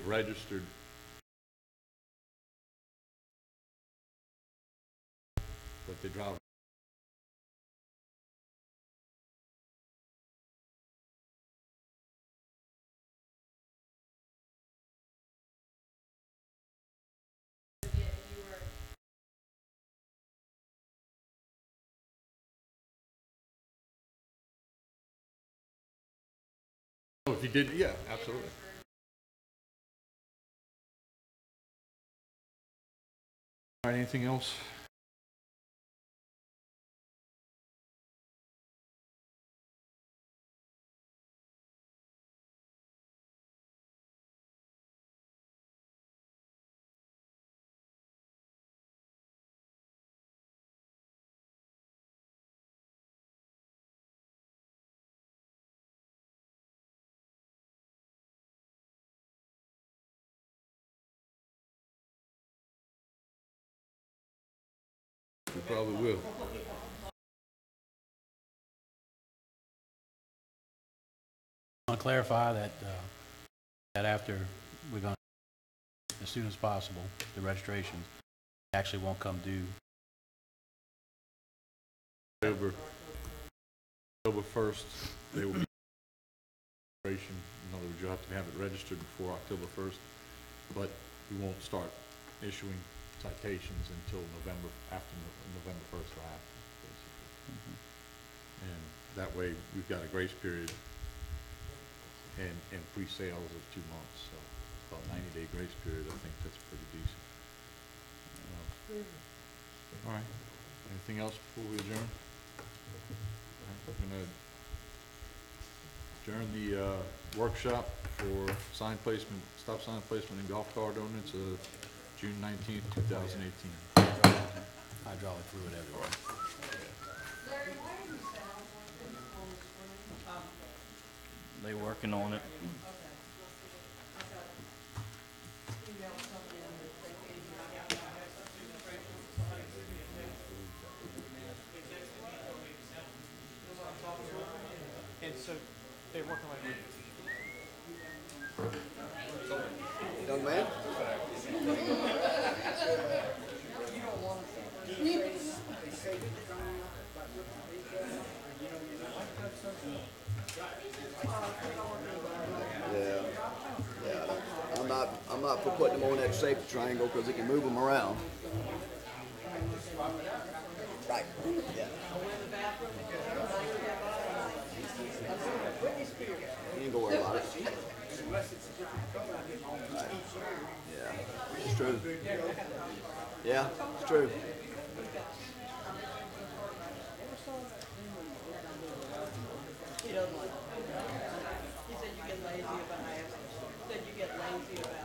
registered. But they drive. Oh, if you did, yeah, absolutely. All right, anything else? We probably will. I want to clarify that that after we're going to, as soon as possible, the registration actually won't come due. October 1st, they will be registration. In other words, you'll have to have it registered before October 1st, but we won't start issuing citations until November, after November 1st or after, basically. And that way, we've got a grace period and pre-sales of 2 months, so about 90-day grace period. I think that's pretty decent. All right. Anything else before we adjourn? We're going to adjourn the workshop for sign placement, stop sign placement and golf cart ordinance of June 19th, 2018. Hydraulic fluid everywhere. They working on it. And so they're working like Young man? I'm not for putting them on that safety triangle because it can move them around. Right. Yeah. You ain't gonna worry about it. Right. Yeah. It's true. Yeah, it's true. He doesn't like it. He said you get lazy about it. He said you get lazy about it.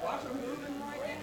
Watch her moving right now.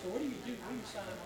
So what do you do? What do you sign on?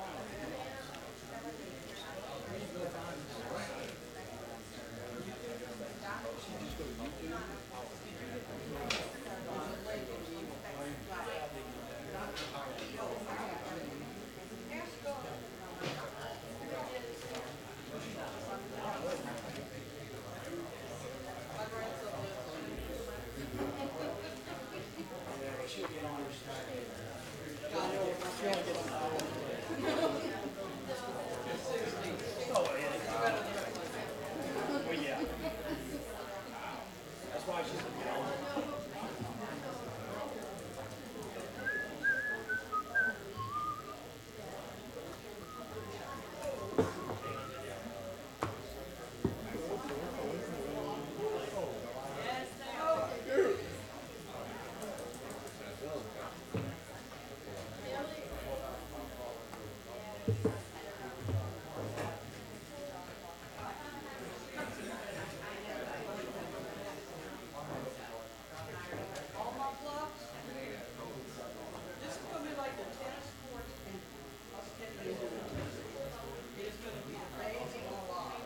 All my gloves, this is gonna be like the tennis courts and us taking it. It's gonna be amazing alive.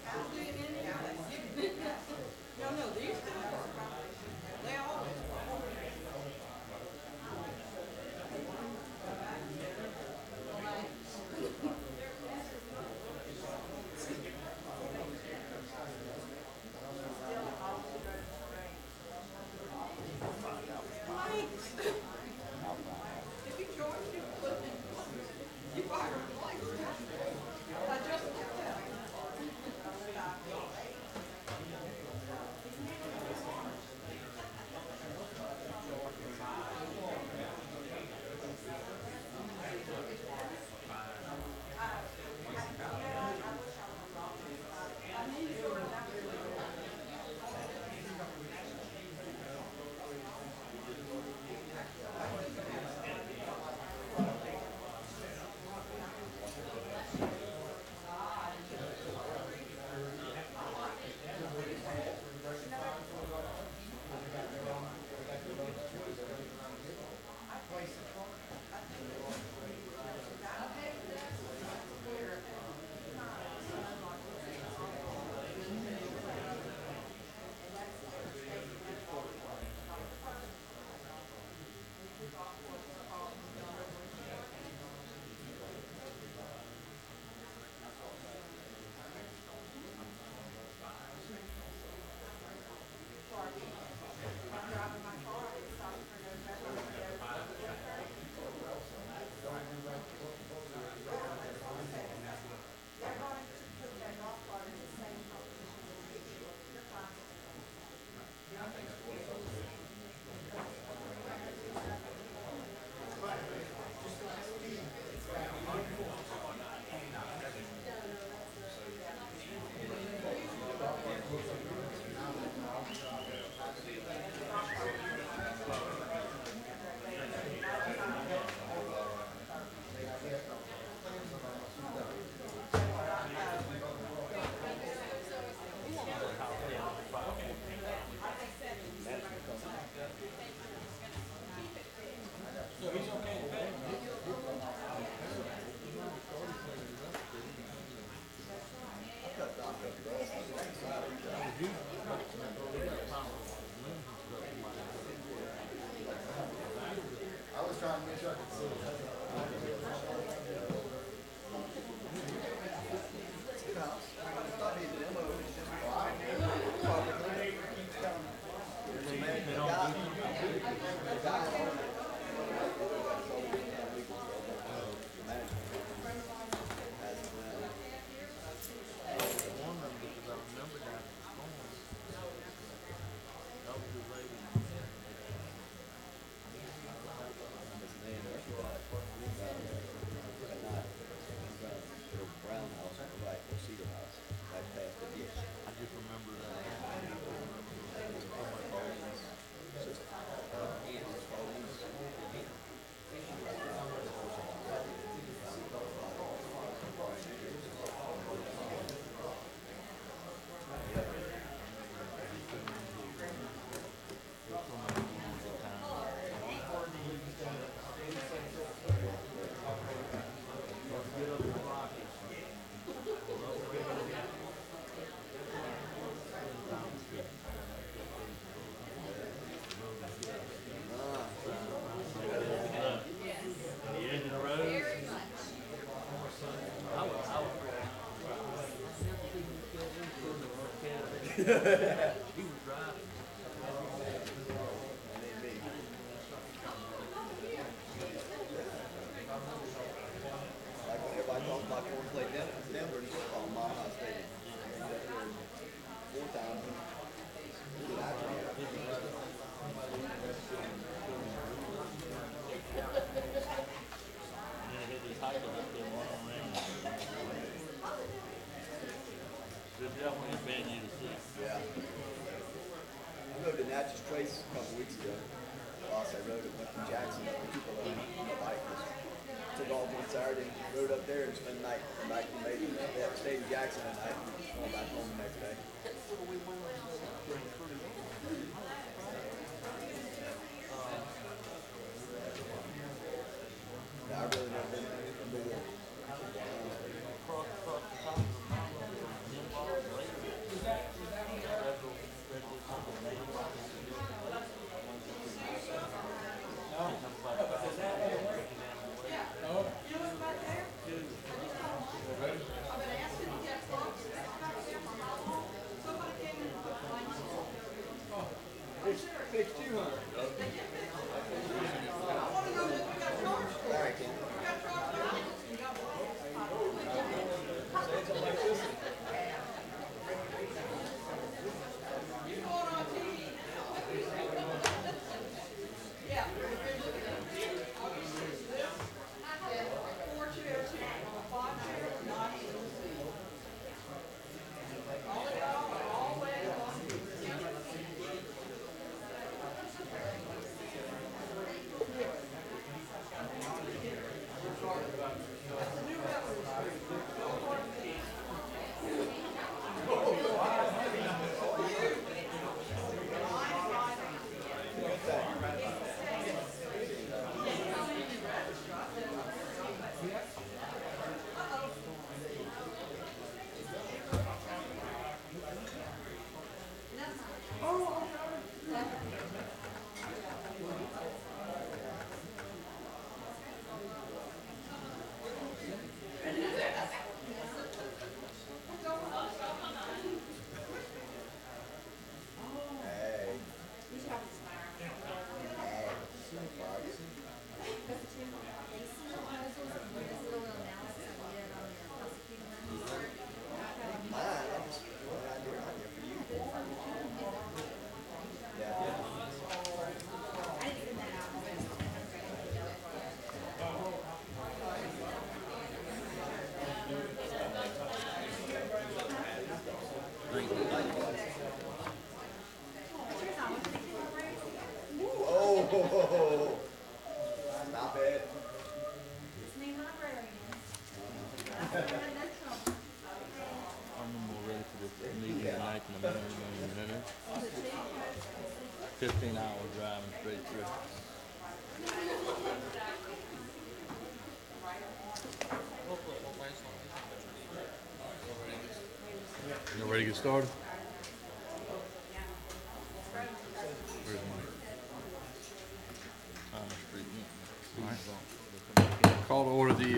I'll do anything. No, these guys, they always. Thanks. If you join, you buy her place. I just did that. Like when everybody talks about going to play Denver, it's just on Mile High Stadium. 4 times. Yeah. I rode in Natchez Trace a couple weeks ago. Lost, I rode it, went from Jackson up to Tupelo on my bike. Took off one Saturday, rode up there and spent the night. Come back and stayed in Jackson that night and went back home the next day. Yeah, I really never been there. Page 200. All right, Ken. Say something like this. Oh, stop it. I'm more ready for this meeting tonight than a minute. 15-hour driving straight through. You ready to get started? Where's Mike? On the street. Call to order the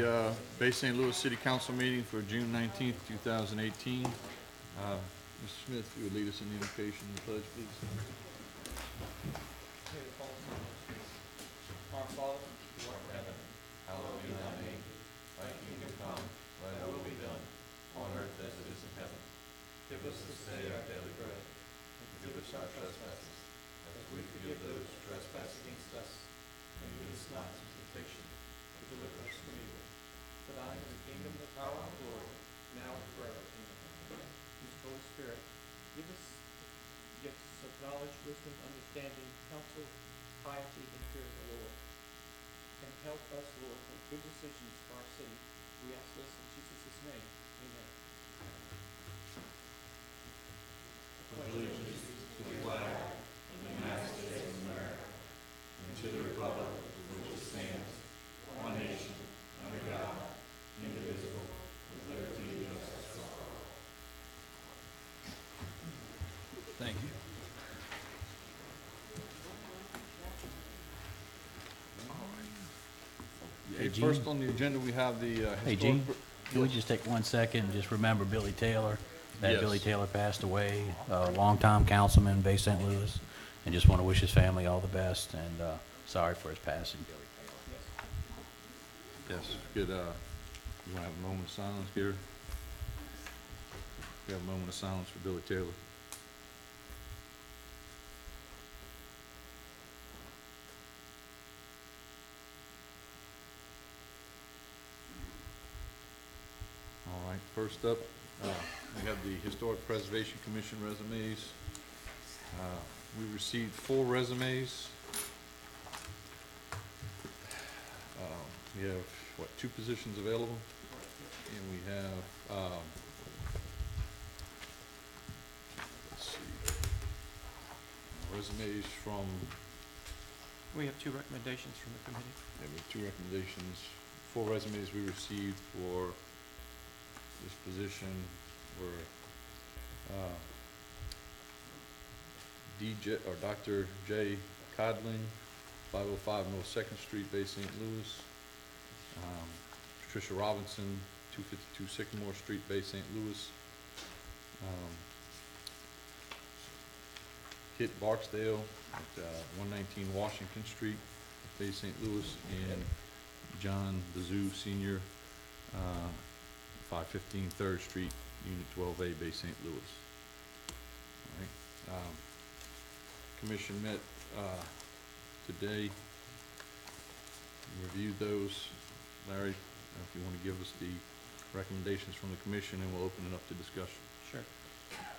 Bay St. Louis City Council meeting for June 19th, 2018. Mr. Smith, if you would lead us in the invocation and the pledge, please. Our Father, who art in heaven, Hallowed be thy name. Thy kingdom come, thy will be done, on earth as it is in heaven. Give us this day our daily bread, and forgive us our trespasses, as we forgive those who trespass against us. And lead us not into temptation, but deliver us from evil. for thine is the kingdom, the power, and the glory, now and forever. Amen. Whose Holy Spirit, give us gifts of knowledge, wisdom, understanding, counsel, piety, and fear of the Lord. And help us, Lord, make good decisions for our city. We ask this in Jesus' name. Amen. Allegiance to the flag of the United States of America, and to the republic for which it stands, one nation, under God, indivisible, with liberty and justice for all. Thank you. Hey, Gene. First on the agenda, we have the Hey, Gene, can we just take 1 second and just remember Billy Taylor? That Yes. Billy Taylor passed away, a longtime councilman in Bay St. Louis, and just want to wish his family all the best, and sorry for his passing. Yes, good, you want to have a moment of silence here? We have a moment of silence for Billy Taylor. All right, first up, we have the Historic Preservation Commission resumes. We received 4 resumes. We have, what, 2 positions available? And we have, let's see, resumes from, We have 2 recommendations from the committee. yeah, we have 2 recommendations, 4 resumes we received for this position were, Dr. J. Codling, 505 North Second Street, Bay St. Louis. Patricia Robinson, 252 Sycamore Street, Bay St. Louis. Kit Barksdale at 119 Washington Street, Bay St. Louis, and John Bazoo Sr., 515 3rd Street, Unit 12A, Bay St. Louis. All right. Commission met today, reviewed those. Larry, if you want to give us the recommendations from the commission, and we'll open it up to discussion. Sure.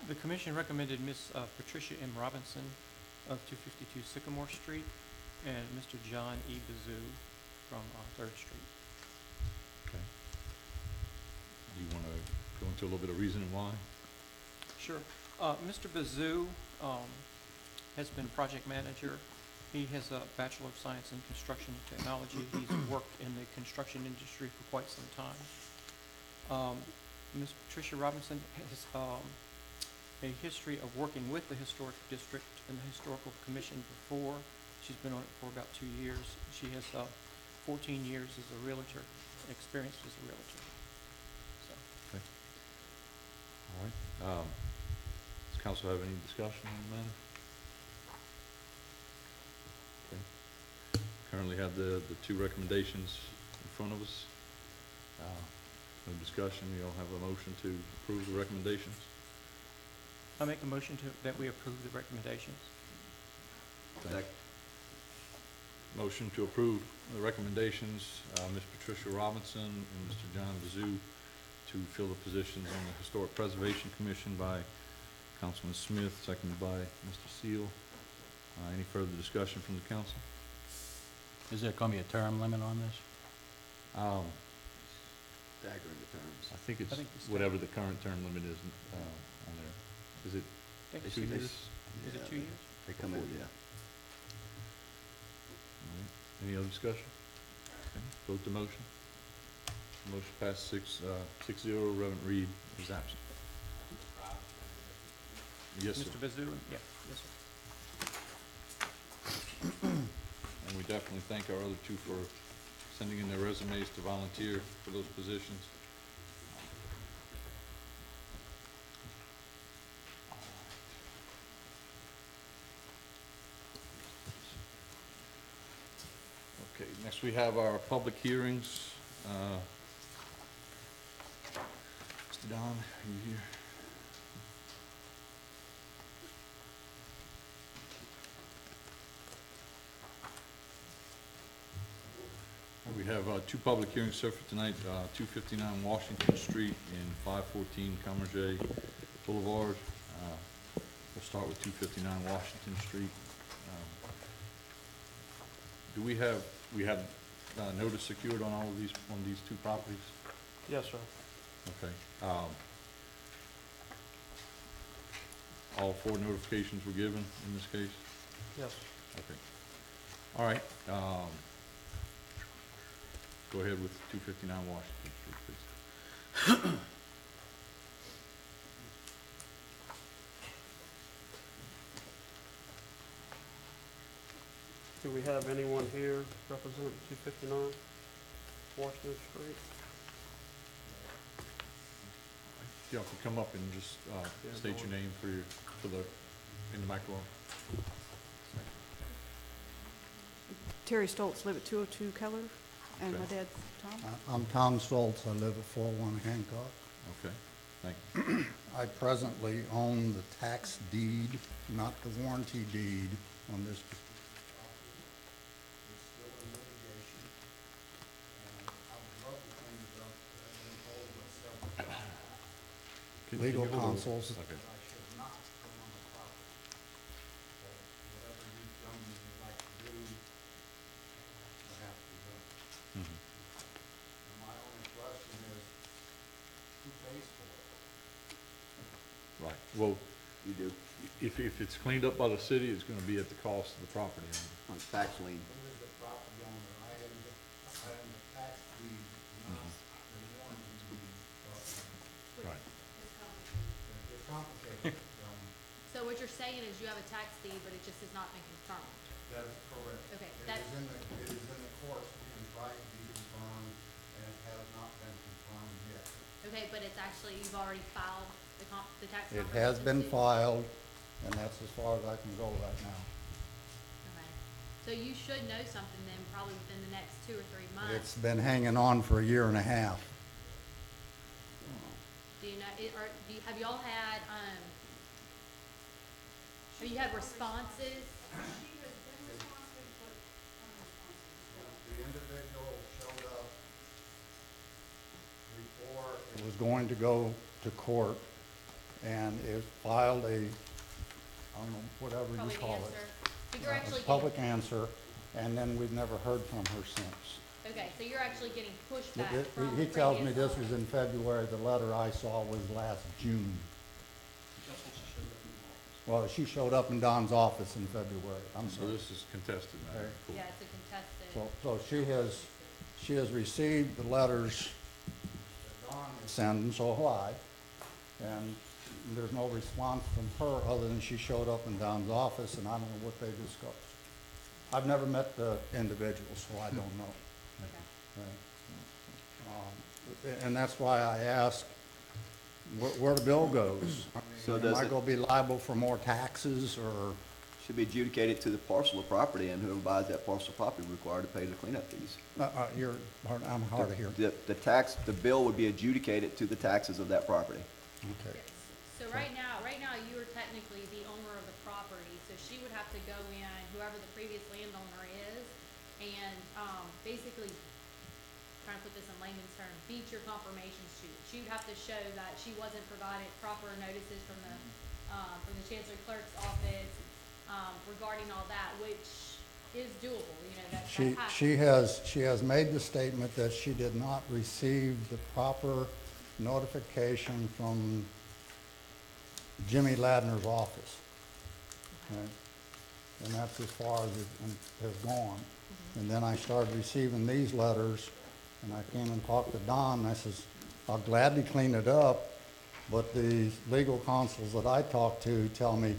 The commission recommended Ms. Patricia M. Robinson of 252 Sycamore Street and Mr. John E. Bazoo from 3rd Street. Okay. Do you want to go into a little bit of reasoning why? Sure. Mr. Bazoo has been project manager. He has a Bachelor of Science in Construction Technology. He's worked in the construction industry for quite some time. Ms. Patricia Robinson has a history of working with the Historic District and the Historical Commission before. She's been on it for about 2 years. She has 14 years as a realtor, experience as a realtor. So. Okay. All right. Does council have any discussion on the matter? Okay. Currently have the 2 recommendations in front of us. No discussion. You all have a motion to approve the recommendations? I make a motion that we approve the recommendations. Second. Motion to approve the recommendations, Ms. Patricia Robinson and Mr. John Bazoo to fill the positions on the Historic Preservation Commission by Councilman Smith, seconded by Mr. Seal. Any further discussion from the council? Is there going to be a term limit on this? Staggering the terms. I think it's I think it's whatever the current term limit is on there. Is it I think it's 2 2 years? years. Is it 2 years? They come in, yeah. All right. Any other discussion? Okay. Vote the motion. Motion passed 6-0. Reverend Reed is absent. Yes, sir. Mr. Bazoo? Yeah, yes, sir. And we definitely thank our other 2 for sending in their resumes to volunteer for those positions. Okay, next we have our public hearings. Mr. Don, are you here? We have 2 public hearings set for tonight, 259 Washington Street and 514 Commerce Boulevard. We'll start with 259 Washington Street. Do we have notice secured on all of these, on these 2 properties? Yes, sir. Okay. All 4 notifications were given in this case? Yes. Okay. All right. Go ahead with 259 Washington Street, please. Do we have anyone here representing 259 Washington Street? Y'all can come up and just state your name for the in the microphone. Terry Stoltz, live at 202 Keller, and my Okay. dad, Tom. I'm Tom Stoltz. I live at 401 Hancock. Okay, thank you. I presently own the tax deed, not the warranty deed, on this. It's still in litigation, and I would love to clean it up, but I've been told by several Can legal you go to- counsels. Okay. Mhm. My only question is, who pays for it? Right, well, You do, if it's cleaned up by the city, it's gonna be at the cost of the property owner. on tax lien. Who is the property owner? I am the tax deed, not the warranty deed. Right. It's complicated. So what you're saying is you have a tax deed, but it just has not been confirmed. That is correct. Okay, It that- is in the courts being tried to be confirmed, and it has not been confirmed yet. Okay, but it's actually, you've already filed the tax It confirmation has been suit? filed, and that's as far as I can go right now. Okay. So you should know something then, probably within the next 2 or 3 months. It's been hanging on for a year and a half. Do you know, have y'all had, have you had responses? The individual showed up before it was going to go to court, and it filed a, I don't know, whatever you Probably the call answer. it. But you're actually A public getting, answer, and then we've never heard from her since. okay, so you're actually getting pushback It- from the He tells me previous this was owner. in February, the letter I saw was last June. Well, she showed up in Don's office in February, I'm So sorry. this is contested now. Okay. Cool. Yeah, it's a contested. So she has received the letters that Don has sent, and so have I. And there's no response from her other than she showed up in Don's office, and I don't know what they discussed. I've never met the individual, so I don't know. Okay. And that's why I asked where the bill goes. So Am does I it- gonna be liable for more taxes, or? Should be adjudicated to the parcel of property, and whoever buys that parcel of property required to pay the cleanup fees. I'm hard of hearing. The bill would be adjudicated to the taxes of that property. Okay. So right now you are technically the owner of the property, so she would have to go in, whoever the previous landowner is, and, basically, trying to put this in layman's terms, beat your confirmation sheet. She would have to show that she wasn't provided proper notices from the Chancery Clerk's office, regarding all that, which is doable, that happens. She has made the statement that she did not receive the proper notification from Jimmy Ladner's office. Okay? And that's as far as it has gone. And then I started receiving these letters, and I came and talked to Don, and I says, I'll gladly clean it up, but the legal counsels that I talked to tell me,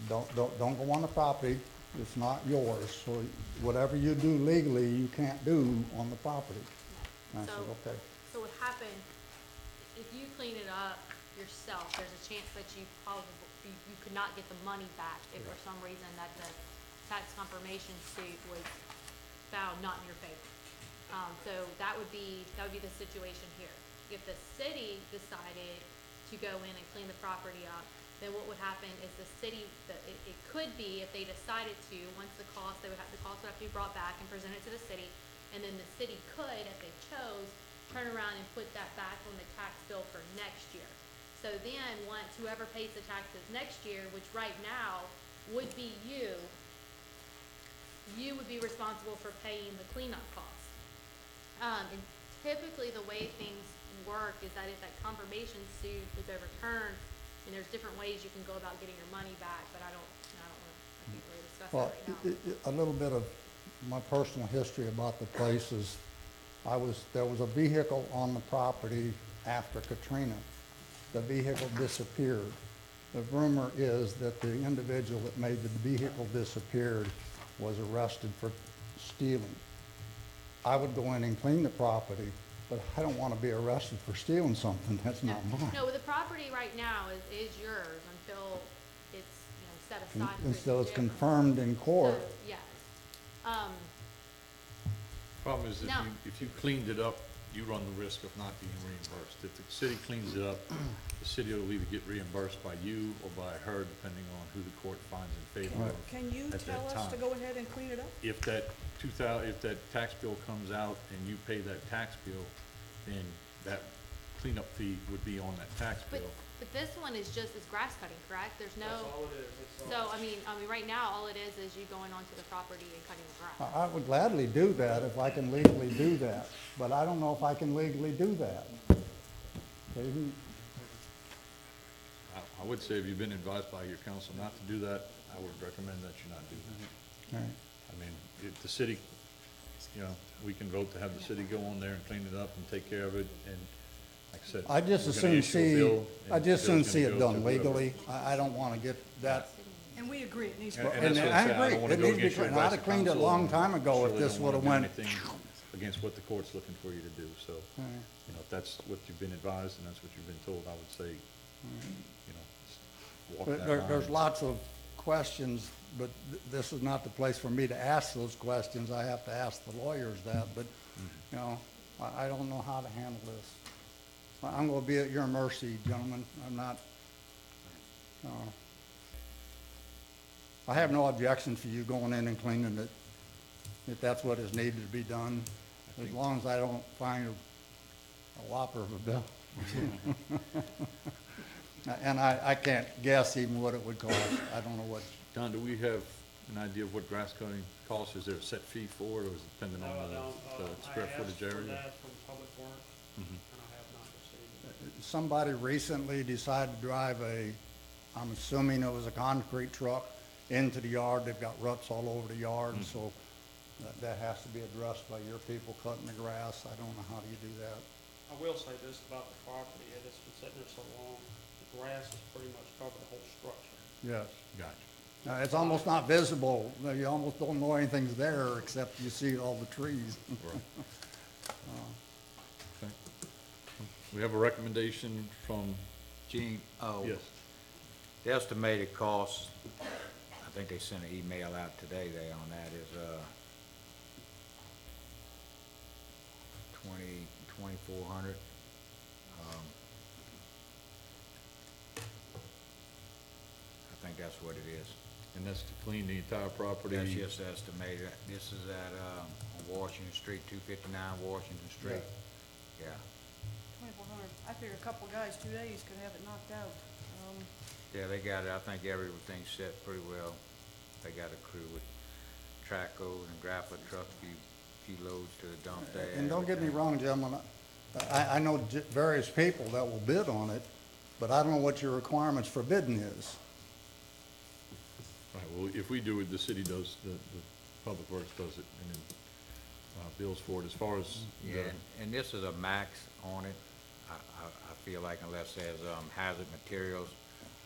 don't go on the property, it's not yours, so whatever you do legally, you can't do on the property. And I said, So- okay. So what happened, if you clean it up yourself, there's a chance that you could not get the money back if for some reason that the tax confirmation suit was found not in your favor. So that would be the situation here. If the city decided to go in and clean the property up, then what would happen is the city, it could be, if they decided to, once the cost would have to be brought back and presented to the city, and then the city could, if they chose, turn around and put that back on the tax bill for next year. So then, once whoever pays the taxes next year, which right now would be you would be responsible for paying the cleanup costs. And typically, the way things work is that if that confirmation suit is overturned, and there's different ways you can go about getting your money back, but I can't really discuss Well, that right now. a little bit of my personal history about the place is, there was a vehicle on the property after Katrina. The vehicle disappeared. The rumor is that the individual that made the vehicle disappeared was arrested for stealing. I would go in and clean the property, but I don't want to be arrested for stealing something that's not mine. No, the property right now is yours until it's, set aside. for Until it's different. confirmed in court. So, yes. Problem is, No. if you cleaned it up, you run the risk of not being reimbursed. If the city cleans it up, the city will either get reimbursed by you or by her, depending on who the court finds in favor of. Can you At tell that us to time. go ahead and clean it up? If that tax bill comes out and you pay that tax bill, then that cleanup fee would be on that tax But, bill. but this one is just, it's grass cutting, correct? There's That's no, all it is. It's so, I mean, right now, all it is you going onto the property and cutting the grass. I would gladly do that if I can legally do that, but I don't know if I can legally do that. Okay, I would say if you've been advised by your council not to do that, I would recommend that you not do that. all right. I mean, if the city, you know, we can vote to have the city go on there and clean it up and take care of it, and like I said. I just we're as gonna soon issue a see, bill, I and just the soon bill's see gonna it go done to whoever. legally. I don't wanna get that. And we agree, it needs to And be. that's what I'm I saying, I agree. don't wanna It go needs to be against your cleaned. I'd advice have of cleaned it a counsel, long and time ago sure if they this don't wanna would've do went. anything against what the court's looking for you to do, so, All right. you know, if that's what you've been advised and that's what you've been told, I would say, you know, just walk that line. There's lots of questions, but this is not the place for me to ask those questions. I have to ask the lawyers that, but, you know, I don't know how to handle this. I'm gonna be at your mercy, gentlemen. I'm not, I have no objection for you going in and cleaning it, if that's what is needed to be done, as long as I don't find a whopper of a bill. And I can't guess even what it would cost. I don't know what. Don, do we have an idea of what grass cutting costs? Is there a set fee for it, or is it dependent No, on I don't. the square footage I asked for area? that from Public Works, Mhm. and I have not received it. Somebody recently decided to drive I'm assuming it was a concrete truck into the yard. They've got ruts all over the yard, so that has to be addressed by your people cutting the grass. I don't know how do you do that. I will say this about the property, it has been sitting there so long, the grass has pretty much covered the whole structure. Yes. Gotcha. It's almost not visible. You almost don't know anything's there except you see all the trees. Right. Okay. We have a recommendation from, Gene, yes, the estimated cost, I think they sent an email out today there on that, is, 2,400. I think that's what it is. and that's to clean the entire property. That's just estimated. This is at, on Washington Street, 259 Washington Street. Yeah. 2,400. I figure a couple guys, 2 days could have it knocked out. Yeah, they got it. I think everything's set pretty well. They got a crew with trackhoes and grappler trucks, few loads to the dump there. And don't get me wrong, gentlemen, I know various people that will bid on it, but I don't know what your requirements for bidding is. Right, well, if we do it, the city does, the Public Works does it, and then, bills for it. As far as Yeah, and this is a max on it. I feel like unless there's, hazard materials,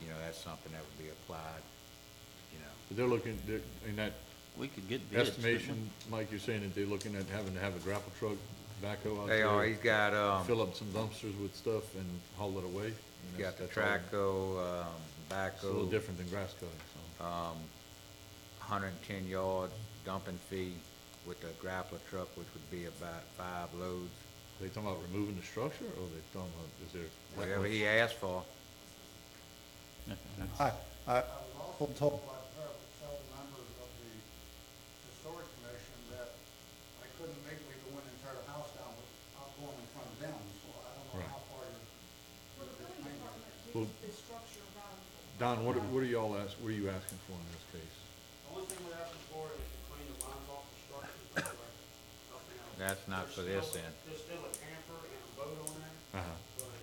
you know, that's something that would be applied, you know. they're looking, in that We could get bids. couldn't we? estimation, Mike, you're saying that they're looking at having to have a grapple truck backhoe out They there? are, he's got, Fill up some dumpsters with stuff and haul it away? I mean, he's got the that's all. trackhoe, It's a little backhoe, different than grass cutting, so. 110 yards dumping fee with the grappler truck, which would be about 5 loads, Are they talking about removing the structure, or are they talking about, is there? whatever he asked for. I was also told by several members of the historic commission that I couldn't legally go in and tear the house down without going in front of them, so I don't know Right. how far you're. Well, the building department Well, deems the structure valuable. Don, what are y'all what are you asking for in this case? The only thing we're asking for is to clean the lines off the structure, nothing else. That's not for this end. There's still a camper and a boat on there, Uh-huh. but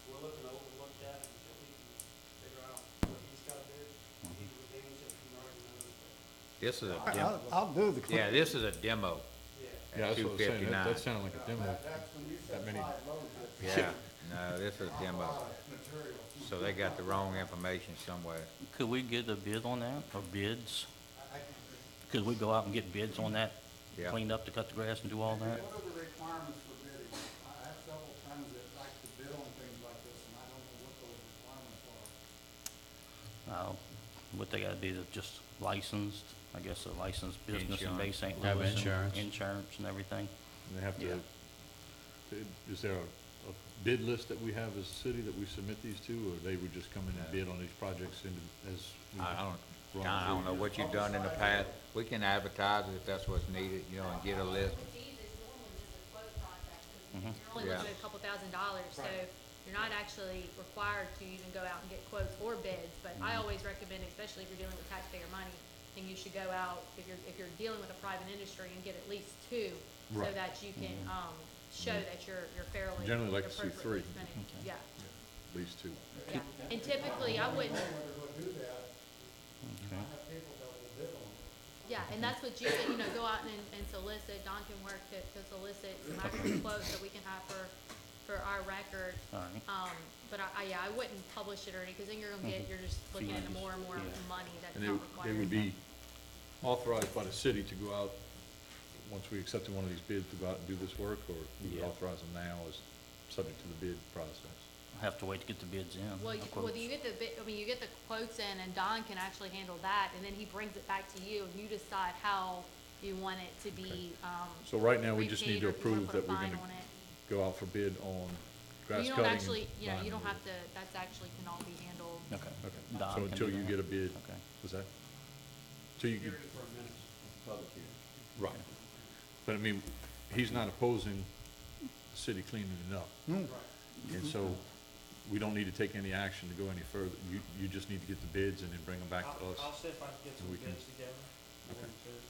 we're looking to overlook that until we can figure out what he's got to do. He redeems it, he already knows that. This is a demo. I'll do the. Yeah, this is a demo. Yeah, that's what I was saying, 259. that sounded like a demo. That many, Yeah, no, this is a demo. So they got the wrong information somewhere. Could we get a bid on that, or bids? Could we go out and get bids on that? Yeah. Clean up to cut the grass and do all that? What are the requirements for bidding? I have several friends that like to bid on things like this, and I don't know what those requirements are. What they gotta be, they're just licensed, I guess a licensed business in Bay Insurance. St. Louis. Have and insurance. Insurance and everything. they have Yeah. to, is there a bid list that we have as a city that we submit these to, or they would just come in and bid on these projects as? we I don't, run John, I don't know through? what you've done in the past. We can advertise it if that's what's needed, you know, and get a list. It's easy, it's normally just a quote contract, because You're only Yeah. looking at a couple $1,000s, so you're not actually required to even go out and get quotes or bids, but I always recommend, especially if you're dealing with taxpayer money, then you should go out, if you're dealing with a private industry, and get at least two, so Right. that you can, show that you're fairly. Generally like to see appropriately three. spending. Yeah, At least two. yeah. And typically, I wouldn't, yeah, and that's what you can, go out and solicit, Don can work to solicit some actual quotes that we can have for our record. All right. But I wouldn't publish it or anything, because then you're just looking into more and more money that's And not they required. would be authorized by the city to go out, once we accepted one of these bids, to go out and do this work, or we would Yeah. authorize them now as subject to the bid process? Have to wait to get the bids in. Well, the well, quotes. you get the you get the quotes in, and Don can actually handle that, and then he brings it back to you, and you decide how you want it to be, So right now, we just need repaid, to or if you wanna approve put a that we're fine gonna on it. go out for bid on grass You cutting. don't actually, and you know, vine you don't have removal. to, that's actually can all be handled. Okay. Okay, Don so can until do you that. get a bid, Okay. was that? Till you get, Public hearing. right. But I mean, he's not opposing the city cleaning it up. And so, we don't need to take any action to go any further. You just need to get the bids and then bring them back to us. I'll see if I can get some we can- bids together, Okay. one, two, and,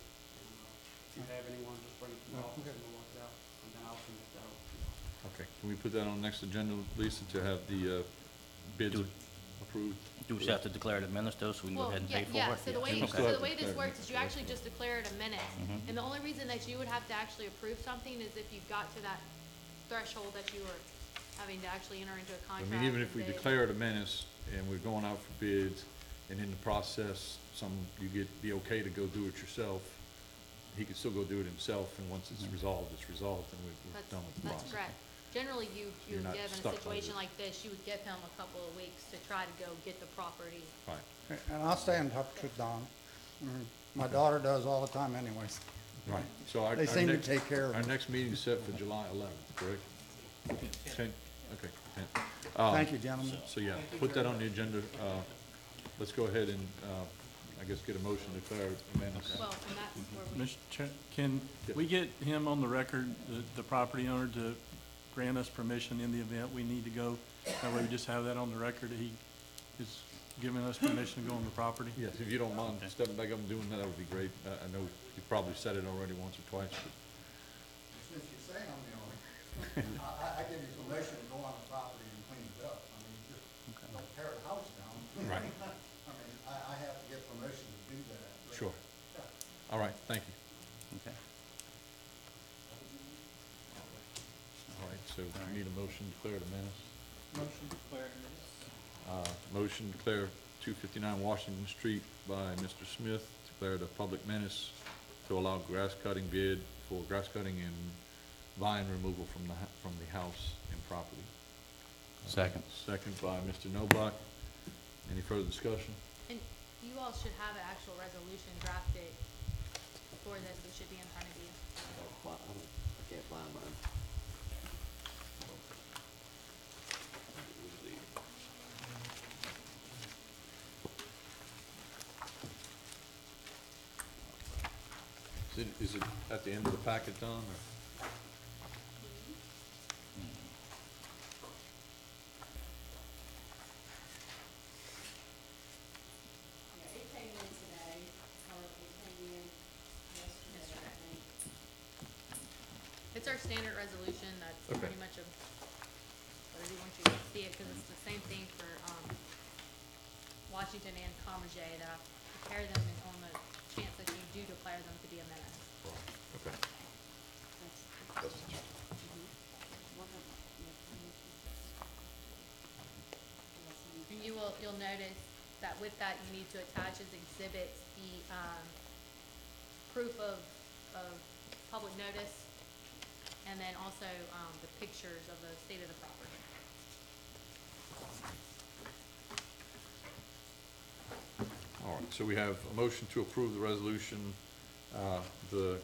if you have anyone, just bring it to the office and we'll work it out, and then I'll submit that over to you. Okay, can we put that on the next agenda, Lisa, to have the bids Do- approved? Do we have to declare it a minute though, so we can go Well, ahead and yeah, pay for it? yeah, so the way, You so still have the way to this declare works it, is you actually just declare it a minute. And the only reason that you would have to actually approve something is if you've got to that threshold that you were having to actually enter into a I contract. mean, even if and we bid. declare it a menace and we're going out for bids, and in the process, you get the okay to go do it yourself, he could still go do it himself, and once it's resolved, and we're That's, done with the process. that's correct. Generally, you You're would not give, in a stuck by situation this. like this, you would give him a couple of weeks to try to go get the property. Right, And I'll stay in touch with Don. My daughter does all the time anyways. right. So our They seem to next- take care of Our it. next meeting's set for July 11th, correct? 10, okay, 10. Thank you, gentlemen. So, yeah, put that on the agenda. Let's go ahead and, I guess, get a motion to declare it a menace. Well, and that's where we, Mr. Chair, can we get him on the record, the property owner, to grant us permission in the event we need to go? That way we just have that on the record, he is giving us permission to go on the property? Yes, if you don't mind stepping back up and doing that, that would be great. I know you probably said it already once or twice, but Since you say I'm the owner, I give you permission to go on the property and clean it up. I mean, just don't tear the house down. Right. I mean, I have to get permission to do that. but- sure. Yeah. All right, thank you. Okay. All right, so we need a motion to declare it a menace. Motion to declare it minutes. Motion to declare 259 Washington Street by Mr. Smith, declared a public menace to allow grass cutting bid for grass cutting and vine removal from the house and property. Second. Second by Mr. Noblock. Any further discussion? and you all should have an actual resolution drafted for this, it should be in front of you. I can't find mine. Is it at the end of the packet, Don, or? Yeah, it came in today, or it came in yesterday, I think. It's our standard resolution, that's Okay. pretty much whatever you want you to see it, because it's the same thing for, Washington and Commerce, that I prepare them on the chance that you do declare them to be a menace. Okay. And you'll notice that with that, you need to attach as exhibits the, proof of public notice, and then also, the pictures of the state of the property. All right, so we have a motion to approve the resolution. The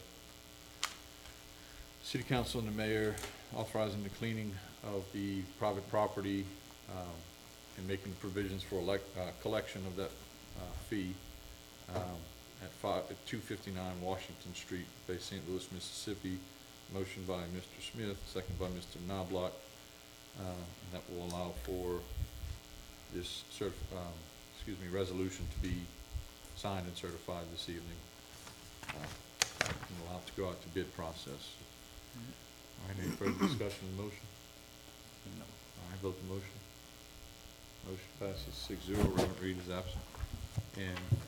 city council and the mayor authorizing the cleaning of the private property and making provisions for collection of that fee at 259 Washington Street, Bay St. Louis, Mississippi, Motion by Mr. Smith, second by Mr. Knobloch. And that will allow for this resolution to be signed and certified this evening. And allow it to go out to bid process. All right, any further discussion on the motion? No. All right, vote the motion. Motion passes 6-0. Reverend Reed is absent. And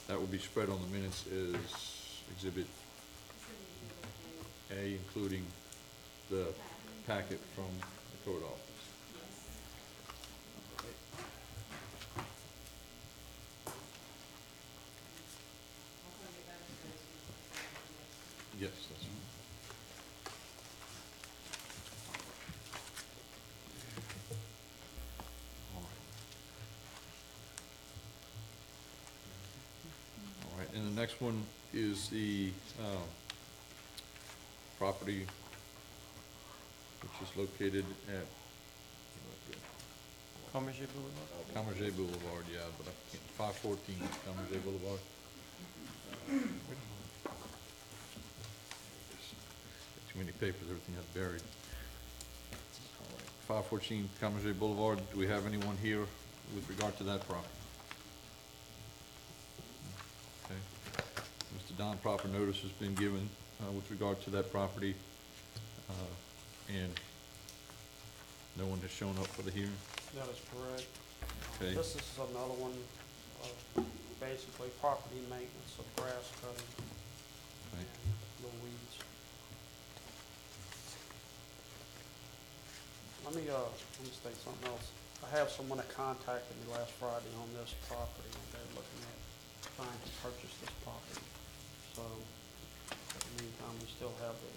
that will be spread on the minutes as Exhibit A, including the packet from the code office. Yes, that's right. All right, and the next one is the property which is located at Commercial Boulevard? Commerce Boulevard, yeah, but I can't, 514 Commerce Boulevard. Too many papers, everything got buried. 514 Commerce Boulevard, do we have anyone here with regard to that property? Okay. Mr. Don, proper notice has been given with regard to that property, and no one has shown up for the hearing? That is correct. Okay. This is another one, basically property maintenance of grass cutting Right. and little weeds. Let me state something else. I have someone that contacted me last Friday on this property, and they're looking at trying to purchase this property. So, in the meantime, we still have a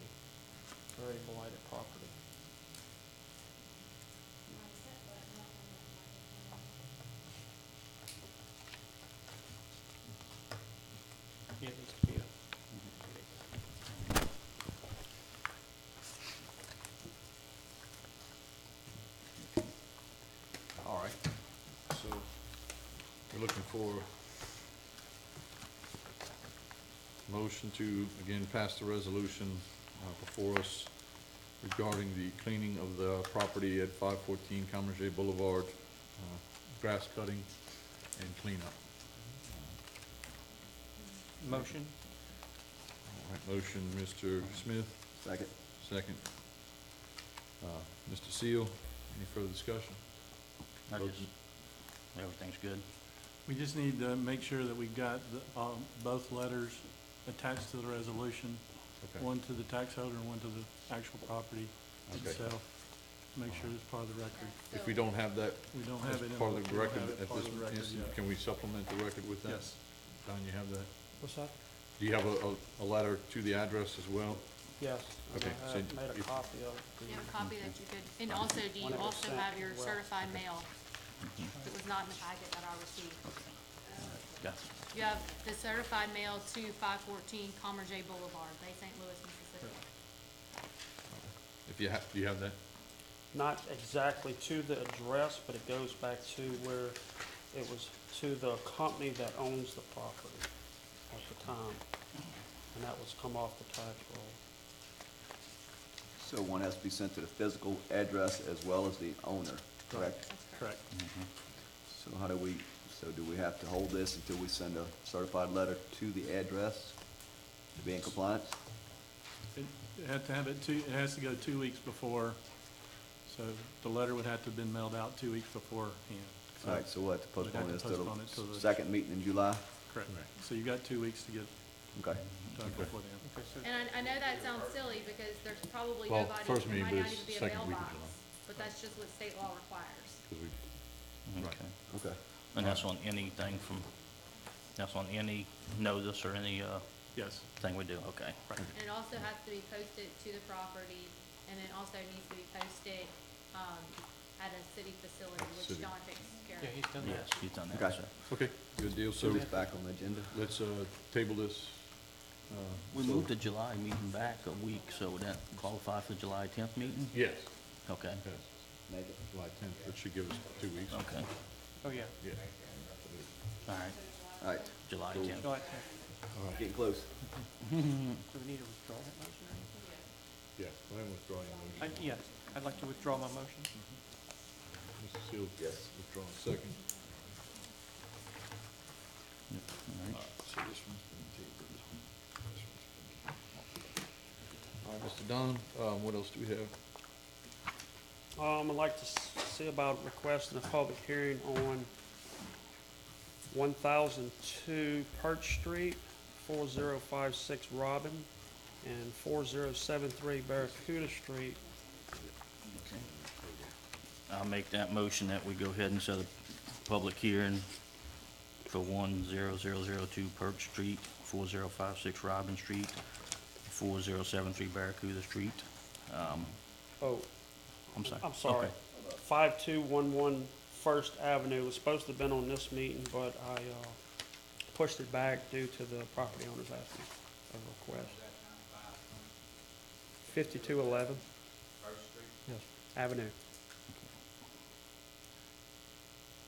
very blighted property. Yeah, it needs to be a. All right, so we're looking for motion to, again, pass the resolution before us regarding the cleaning of the property at 514 Commerce Boulevard, grass cutting and cleanup. Motion? All right, motion, Mr. Smith, Second. second. Mr. Seal, any further discussion? I just, everything's good. We just need to make sure that we've got both letters attached to the resolution, Okay. one to the tax holder and one to the actual property Okay. itself. Make sure it's part of the record. If we don't have that We don't as have it in. part of we the don't record have it at part this of the record instant, yet. can we supplement the record with that? Yes. Don, you have that? What's that? Do you have a letter to the address as well? Yes, and Okay, I so have made a if- copy of You have a the, copy that you could, and also, do you When it was also sent have your as well. certified mail? It was not in the packet that I received. Gotcha. You have the certified mail to 514 Commerce Boulevard, Bay St. Louis, Mississippi. If you have, do you have that? not exactly to the address, but it goes back to where it was to the company that owns the property at the time. And that was come off the tax roll. So one has to be sent to the physical address as well as the owner, correct? Correct. So how do we, so do we have to hold this until we send a certified letter to the address to be in compliance? It had to have it it has to go 2 weeks before, so the letter would have to have been mailed out 2 weeks beforehand. All right, so we'll have to we'd have postpone to this postpone it to till the the- second meeting in July? Correct. So you got 2 weeks to get Okay. done before then. And I know that sounds silly because there's probably Well, nobody, first there meeting, might but not it's even be a second week of mailbox, July. but that's just what state law requires. Because we, right. Okay. Okay. And that's on anything from, that's on any notice or any, Yes. thing we do, okay. Right. And it also has to be posted to the property, and it also needs to be posted, at a city facility, which City. Don takes care of. Yeah, he's done that. Yes, he's done that, Okay. so. Okay, good deal. So So it's back on the agenda? let's, table this. We so- moved the July meeting back a week, so would that qualify for the July 10th meeting? Yes, Okay, yes, Make it. July 10th, that should give us 2 weeks. okay, Oh, yeah. Yeah. all right, All right, July Cool. 10th. July 10th. All right. getting close. Do we need to withdraw that motion or anything? Yeah, go ahead and withdraw your motion. Yes, I'd like to withdraw my motion. Mr. Seal? Yes. Withdraw a second. So this one's been tabled. This one's been. All right, Mr. Don, what else do we have? I'd like to see about requesting a public hearing on 1002 Perch Street, 4056 Robin, and 4073 Barracuda Street. I'll make that motion that we go ahead and set a public hearing for 10002 Perch Street, 4056 Robin Street, 4073 Barracuda Street. Oh, I'm sorry. I'm sorry. Okay. 5211 First Avenue was supposed to have been on this meeting, but I pushed it back due to the property owners asking a request. 5211. Yes, Avenue.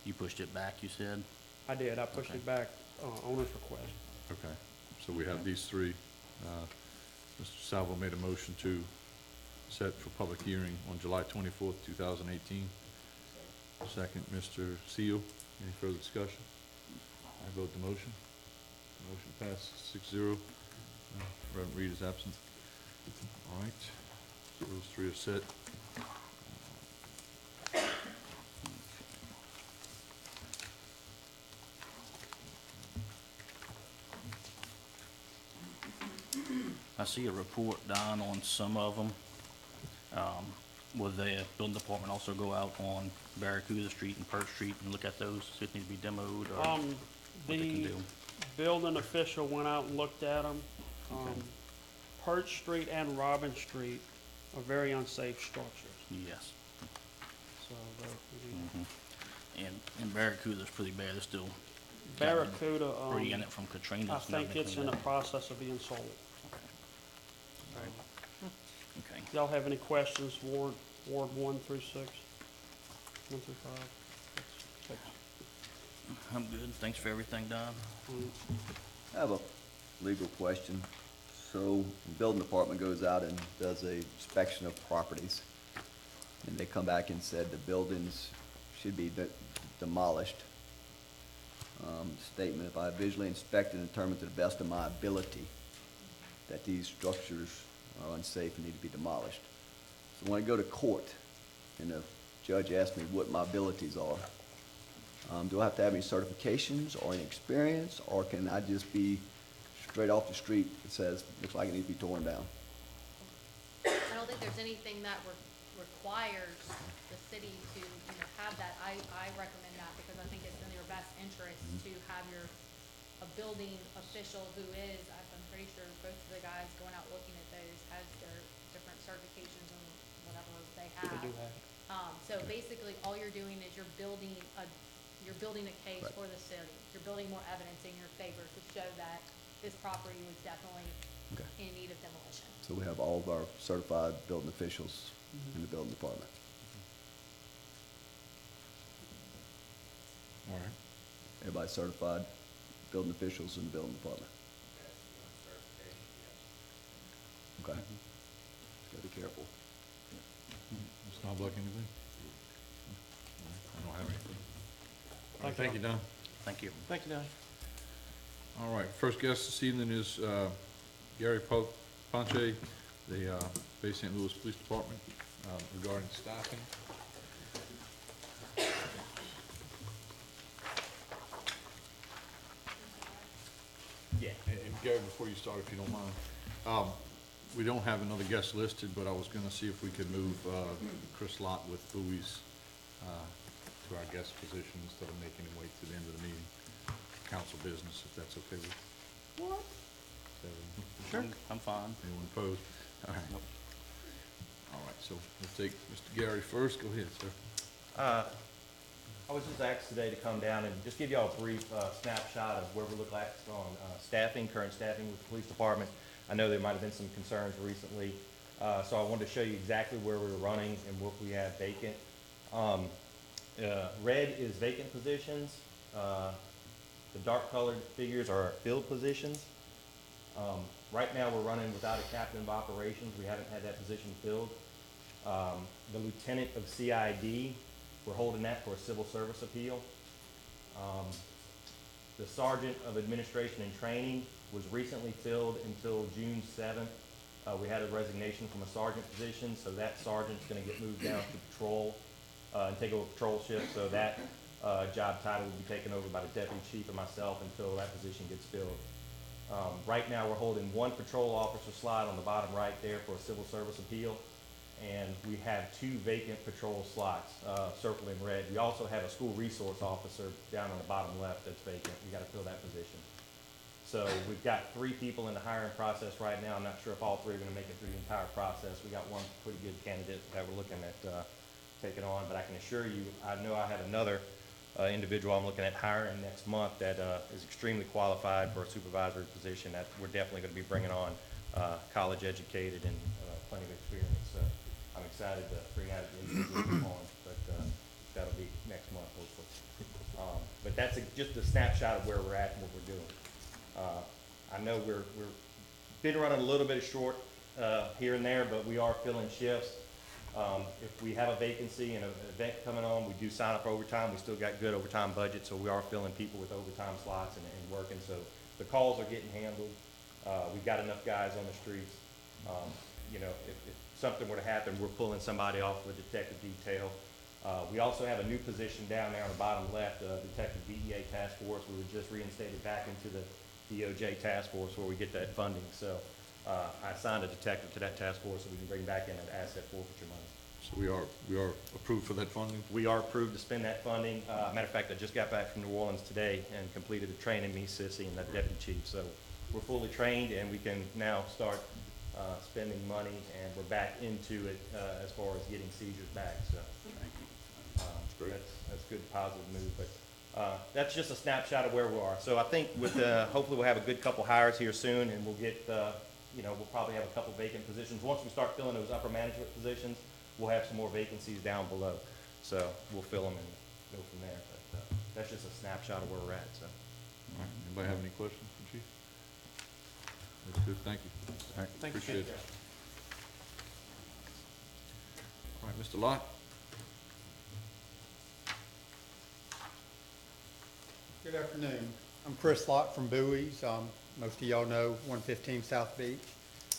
You pushed it back, you said? I did. I pushed it back, owner's request. Okay, so we have these three. Mr. Salvo made a motion to set for public hearing on July 24th, 2018. Second, Mr. Seal. Any further discussion? I vote the motion. Motion passes 6-0. Reverend Reed is absent. All right, so those three are set. I see a report, Don, on some of them. Will the building department also go out on Barracuda Street and Perch Street and look at those, see if they need to be demoed or what they can The do? building official went out and looked at them. Perch Street and Robin Street are very unsafe structures, Yes. so they're, And Barracuda's pretty bad, it's still Barracuda, pretty in it from Katrina. I think it's in the process of being sold. Okay. Y'all have any questions, Ward 1 through 6? 1 through 5? 6. I'm good, thanks for everything, Don. I have a legal question. So the building department goes out and does a inspection of properties, and they come back and said the buildings should be demolished. Statement, if I visually inspect and determine to the best of my ability that these structures are unsafe and need to be demolished. So when I go to court and the judge asks me what my abilities are, do I have to have any certifications or any experience, or can I just be straight off the street that says, looks like it needs to be torn down? I don't think there's anything that requires the city to, have that. I recommend that because I think it's in your best interest to have a building official who is, I'm pretty sure both of the guys going out looking at those has their different certifications and whatever they have. They do have it. So basically, all you're doing is you're building a case Right. for the city. You're building more evidence in your favor to show that this property was definitely Okay. in need of demolition. So we have all of our certified building officials in the building department. All right. Everybody certified building officials in the building department. Okay. Just gotta be careful. Ms. Knobloch, anything? I don't have anything. All right, Thank thank you, Don. Thank you. Thank you, Don. All right, first guest this evening is Gary Ponche, the Bay St. Louis Police Department, regarding staffing. Yeah. And Gary, before you start, if you don't mind, we don't have another guest listed, but I was gonna see if we could move Chris Lott with Bowie's to our guest position instead of making him wait to the end of the meeting. Council business, if that's okay with you. What? Sure. I'm fine. Anyone opposed? All right. Nope. All right, so we'll take Mr. Gary first. Go ahead, sir. I was just asked today to come down and just give y'all a brief snapshot of where we look like on staffing, current staffing with the police department. I know there might have been some concerns recently, so I wanted to show you exactly where we're running and what we have vacant. Red is vacant positions. The dark colored figures are filled positions. Right now, we're running without a captain of operations. We haven't had that position filled. The lieutenant of CID, we're holding that for a civil service appeal. The sergeant of administration and training was recently filled until June 7th. We had a resignation from a sergeant position, so that sergeant's gonna get moved down to patrol, and take over patrol shift, so that, job title will be taken over by the deputy chief and myself until that position gets filled. Right now, we're holding one patrol officer slot on the bottom right there for a civil service appeal, and we have 2 vacant patrol slots, circled in red. We also have a school resource officer down on the bottom left that's vacant. We gotta fill that position. So we've got 3 people in the hiring process right now. I'm not sure if all 3 are gonna make it through the entire process. We got one pretty good candidate that we're looking at, taking on, but I can assure you, I know I have another individual I'm looking at hiring next month that is extremely qualified for a supervisory position that we're definitely going to be bringing on, college educated and plenty of experience. So I'm excited to bring that individual on, but that'll be next month hopefully. But that's just a snapshot of where we're at and what we're doing. I know we're been running a little bit short here and there, but we are filling shifts. If we have a vacancy and an event coming on, we do sign up for overtime. We still got good overtime budget, so we are filling people with overtime slots and working. So the calls are getting handled. We've got enough guys on the streets. You know, if something were to happen, we're pulling somebody off with detective detail. We also have a new position down there on the bottom left, Detective DEA Task Force. We were just reinstated back into the DOJ Task Force where we get that funding. So I assigned a detective to that task force so we can bring back in that asset forfeiture money. So we are approved for that funding? We are approved to spend that funding. Matter of fact, I just got back from New Orleans today and completed the training, me, Sissy, and the deputy chief. So we're fully trained and we can now start spending money, and we're back into it as far as getting seizures back. So that's a good positive move. But that's just a snapshot of where we are. So I think with hopefully we'll have a good couple hires here soon, and we'll get you know, we'll probably have a couple vacant positions. Once we start filling those upper management positions, we'll have some more vacancies down below. So we'll fill them and go from there. But that's just a snapshot of where we're at. So. All right. Anybody have any questions for Chief? That's good. Thank you. All right. Thank you. Appreciate it. All right, Mr. Lott. Good afternoon. I'm Chris Lott from Bowie's. Most of y'all know 115 South Beach.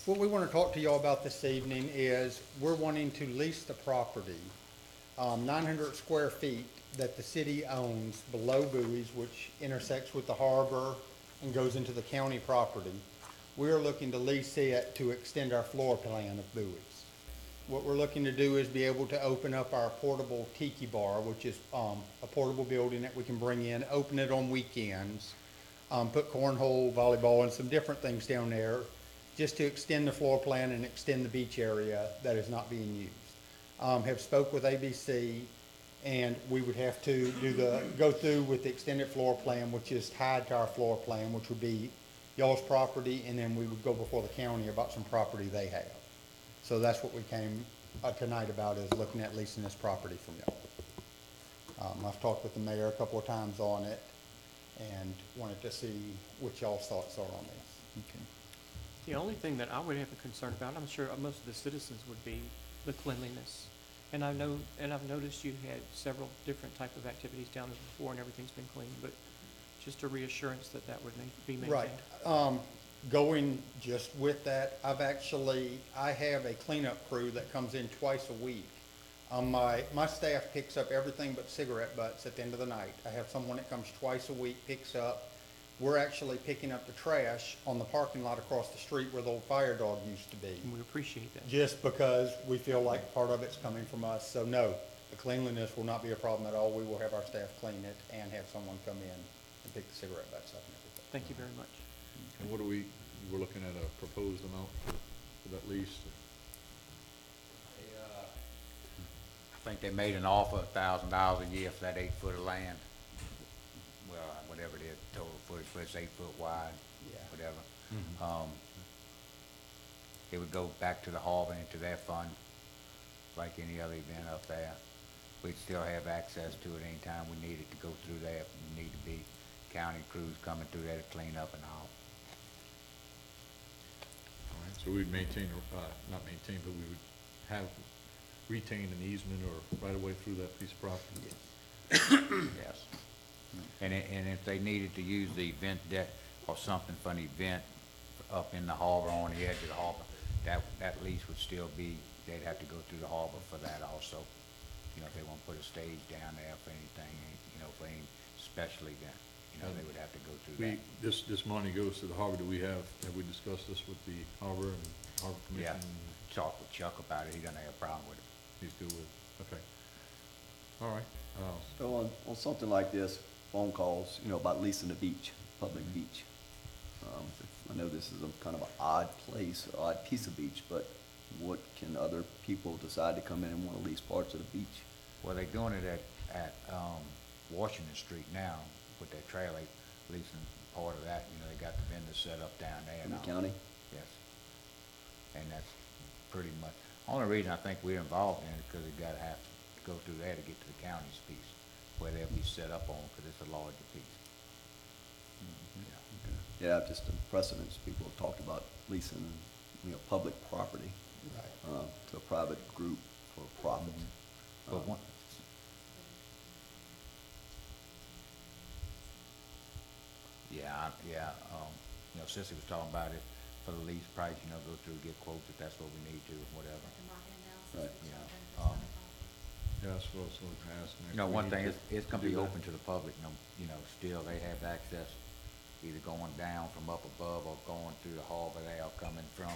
What we want to talk to y'all about this evening is we're wanting to lease the property, 900 square feet that the city owns below Bowie's, which intersects with the harbor and goes into the county property. We're looking to lease it to extend our floor plan of Bowie's. What we're looking to do is be able to open up our portable tiki bar, which is a portable building that we can bring in, open it on weekends, put cornhole, volleyball, and some different things down there, just to extend the floor plan and extend the beach area that is not being used. Have spoke with ABC, and we would have to go through with the extended floor plan, which is tied to our floor plan, which would be y'all's property, and then we would go before the county about some property they have. So that's what we came tonight about, is looking at leasing this property from y'all. I've talked with the mayor a couple of times on it and wanted to see what y'all's thoughts are on this. Okay. The only thing that I would have a concern about, I'm sure most of the citizens, would be the cleanliness. And I've noticed you had several different type of activities down there before and everything's been clean, but just a reassurance that that would be maintained. Right. Going just with that, I have a cleanup crew that comes in twice a week. My staff picks up everything but cigarette butts at the end of the night. I have someone that comes twice a week, picks up. We're actually picking up the trash on the parking lot across the street where the old fire dog used to be. And we appreciate that. Just because we feel like part of it's coming from us. So no, the cleanliness will not be a problem at all. We will have our staff clean it and have someone come in and pick the cigarette butts up and everything. Thank you very much. And what we're looking at a proposed amount for that lease? I think they made an offer, $1,000 a year for that 8 foot of land. Well, whatever it is, total footage, but it's 8 foot wide, Yeah. whatever. Mm-hmm. It would go back to the harbor into their fund, like any other event up there. We'd still have access to it anytime we needed to go through there. If we need to be county crews coming through there to clean up and all. So we'd maintain, not maintain, but we would have retained an easement or right of way through that piece of property. Yes. And if they needed to use the event deck or something for an event up in the harbor, on the edge of the harbor, that lease would still be, they'd have to go through the harbor for that also. You know, if they want to put a stage down there for anything, you know, for any special event, you know, they would have to go through that. This money goes to the harbor. Do we have we discussed this with the harbor and harbor Yeah, commission? talk with Chuck about it, he doesn't have a problem with it. He's good with it. Okay. All right. So on something like this, phone calls, you know, about leasing the beach, public beach. I know this is a kind of an odd place, odd piece of beach, but what can other people decide to come in and want to lease parts of the beach? Well, they're doing it at Washington Street now with their trail, they leasing part of that, you know, they got the vendors set up down there. In the now. county? Yes. And that's pretty much, only reason I think we're involved in it is because they gotta have to go through there to get to the county's piece, where they'll be set up on, because it's a larger piece. Yeah, just the precedents, people have talked about leasing, you know, public property to a private group for profit. But one, you know, Sissy was talking about it for the lease price, you know, go through, get quotes if that's what we need to, whatever. Right. You know, Yeah, that's what I was going to ask next. you know, We one need thing, to it's gonna do be that. open to the public, you know, still they have access, either going down from up above or going through the harbor there, or coming from,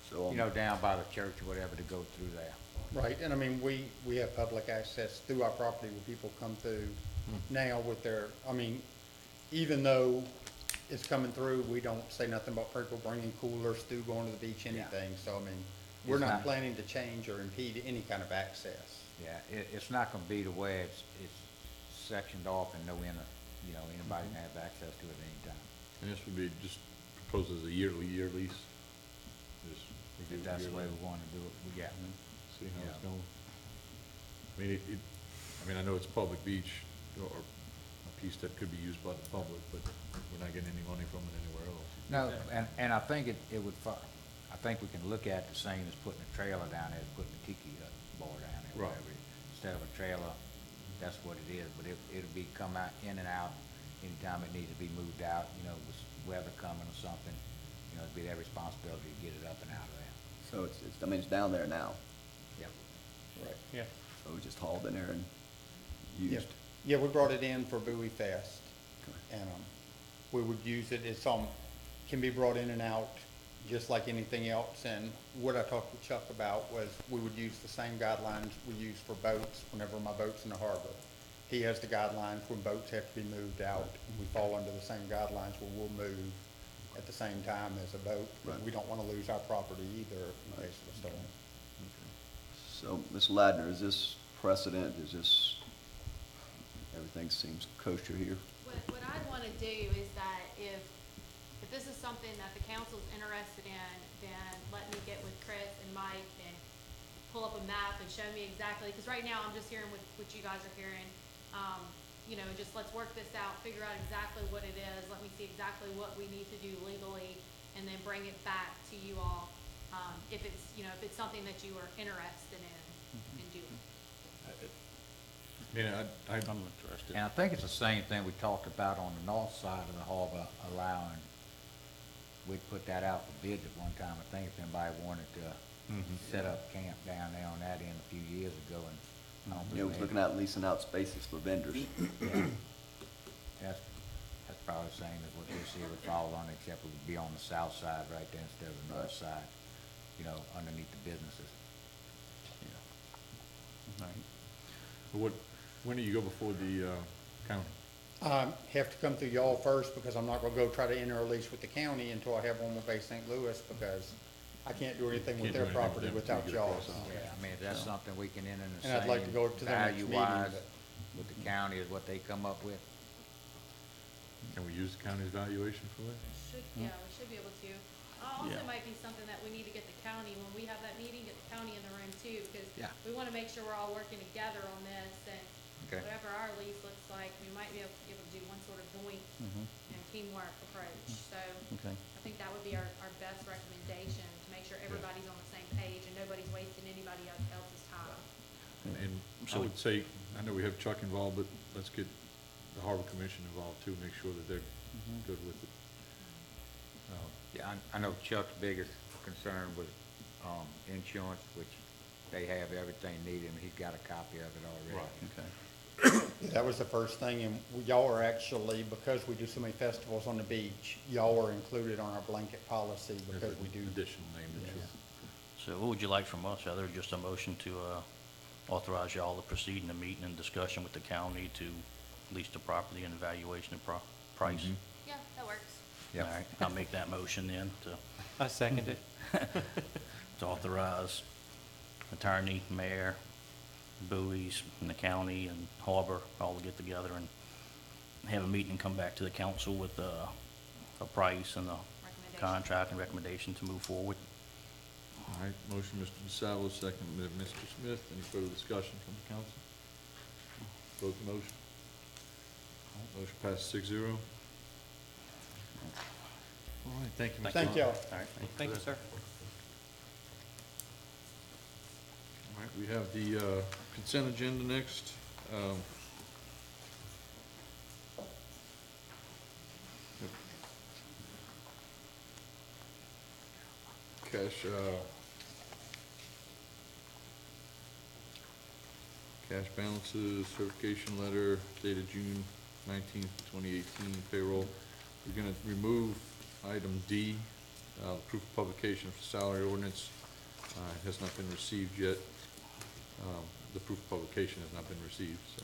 So, you know, down by the church or whatever to go through there. Right, and I mean, we have public access through our property where people come through now with their, I mean, even though it's coming through, we don't say nothing about people bringing coolers through, going to the beach, anything, so I mean, we're It's not not- planning to change or impede any kind of access. Yeah, it's not gonna be the way it's sectioned off and you know, anybody can have access to it anytime. And this would be just proposed as a year lease? Just review If that's the way yearly, we wanna do it, yeah. see how it's Yeah. going. I mean, I mean, I know it's a public beach or a piece that could be used by the public, but we're not getting any money from it anywhere else. No, and I think it would, I think we can look at the same as putting a trailer down there, as putting a tiki hut bar down there, Right. whatever. Instead of a trailer, that's what it is, but it'll be come out, in and out, anytime it needs to be moved out, you know, with weather coming or something, you know, it'd be their responsibility to get it up and out of there. so I mean, it's down there now, Yep. Right. Yeah. so it's just hauled in there and Yeah, used. yeah, we brought it in for Bowie Fest, Okay. and, we would use it, it's, can be brought in and out just like anything else, and what I talked with Chuck about was we would use the same guidelines we use for boats whenever my boat's in the harbor. He has the guidelines when boats have to be moved out, and we fall under the same guidelines where we'll move at the same time as a boat. Right. We don't wanna lose our property either in case of a storm. So, Ms. Ladner, is this precedent, is this, everything seems kosher here? What I'd wanna do is that if this is something that the council's interested in, then let me get with Chris and Mike and pull up a map and show me exactly, because right now I'm just hearing what you guys are hearing. You know, just let's work this out, figure out exactly what it is, let me see exactly what we need to do legally, and then bring it back to you all, if it's, you know, if it's something that you are interested in doing. I mean, I'm interested. And I think it's the same thing we talked about on the north side of the harbor, allowing, we'd put that out for bids at one time, I think, if anybody wanted to set up camp down there on that end a few years ago, and I don't think You know, it's they- looking at leasing out spaces for vendors. Yeah. That's probably the same as what this here would fall on, except it would be on the south side right there instead of the north side, you know, underneath the businesses. When do you go before the county? Have to come through y'all first, because I'm not gonna go try to enter a lease with the county until I have one with Bay St. Louis, because I can't do anything with Can't their do anything property with them without until you y'all. get across. Yeah, I mean, if that's something we can enter in the And I'd like to go to same the next meeting, value-wise but- with the county is what they come up with. Can we use the county's valuation for that? Yeah, we should be able to. Also Yeah. might be something that we need to get the county, when we have that meeting, get the county in the room too, because Yeah. we wanna make sure we're all working together on this, and Okay. whatever our lease looks like, we might be able to do one sort of joint, you know, teamwork approach. So Okay. I think that would be our best recommendation, to make sure everybody's on the same page and nobody's wasting anybody else's time. And I So- would say, I know we have Chuck involved, but let's get the Harbor Commission involved too, make sure that they're good with it. Yeah, I know Chuck's biggest concern was, insurance, which they have everything needed, and he's got a copy of it already. Okay. That was the first thing, and y'all are actually, because we do so many festivals on the beach, y'all are included on our blanket policy because we do. Additional name insurance. So what would you like from us, other than just a motion to authorize y'all to proceed in the meeting and discussion with the county to lease the property and evaluation of price? Mhm. Yeah, that works. Yep. All right, I'll make that motion then to I second it. to authorize attorney, mayor, buoys, and the county and harbor all to get together and have a meeting and come back to the council with a price and a Recommendation. contract and recommendation to move forward. All right, motion, Mr. DeSalvo, second, Mr. Smith. Any further discussion from the council? Vote the motion. Motion passes 6-0. All right, thank you, Mr. Thank y'all. All right, Thank you, sir. All right, we have the consent agenda next. Cash balances, certification letter dated June 19th, 2018, payroll. We're gonna remove item D, proof of publication for salary ordinance. It has not been received yet. The proof of publication has not been received, so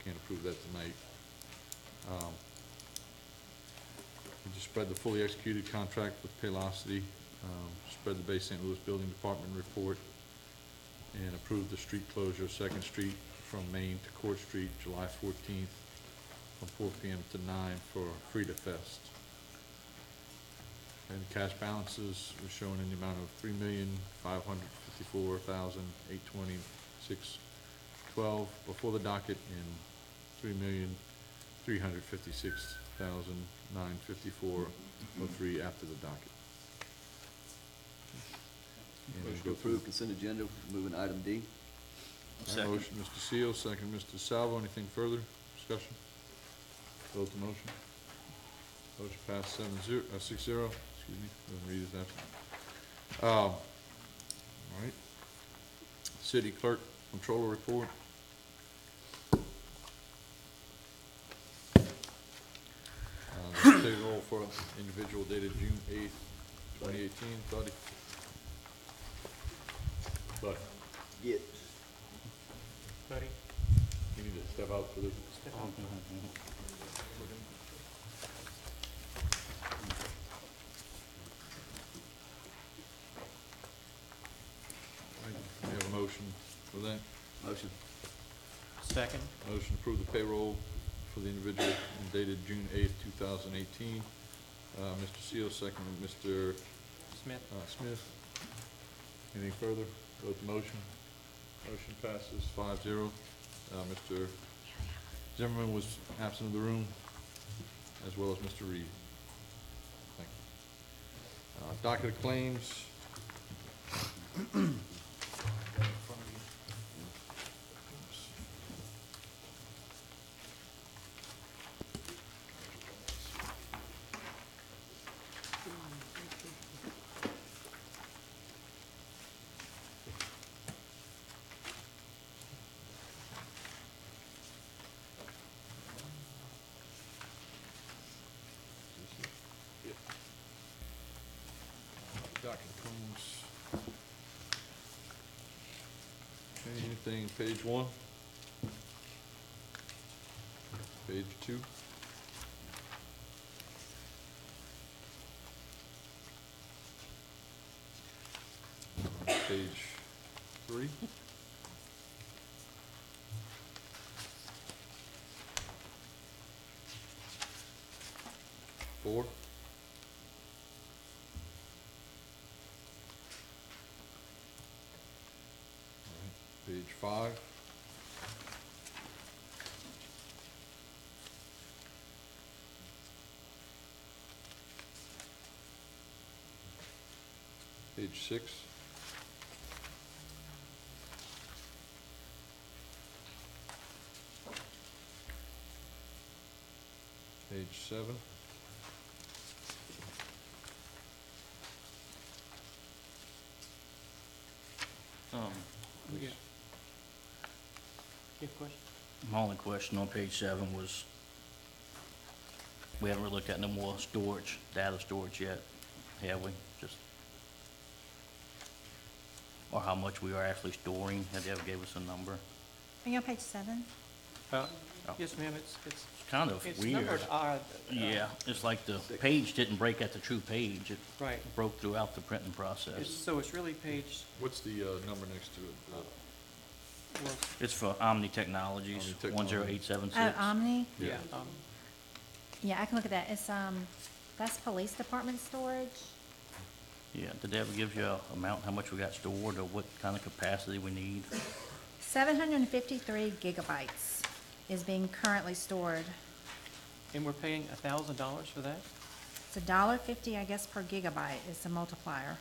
can't approve that tonight. We just spread the fully executed contract with Paylocity, spread the Bay St. Louis Building Department report, and approved the street closure of Second Street from Main to Court Street, July 14th, from 4 p.m. to 9 for Frida Fest. And cash balances were shown in the amount of $3,554,826.12 before the docket and $3,356,954.03 after the docket. And Motion to we'll go through- approve consent agenda, moving item D. All right, Second. motion, Mr. Seal, second, Mr. Salvo. Anything further? Discussion? Vote the motion. Motion passed 6-0, excuse me, doesn't read his absent. All right. City Clerk Controller Report. Payroll for individual dated June 8th, 2018, Buddy. Buddy, Get. Buddy? you need to step out for this. We have a motion for that. Motion. Second? Motion to approve the payroll for the individual dated June 8th, 2018. Mr. Seal, second, Mr. Smith? Smith. Anything further? Vote the motion. Motion passes 5-0. Mr. Zimmerman was absent of the room, as well as Mr. Reed. Thank you. Docket of claims. Docket claims. Okay, anything, page 1? Page 2? Page 3? Four? Page 5. Page 6. Page 7. Yeah. Good question. My only question on page 7 was, we haven't really looked at no more storage, data storage yet, have we? Just, or how much we are actually storing? Have you ever gave us a number? Are you on page 7? Yes, ma'am, it's It's kind of it's weird. numbered odd. Yeah, it's like the page didn't break at the true page. It Right. broke throughout the printing process. So it's really page, What's the number next to it? well, It's for Omni Technologies, Omni Technologies. 10876. Oh, Omni? yeah, Yeah, I can look at that. It's, that's police department storage. Yeah, did they ever give you a amount, how much we got stored, or what kind of capacity we need? 753 gigabytes is being currently stored. and we're paying $1,000 for that? It's $1.50, I guess, per gigabyte is the multiplier.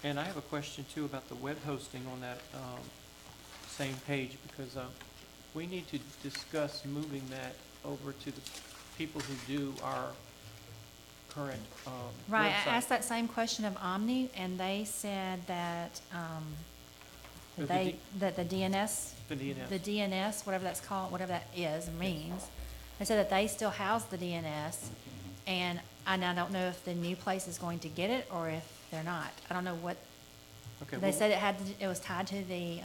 And I have a question too about the web hosting on that same page, because we need to discuss moving that over to the people who do our current Right, website. I asked that same question of Omni, and they said that, Or that the DNS, The DNS. the DNS, whatever that's called, whatever that is, means, they said that they still house the DNS, and I don't know if the new place is going to get it, or if they're not. I don't know what, Okay, they well, said it was tied to the,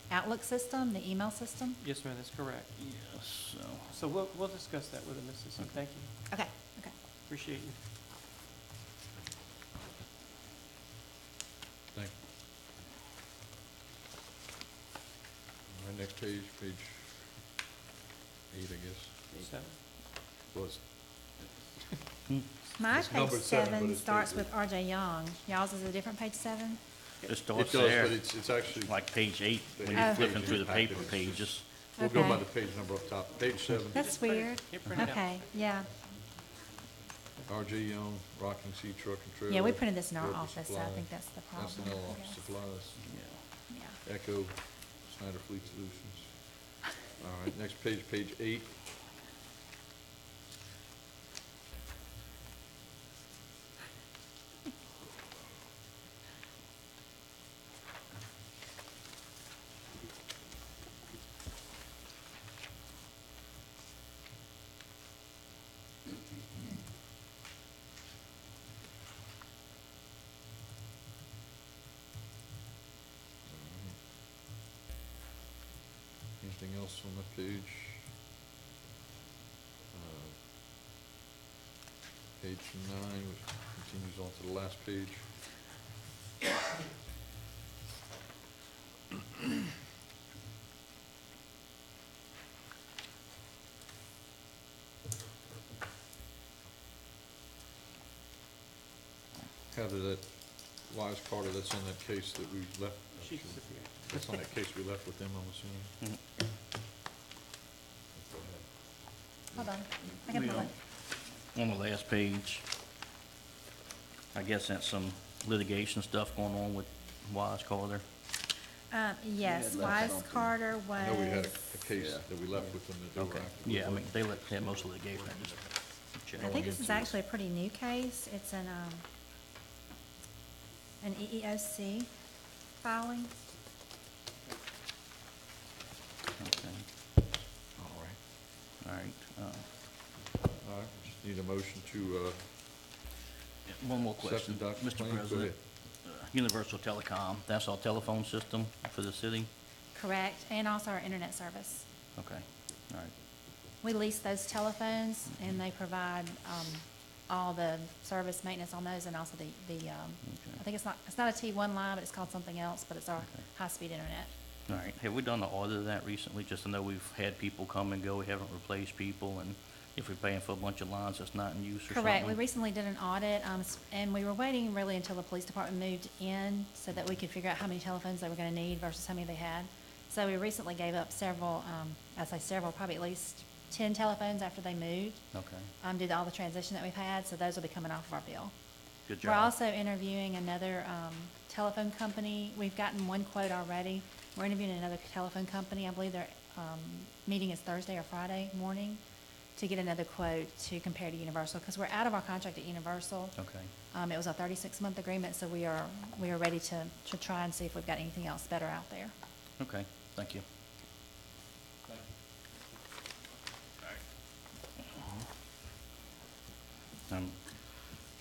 Outlook system, the email system. yes, ma'am, that's correct. Yes, so, So we'll discuss that with them, Mrs. Sisson. Thank you. Okay, okay. Appreciate you. Thank you. All right, next page, page 8, I guess. 7. Was, My It's page numbered 7, but 7 it's starts page with RJ Young. Y'all's is a different page 7? it it starts does, there, but it's actually, like page 8, when Oh. you're flipping through the paper Packet. pages. we'll go by Okay. the page number up top. Page 7, That's weird. It printed out. Okay, yeah. R.J. Young, Rocking Sea Truck and Trailer. Yeah, we printed this in our Global office, so I Supply, think that's the problem. S&L I Office guess. Supplies, Yeah. Yeah. Echo, Snyder Fleet Solutions. All right, next page, page 8. Anything else on that page? Page 9, which continues on to the last page. Heather, that Wise Carter, that's on that case that we left. She's That's on that case we left with them, I'm assuming. Hold on. I can pull it. On the last page, I guess that's some litigation stuff going on with Wise Carter. Yes, left Wise something. Carter I know we had was, a case that we left with them that they were Okay, active. yeah, I mean, they had most of the litigation, I just checked. I think this is actually a pretty new case. It's an EEOC filing. Okay, All right. all right. All right, just need a motion to, One more accept question, the document. Mr. Go President. ahead. Universal Telecom, that's our telephone system for the city? Correct, and also our internet service. Okay, all right. We lease those telephones, and they provide all the service maintenance on those, and also I think it's not a T1 line, but it's called something else, but it's our Okay. high-speed internet. All right, have we done an audit of that recently? Just to know we've had people come and go, we haven't replaced people, and if we're paying for a bunch of lines that's not in use or something? Correct, we recently did an audit, and we were waiting really until the police department moved in, so that we could figure out how many telephones they were gonna need versus how many they had. So we recently gave up several, probably at least 10 telephones after they moved, Okay, due to all the transition that we've had, so those will be coming off of our bill. Good We're job. also interviewing another telephone company. We've gotten one quote already. We're interviewing another telephone company. I believe their meeting is Thursday or Friday morning to get another quote to compare to Universal, because we're out of our contract at Universal. Okay. It was a 36-month agreement, so we are ready to try and see if we've got anything else better out there. Okay, thank you.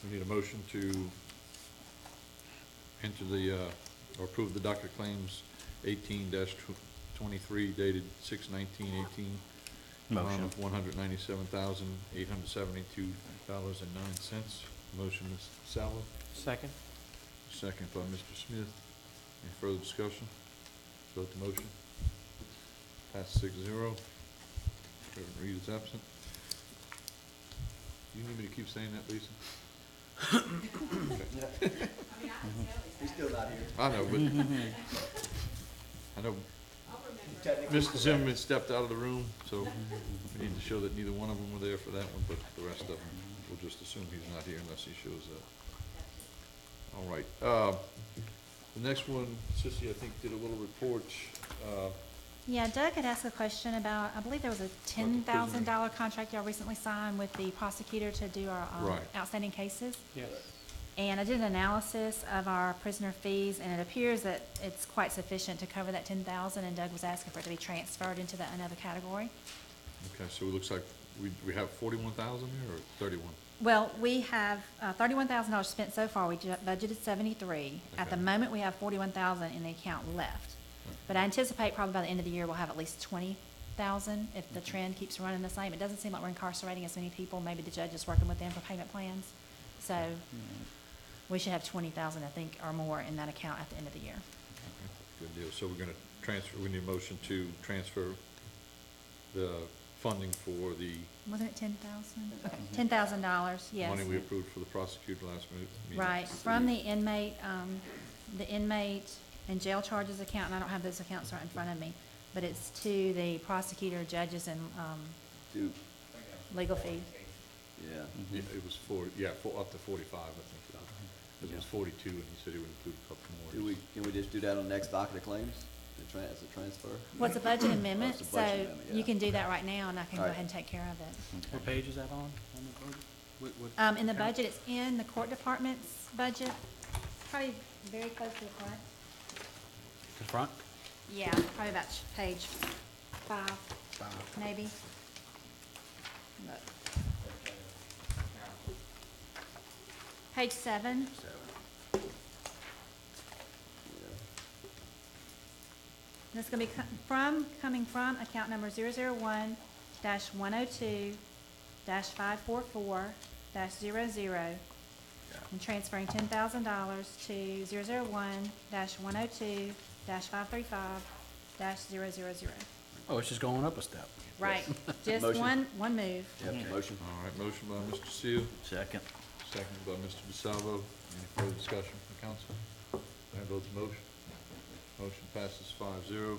We need a motion to enter the, or approve the docket claims 18-23 dated 6/19/18. Motion. Of $197,872.09. Motion, Ms. Salvo. Second. Second by Mr. Smith. Any further discussion? Vote the motion. Pass 6-0. Reverend Reed is absent. You need me to keep saying that, Lisa? Okay. He's still not here. I know, but I know Mr. Zimmerman stepped out of the room, so we need to show that neither one of them were there for that one, but the rest of them, we'll just assume he's not here unless he shows up. All right, the next one, Sissy, I think, did a little report, Yeah, Doug had asked a question about, I believe there was a $10,000 contract y'all recently signed with the prosecutor to do our Right. outstanding cases. Yes. And I did an analysis of our prisoner fees, and it appears that it's quite sufficient to cover that $10,000, and Doug was asking for it to be transferred into that another category. okay, so it looks like we have 41,000 there, or 31? Well, we have $31,000 spent so far. We budgeted 73. At the Okay. moment, we have 41,000 in the account left. But I anticipate probably by the end of the year, we'll have at least 20,000 if the trend keeps running the same. It doesn't seem like we're incarcerating as many people. Maybe the judge is working with them for payment plans. So we should have 20,000, I think, or more in that account at the end of the year. Okay, good deal. So we're gonna transfer, we need a motion to transfer the funding for the Wasn't it 10,000? Okay, $10,000, yes. money we approved for the prosecutor last meeting. Right, from the inmate and jail charges account, and I don't have those accounts right in front of me, but it's to the prosecutor, judges, and Dude, legal fees. yeah. Yeah, it was up to 45, I think. It was 42, and he said he would include a couple more. Can we just do that on the next docket of claims, as a transfer? Well, it's a budget amendment, Oh, it's a so budget amendment, you yeah. can do that right now, and I can go All right. ahead and take care of it. What page is that on the budget? In the budget, it's in the court department's budget, probably very close to the front. The front? Yeah, probably about page 5, maybe. Look. Page 7. And it's gonna be coming from account number 001-102-544-00, and transferring $10,000 to 001-102-535-000. Oh, it's just going up a step. Right, just Motion. one move. Yep, motion. All right, motion by Mr. Seal, Second. second by Mr. DeSalvo. Any further discussion from council? I vote the motion. Motion passes 5-0.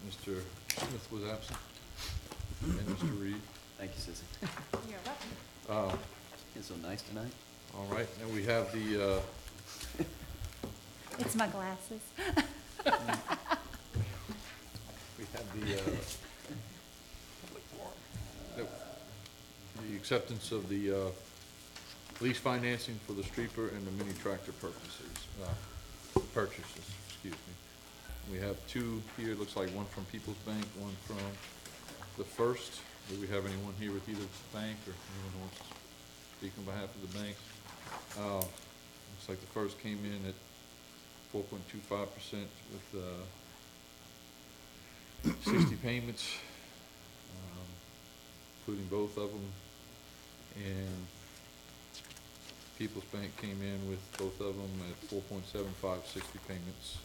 Mr. Smith was absent, and Mr. Reed. Thank you, Sissy. You're welcome. It's so nice tonight. All right, now we have the, It's my glasses. we have the acceptance of the lease financing for the streeper and the mini tractor purchases, excuse me. We have two here, it looks like one from People's Bank, one from the First. Do we have anyone here with either bank, or anyone who wants to speak on behalf of the banks? Looks like the First came in at 4.25% with 60 payments, including both of them. And People's Bank came in with both of them at 4.75, 60 payments.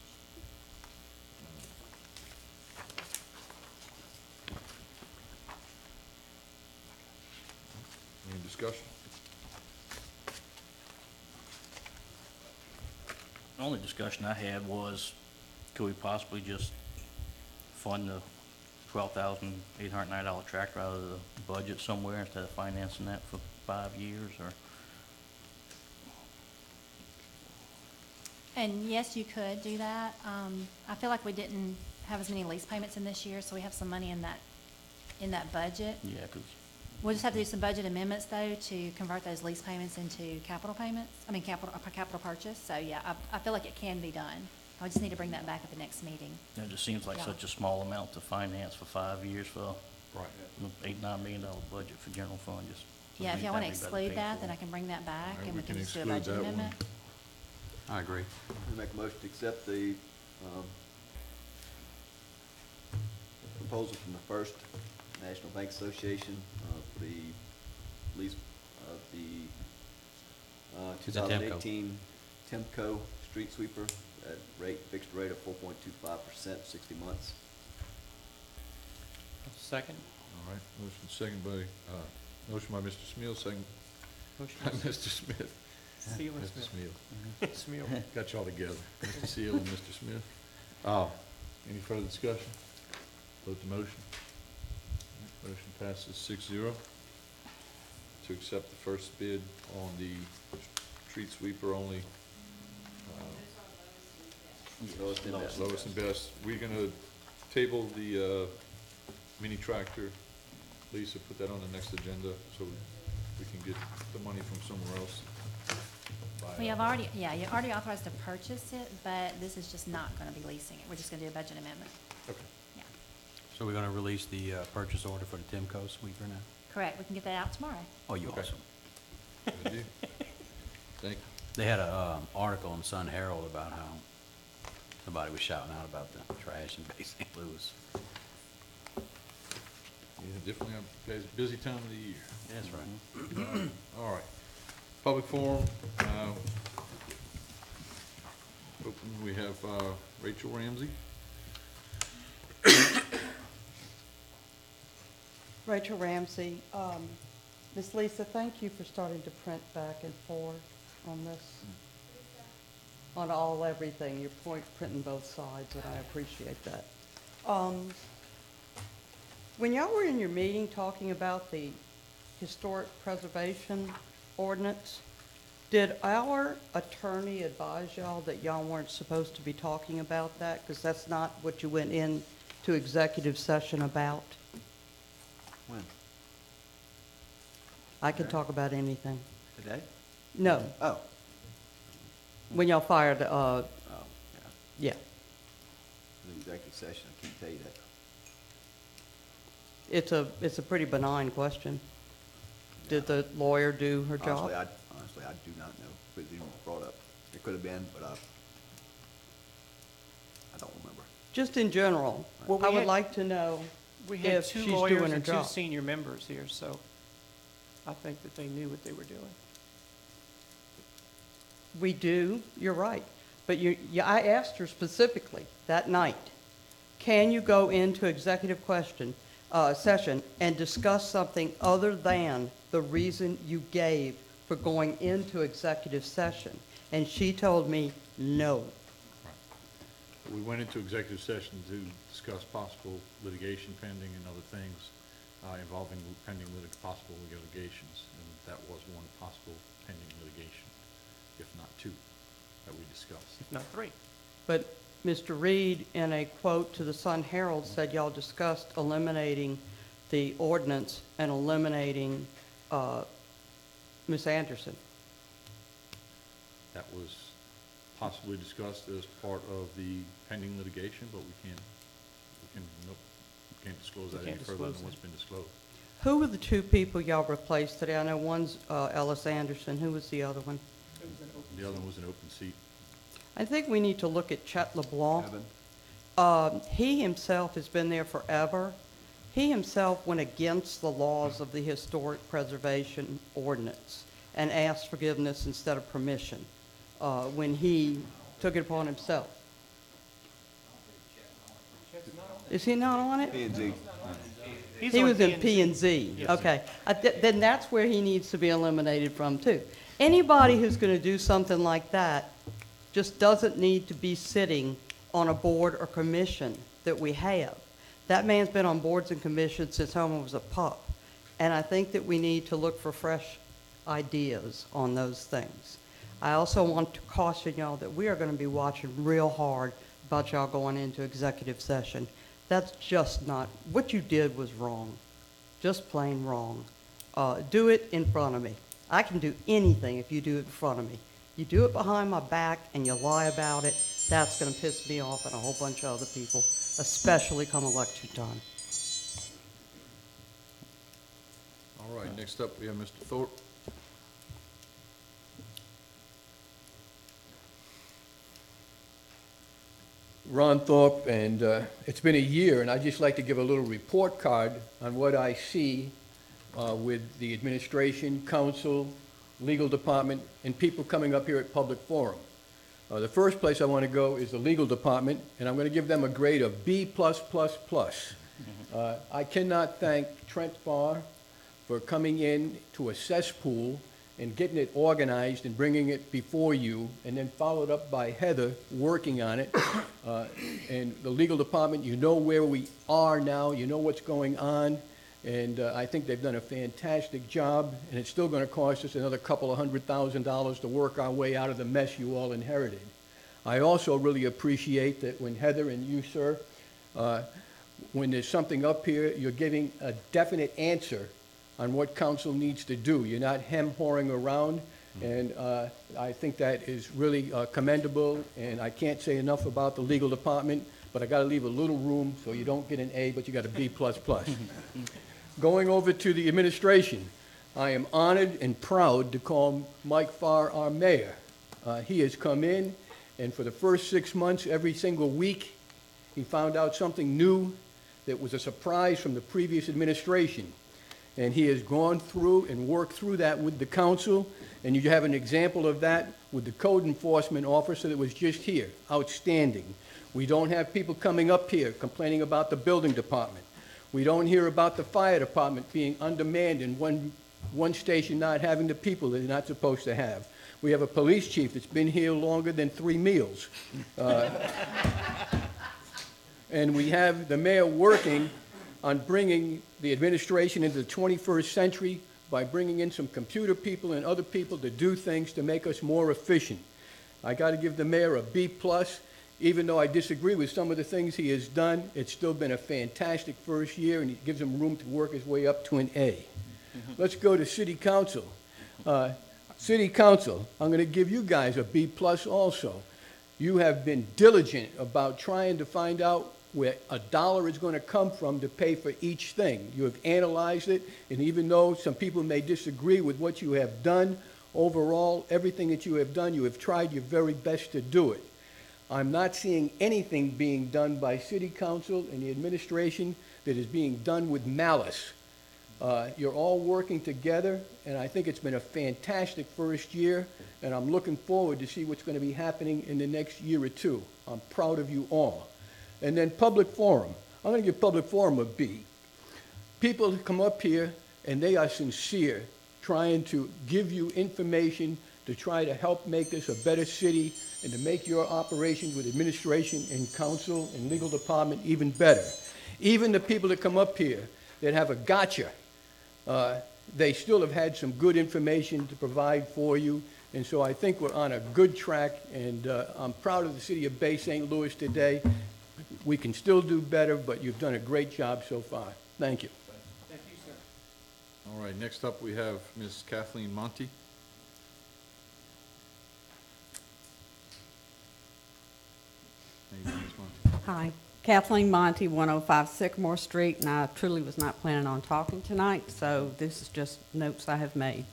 Any discussion? The only discussion I had was, could we possibly just fund the $12,809 tractor out of the budget somewhere instead of financing that for 5 years, or? And yes, you could do that. I feel like we didn't have as many lease payments in this year, so we have some money in that budget. Yeah, 'cause We'll just have to do some budget amendments, though, to convert those lease payments into capital payments, capital purchase. So, yeah, I feel like it can be done. I just need to bring that back at the next meeting. it just seems like Yeah. such a small amount to finance for 5 years for Right. $8-9 million budget for general fund, just. Yeah, if y'all want to that'd be better exclude paid that, for. then I can bring that back, Alright, and we we can can just do a exclude budget that one. amendment. I agree. I make a motion to accept the proposal from the First National Bank Association for the lease of the Is that Temco? 2018 Temco street sweeper at fixed rate of 4.25%, 60 months. Second? All right, motion second by, motion by Mr. Smil, second Motion by Mr. Smith. Seal and Mr. Smith. Smil. Smil. Got y'all together, Mr. Seal and Mr. Smith. Any further discussion? Vote the motion. All right, motion passes 6-0 to accept the first bid on the street sweeper only, Lowest and best. lowest and best. We're gonna table the, mini tractor. Lisa, put that on the next agenda so we can get the money from somewhere else. Well, you've already, you already authorized to purchase it, but this is just not going to be leasing it. We're just going to do a budget amendment. Okay. Yeah, So we're gonna release the purchase order for the Timco sweeper now? correct. We can get that out tomorrow. Oh, you Okay. awesome. Good deal. Thank you. They had a article in Sun Herald about how somebody was shouting out about the trash in Bay St. Louis. Yeah, definitely a busy time of the year. That's right. All right. Public forum. Open, we have Rachel Ramsey. Rachel Ramsey. Ms. Lisa, thank you for starting to print back and forth on this, on everything. You're printing both sides, and I appreciate that. When y'all were in your meeting talking about the historic preservation ordinance, did our attorney advise y'all that y'all weren't supposed to be talking about that? Because that's not what you went in to executive session about. When? I can talk about anything. Today? No, Oh. when y'all fired, Oh, yeah. yeah. The executive session, I can't tell you that. It's a pretty benign question. Did the lawyer do her job? Honestly, I do not know, but it was brought up. It could have been, but I don't remember. Just in general, Well, we I would had- like to know We had if two she's lawyers doing her and two job. senior members here, so I think that they knew what they were doing. We do, you're right. But I asked her specifically that night, can you go into executive session and discuss something other than the reason you gave for going into executive session? And she told me, no. We went into executive session to discuss possible litigation pending and other things involving pending possible litigations, and that was one possible pending litigation, if not two, that we discussed. If not three. But Mr. Reed, in a quote to the Sun Herald, said y'all discussed eliminating the ordinance and eliminating Ms. Anderson. That was possibly discussed as part of the pending litigation, but we can't disclose that any can't further than disclose what's it. been disclosed. Who were the two people y'all replaced today? I know one's Ellis Anderson. Who was the other one? The other one was an open seat. I think we need to look at Chet LeBlanc. Evan? He himself has been there forever. He himself went against the laws of the historic preservation ordinance and asked forgiveness instead of permission when he took it upon himself. Is he not on it? P&Z. He was in P and Z. Yes. Okay. Then that's where he needs to be eliminated from, too. Anybody who's going to do something like that just doesn't need to be sitting on a board or commission that we have. That man's been on boards and commissions since Homer was a pup. And I think that we need to look for fresh ideas on those things. I also want to caution y'all that we are going to be watching real hard about y'all going into executive session. That's just not, what you did was wrong, just plain wrong. Do it in front of me. I can do anything if you do it in front of me. You do it behind my back and you lie about it, that's going to piss me off and a whole bunch of other people, especially come election time. All right, next up, we have Mr. Thorpe. Ron Thorpe, and it's been a year, and I'd just like to give a little report card on what I see with the administration, council, legal department, and people coming up here at public forum. The first place I want to go is the legal department, and I'm going to give them a grade of B+++. I cannot thank Trent Farr for coming in to a cesspool and getting it organized and bringing it before you, and then followed up by Heather working on it. And the legal department, you know where we are now, you know what's going on, and I think they've done a fantastic job, and it's still going to cost us another couple of $100,000 to work our way out of the mess you all inherited. I also really appreciate that when Heather and you, sir, when there's something up here, you're giving a definite answer on what council needs to do. You're not hem-hawing around, and I think that is really commendable, and I can't say enough about the legal department, but I gotta leave a little room so you don't get an A, but you got a B++. Going over to the administration, I am honored and proud to call Mike Farr our mayor. He has come in, and for the first 6 months, every single week, he found out something new that was a surprise from the previous administration. And he has gone through and worked through that with the council, and you have an example of that with the code enforcement officer that was just here. Outstanding. We don't have people coming up here complaining about the building department. We don't hear about the fire department being undermanned and one station not having the people that they're not supposed to have. We have a police chief that's been here longer than 3 meals. And we have the mayor working on bringing the administration into the 21st century by bringing in some computer people and other people to do things to make us more efficient. I got to give the mayor a B+. Even though I disagree with some of the things he has done, it's still been a fantastic first year, and it gives him room to work his way up to an A. Let's go to city council. City council, I'm going to give you guys a B+ also. You have been diligent about trying to find out where a dollar is going to come from to pay for each thing. You have analyzed it, and even though some people may disagree with what you have done, overall, everything that you have done, you have tried your very best to do it. I'm not seeing anything being done by city council and the administration that is being done with malice. You're all working together, and I think it's been a fantastic first year, and I'm looking forward to see what's going to be happening in the next year or two. I'm proud of you all. And then public forum. I'm going to give public forum a B. People come up here, and they are sincere, trying to give you information to try to help make this a better city and to make your operations with administration and council and legal department even better. Even the people that come up here that have a gotcha, they still have had some good information to provide for you. And so I think we're on a good track, and I'm proud of the city of Bay St. Louis today. We can still do better, but you've done a great job so far. Thank you. Thank you, sir. All right, next up, we have Ms. Kathleen Monty. How you doing, Ms. Monty? Hi, Kathleen Monty, 105 Sycamore Street, and I truly was not planning on talking tonight, so this is just notes I have made.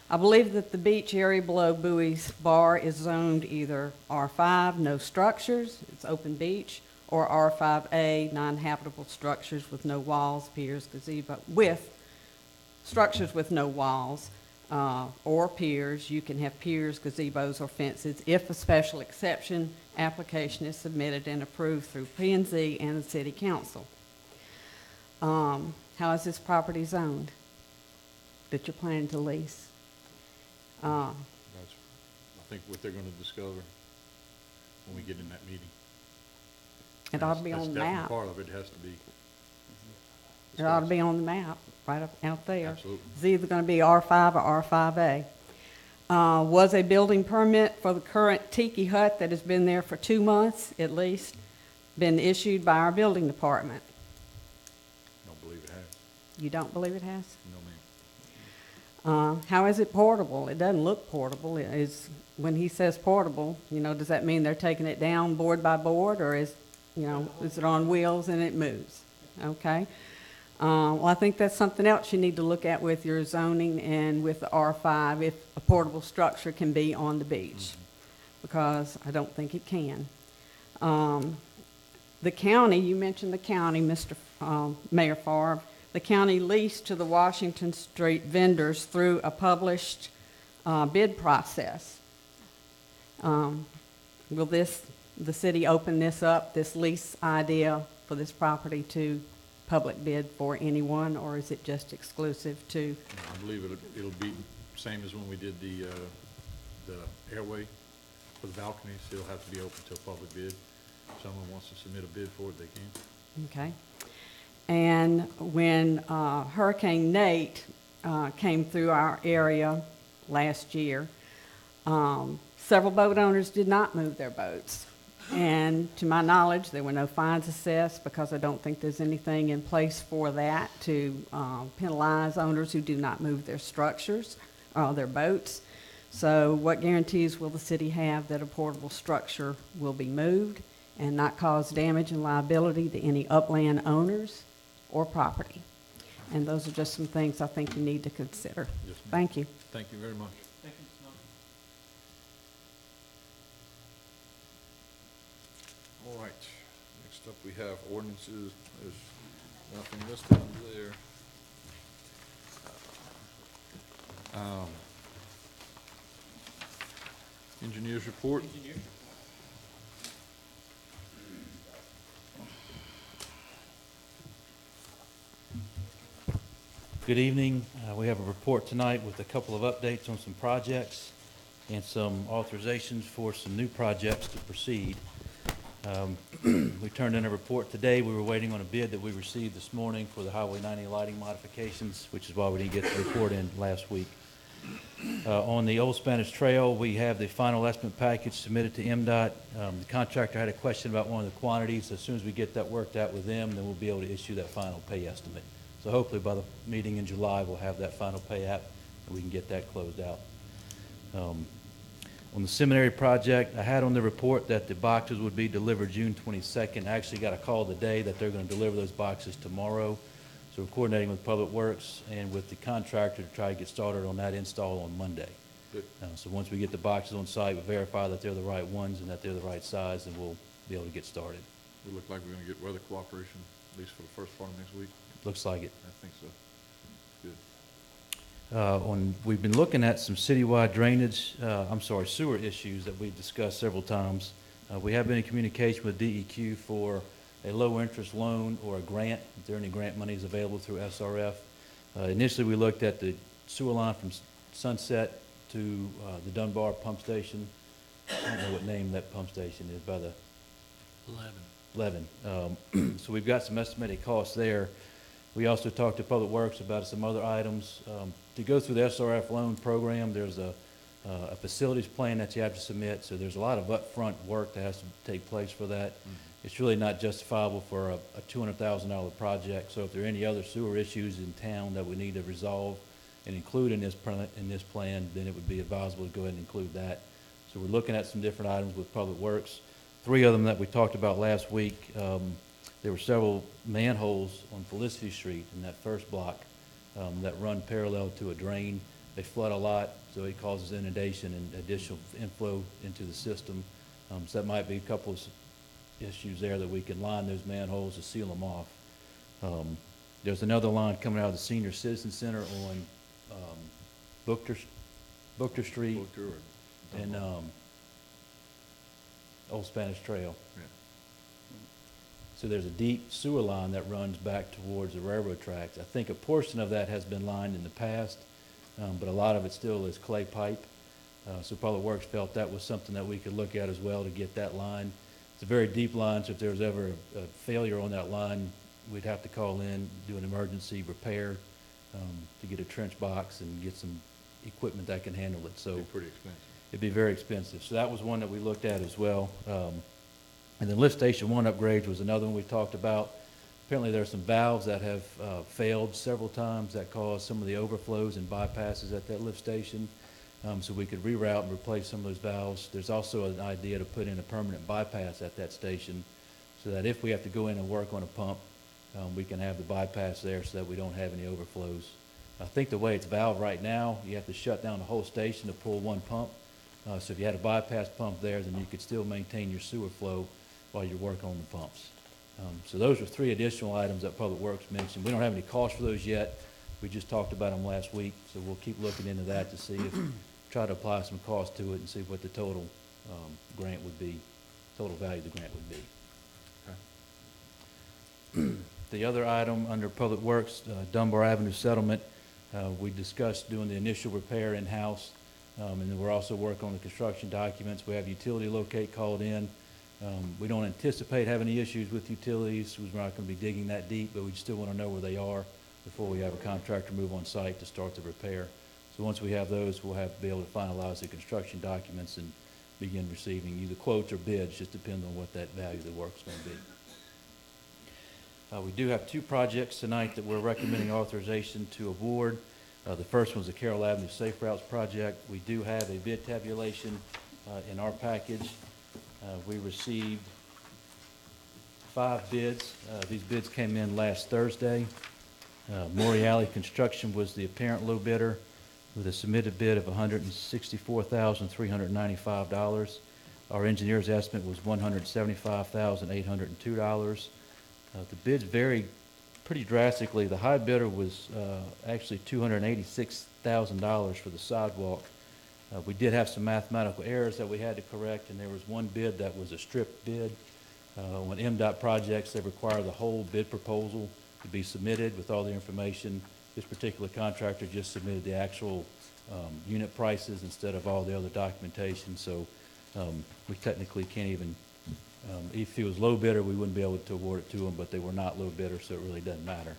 I believe that the beach area below Bowie's Bar is zoned either R5, no structures, it's open beach, or R5A, non-habitable structures with no walls, piers, gazebo, with structures with no walls, or piers. You can have piers, gazebos, or fences if a special exception application is submitted and approved through P&Z and the City Council. How is this property zoned that you're planning to lease? That's, I think, what they're going to discover when we get in that meeting. It ought to be on the map. That's part of it has to be. It ought to be on the map, right up out there. Absolutely. It's either going to be R5 or R5A. was a building permit for the current tiki hut that has been there for 2 months at least, been issued by our building department. Don't believe it has. You don't believe it has? No, ma'am. How is it portable? It doesn't look portable. It is, when he says portable, you know, does that mean they're taking it down board by board, or is, you know, is it on wheels and it moves? Okay. Well, I think that's something else you need to look at with your zoning and with the R5, if a portable structure can be on the beach, because I don't think it can. The county, you mentioned the county, Mr. Mayor Favre, the county leased to the Washington Street vendors through a published bid process. Will the city open this up, this lease idea for this property, to public bid for anyone, or is it just exclusive to? I believe it'll be same as when we did the airway for the balconies. It'll have to be open to a public bid. If someone wants to submit a bid for it, they can. Okay. And when Hurricane Nate came through our area last year, several boat owners did not move their boats. And to my knowledge, there were no fines assessed, because I don't think there's anything in place for that to penalize owners who do not move their structures or their boats. So what guarantees will the city have that a portable structure will be moved and not cause damage and liability to any upland owners or property? And those are just some things I think you need to consider. Yes, ma'am. Thank you. Thank you very much. Thank you, Ms. Knox. All right, next up we have ordinances. There's nothing listed under there. Engineers report. Good evening. We have a report tonight with a couple of updates on some projects and some authorizations for some new projects to proceed. We turned in a report today. We were waiting on a bid that we received this morning for the Highway 90 lighting modifications, which is why we didn't get the report in last week. On the Old Spanish Trail, we have the final estimate package submitted to MDOT. The contractor had a question about one of the quantities. As soon as we get that worked out with them, then we'll be able to issue that final pay estimate. So hopefully by the meeting in July, we'll have that final pay app and we can get that closed out. On the seminary project, I had on the report that the boxes would be delivered June 22nd. I actually got a call today that they're going to deliver those boxes tomorrow. So we're coordinating with Public Works and with the contractor to try to get started on that install on Monday. Good. So once we get the boxes on site, we verify that they're the right ones and that they're the right size, and we'll be able to get started. We look like we're gonna get weather cooperation, at least for the first part of next week. Looks like it. I think so. Good. We've been looking at some citywide drainage, sewer issues that we've discussed several times. We have been in communication with DEQ for a low-interest loan or a grant, if there are any grant monies available through SRF. Initially, we looked at the sewer line from Sunset to the Dunbar pump station. I don't know what name that pump station is, by the 11. So we've got some estimated costs there. We also talked to Public Works about some other items. To go through the SRF loan program, there's a facilities plan that you have to submit, so there's a lot of upfront work that has to take place for that. It's really not justifiable for a $200,000 project, so if there are any other sewer issues in town that we need to resolve and include in this plan, then it would be advisable to go ahead and include that. So we're looking at some different items with Public Works. 3 of them that we talked about last week. There were several manholes on Felicity Street in that first block that run parallel to a drain. They flood a lot, so it causes inundation and additional inflow into the system. So that might be a couple of issues there that we can line those manholes to seal them off. There's another line coming out of the Senior Citizen Center on Booker Street Booker or and Old Spanish Trail. Yeah. So there's a deep sewer line that runs back towards the railroad tracks. I think a portion of that has been lined in the past, but a lot of it still is clay pipe. So Public Works felt that was something that we could look at as well to get that line. It's a very deep line, so if there was ever a failure on that line, we'd have to call in, do an emergency repair to get a trench box and get some equipment that can handle it, so. Be pretty expensive. It'd be very expensive. So that was one that we looked at as well. And then lift station one upgrades was another one we talked about. Apparently there are some valves that have failed several times that cause some of the overflows and bypasses at that lift station. So we could reroute and replace some of those valves. There's also an idea to put in a permanent bypass at that station so that if we have to go in and work on a pump, we can have the bypass there so that we don't have any overflows. I think the way it's valved right now, you have to shut down the whole station to pull one pump. So if you had a bypass pump there, then you could still maintain your sewer flow while you're working on the pumps. So those are 3 additional items that Public Works mentioned. We don't have any cost for those yet. We just talked about them last week, so we'll keep looking into that to see if, try to apply some cost to it and see what the total grant would be, total value of the grant would be. The other item under Public Works, Dunbar Avenue settlement, we discussed doing the initial repair in-house, and then we're also working on the construction documents. We have utility locate called in. We don't anticipate having any issues with utilities. We're not going to be digging that deep, but we still want to know where they are before we have a contractor move on site to start the repair. So once we have those, we'll be able to finalize the construction documents and begin receiving either quotes or bids, just depending on what that value of the work's going to be. We do have 2 projects tonight that we're recommending authorization to award. The first one's the Carroll Avenue Safe Routes project. We do have a bid tabulation in our package. We received 5 bids. These bids came in last Thursday. Maury Alley Construction was the apparent low bidder with a submitted bid of $164,395. Our engineer's estimate was $175,802. The bids varied pretty drastically. The high bidder was actually $286,000 for the sidewalk. We did have some mathematical errors that we had to correct, and there was one bid that was a strip bid. On MDOT projects, they require the whole bid proposal to be submitted with all the information. This particular contractor just submitted the actual unit prices instead of all the other documentation, so we technically can't even, if he was low bidder, we wouldn't be able to award it to him, but they were not low bidder, so it really doesn't matter.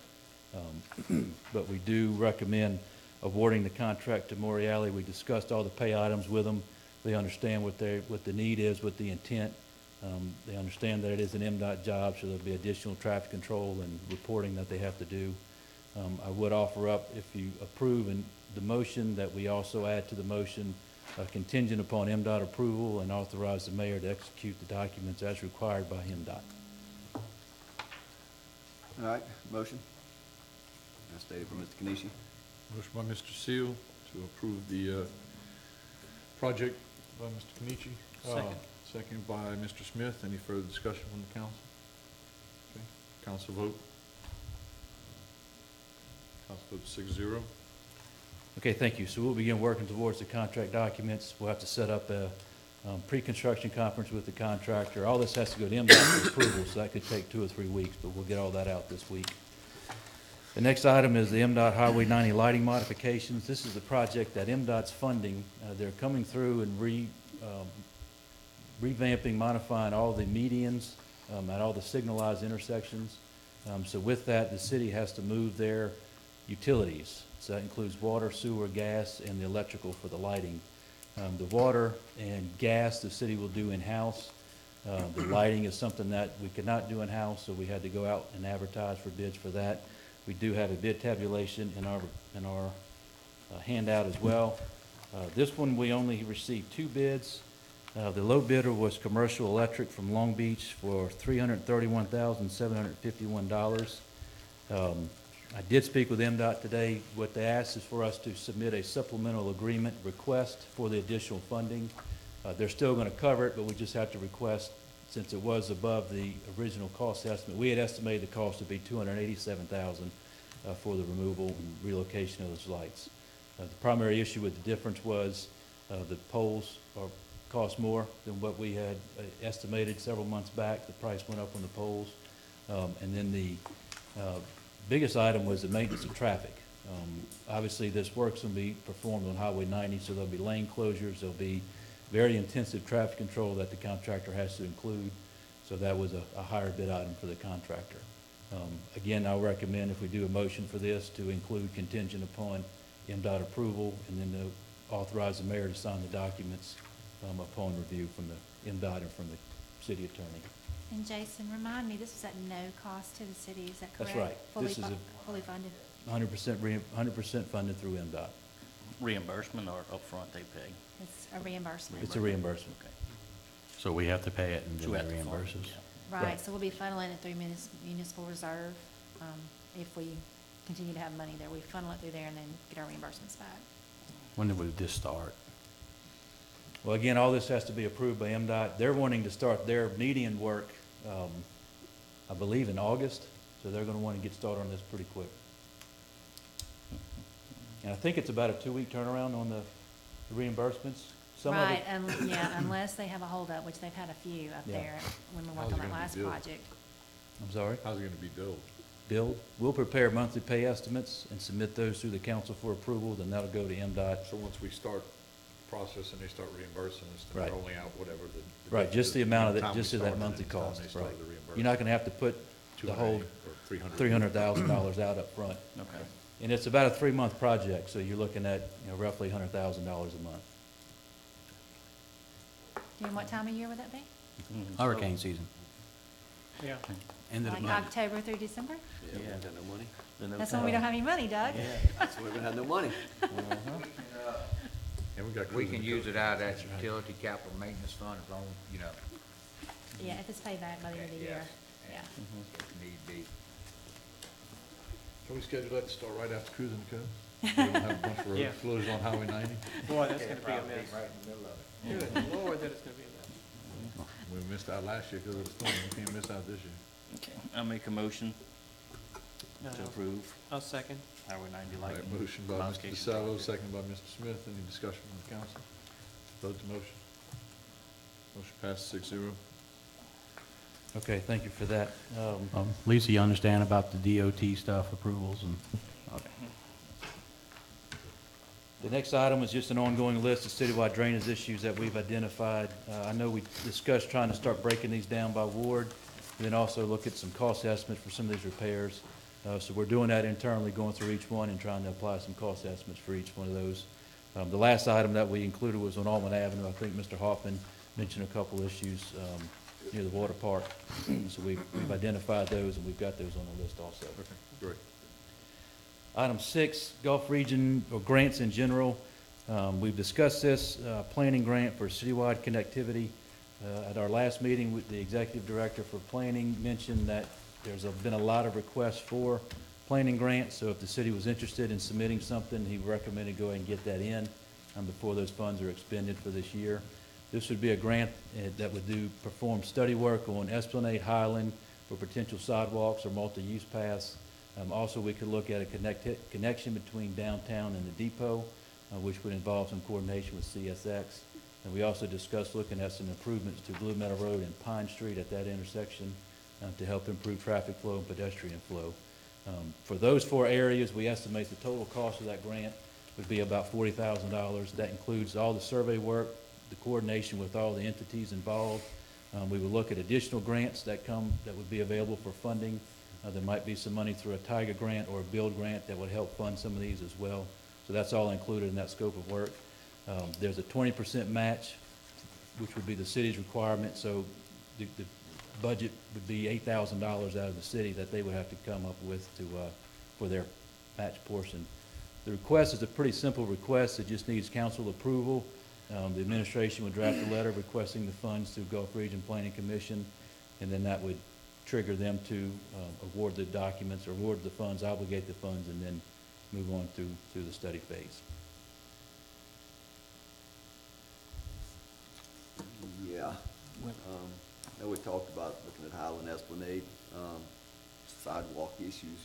But we do recommend awarding the contract to Maury Alley. We discussed all the pay items with them. They understand what the need is, what the intent. They understand that it is an MDOT job, so there'll be additional traffic control and reporting that they have to do. I would offer up, if you approve the motion, that we also add to the motion contingent upon MDOT approval and authorize the mayor to execute the documents as required by MDOT. All right, motion. As stated from Mr. Kanishi. Motion by Mr. Seal to approve the project by Mr. Kanichi. Second. Second by Mr. Smith. Any further discussion from the council? Okay. Council vote. Council vote 6-0. Okay, thank you. So we'll begin working towards the contract documents. We'll have to set up a pre-construction conference with the contractor. All this has to go to MDOT for approval, so that could take 2 or 3 weeks, but we'll get all that out this week. The next item is the MDOT Highway 90 lighting modifications. This is the project that MDOT's funding. They're coming through and revamping, modifying all the medians at all the signalized intersections. So with that, the city has to move their utilities. So that includes water, sewer, gas, and the electrical for the lighting. The water and gas, the city will do in-house. The lighting is something that we could not do in-house, so we had to go out and advertise for bids for that. We do have a bid tabulation in our handout as well. This one, we only received 2 bids. The low bidder was Commercial Electric from Long Beach for $331,751. I did speak with MDOT today. What they asked is for us to submit a supplemental agreement request for the additional funding. They're still going to cover it, but we just have to request, since it was above the original cost estimate. We had estimated the cost to be $287,000 for the removal and relocation of those lights. The primary issue with the difference was the poles cost more than what we had estimated several months back. The price went up on the poles. And then the biggest item was the maintenance of traffic. Obviously, this work's going to be performed on Highway 90, so there'll be lane closures. There'll be very intensive traffic control that the contractor has to include. So that was a higher bid item for the contractor. Again, I'll recommend, if we do a motion for this, to include contingent upon MDOT approval, and then to authorize the mayor to sign the documents upon review from the MDOT and from the city attorney. And Jason, remind me, this was at no cost to the city, is that correct? That's right. Fully This is fully funded? 100% funded through MDOT. Reimbursement or upfront they pay? It's a reimbursement. It's a reimbursement. Okay. So we have to pay it and So then we they have to fund reimburse it, us? yeah. Right, Right. so we'll be funneling it through municipal reserve. If we continue to have money there, we funnel it through there and then get our reimbursements back. When would this start? Well, again, all this has to be approved by MDOT. They're wanting to start their median work, I believe, in August, so they're gonna wanna get started on this pretty quick. And I think it's about a 2-week turnaround on the reimbursements. Some of Right, it, yeah, unless they have a holdup, which they've had a few up Yeah. there when we How's worked it on that gonna be last billed? project. I'm sorry, How's it gonna be billed? Bill, we'll prepare monthly pay estimates and submit those through the council for approval, then that'll go to MDOT. So once we start the process and they start reimbursing us, then Right. they're only out whatever the. Right, just the amount of time it, we just of started that and monthly the time cost, they right. started the reimbursement. You're not gonna have to put the whole 280 or $300,000 out up front. Okay. And it's about a 3-month project, so you're looking at, roughly $100,000 a month. And what time of year would that be? Hurricane season. Yeah. End of Like the month. October through December? Yeah, we don't have no money. Then That's when we don't have any money, Doug. That's why we don't have no money. And we got. We cruising can the use coast. it out of that utility capital maintenance fund as long, Yeah, if it's paid back by the end of the year, yes, yeah. if need be. Can we schedule that to start right after cruising the coast? We don't have a bunch of road Yeah. closures on Highway 90? Boy, that's gonna be a mess. Right in the middle of it. Good Lord, that is gonna be a mess. We missed out last year because of the storm. We can't miss out this year. Okay, I'll make a motion No, to no. approve I'll second. Highway 90 All right, lighting. motion by Mr. modification DeSalvo, project. second by Mr. Smith. Any discussion from the council? Vote to motion. Motion passes 6-0. Okay, thank you for that. Lisa, you understand about the DOT stuff, approvals and, okay. The next item is just an ongoing list of citywide drainage issues that we've identified. I know we discussed trying to start breaking these down by ward, and then also look at some cost estimates for some of these repairs. So we're doing that internally, going through each one and trying to apply some cost estimates for each one of those. The last item that we included was on Almond Avenue. I think Mr. Hoffman mentioned a couple issues near the water park. So we've identified those, and we've got those on the list also. Okay, great. Item 6, Gulf Region, or grants in general. We've discussed this planning grant for citywide connectivity. At our last meeting, with the executive director for planning mentioned that there's been a lot of requests for planning grants, so if the city was interested in submitting something, he recommended go ahead and get that in before those funds are expended for this year. This would be a grant that would perform study work on Esplanade Highland for potential sidewalks or multi-use paths. Also, we could look at a connection between downtown and the depot, which would involve some coordination with CSX. And we also discussed looking at some improvements to Blue Meadow Road and Pine Street at that intersection to help improve traffic flow and pedestrian flow. For those 4 areas, we estimate the total cost of that grant would be about $40,000. That includes all the survey work, the coordination with all the entities involved. We would look at additional grants that would be available for funding. There might be some money through a Tiger grant or a Build grant that would help fund some of these as well. So that's all included in that scope of work. There's a 20% match, which would be the city's requirement. So the budget would be $8,000 out of the city that they would have to come up with for their match portion. The request is a pretty simple request. It just needs council approval. The administration would draft a letter requesting the funds through Gulf Region Planning Commission, and then that would trigger them to award the documents, or award the funds, obligate the funds, and then move on through the study phase. Yeah. I know we talked about looking at Highland Esplanade, sidewalk issues,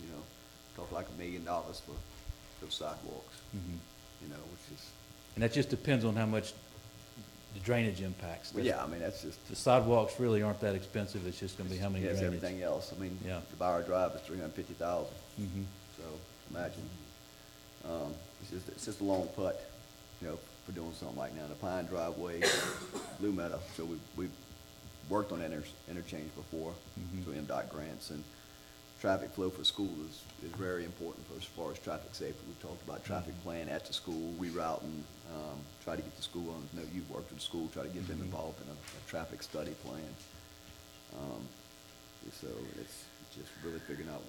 talked like $1 million for those sidewalks, which is. And that just depends on how much the drainage impacts. Well, yeah, I mean, that's just. The sidewalks really aren't that expensive. It's just gonna be how many Yes, drainage. everything else. I mean, Yeah. the Bower Drive is $350,000. Mhm. So imagine, it's just a long putt, for doing something like now. The Pine Driveway, Blue Meadow. So we worked on that interchange before Mhm. through MDOT grants and traffic flow for school is very important for as far as traffic safety. We've talked about traffic plan at the school, rerouting, try to get the school, I know you've worked with the school, try to get them involved in a traffic study plan. So it's just really figuring out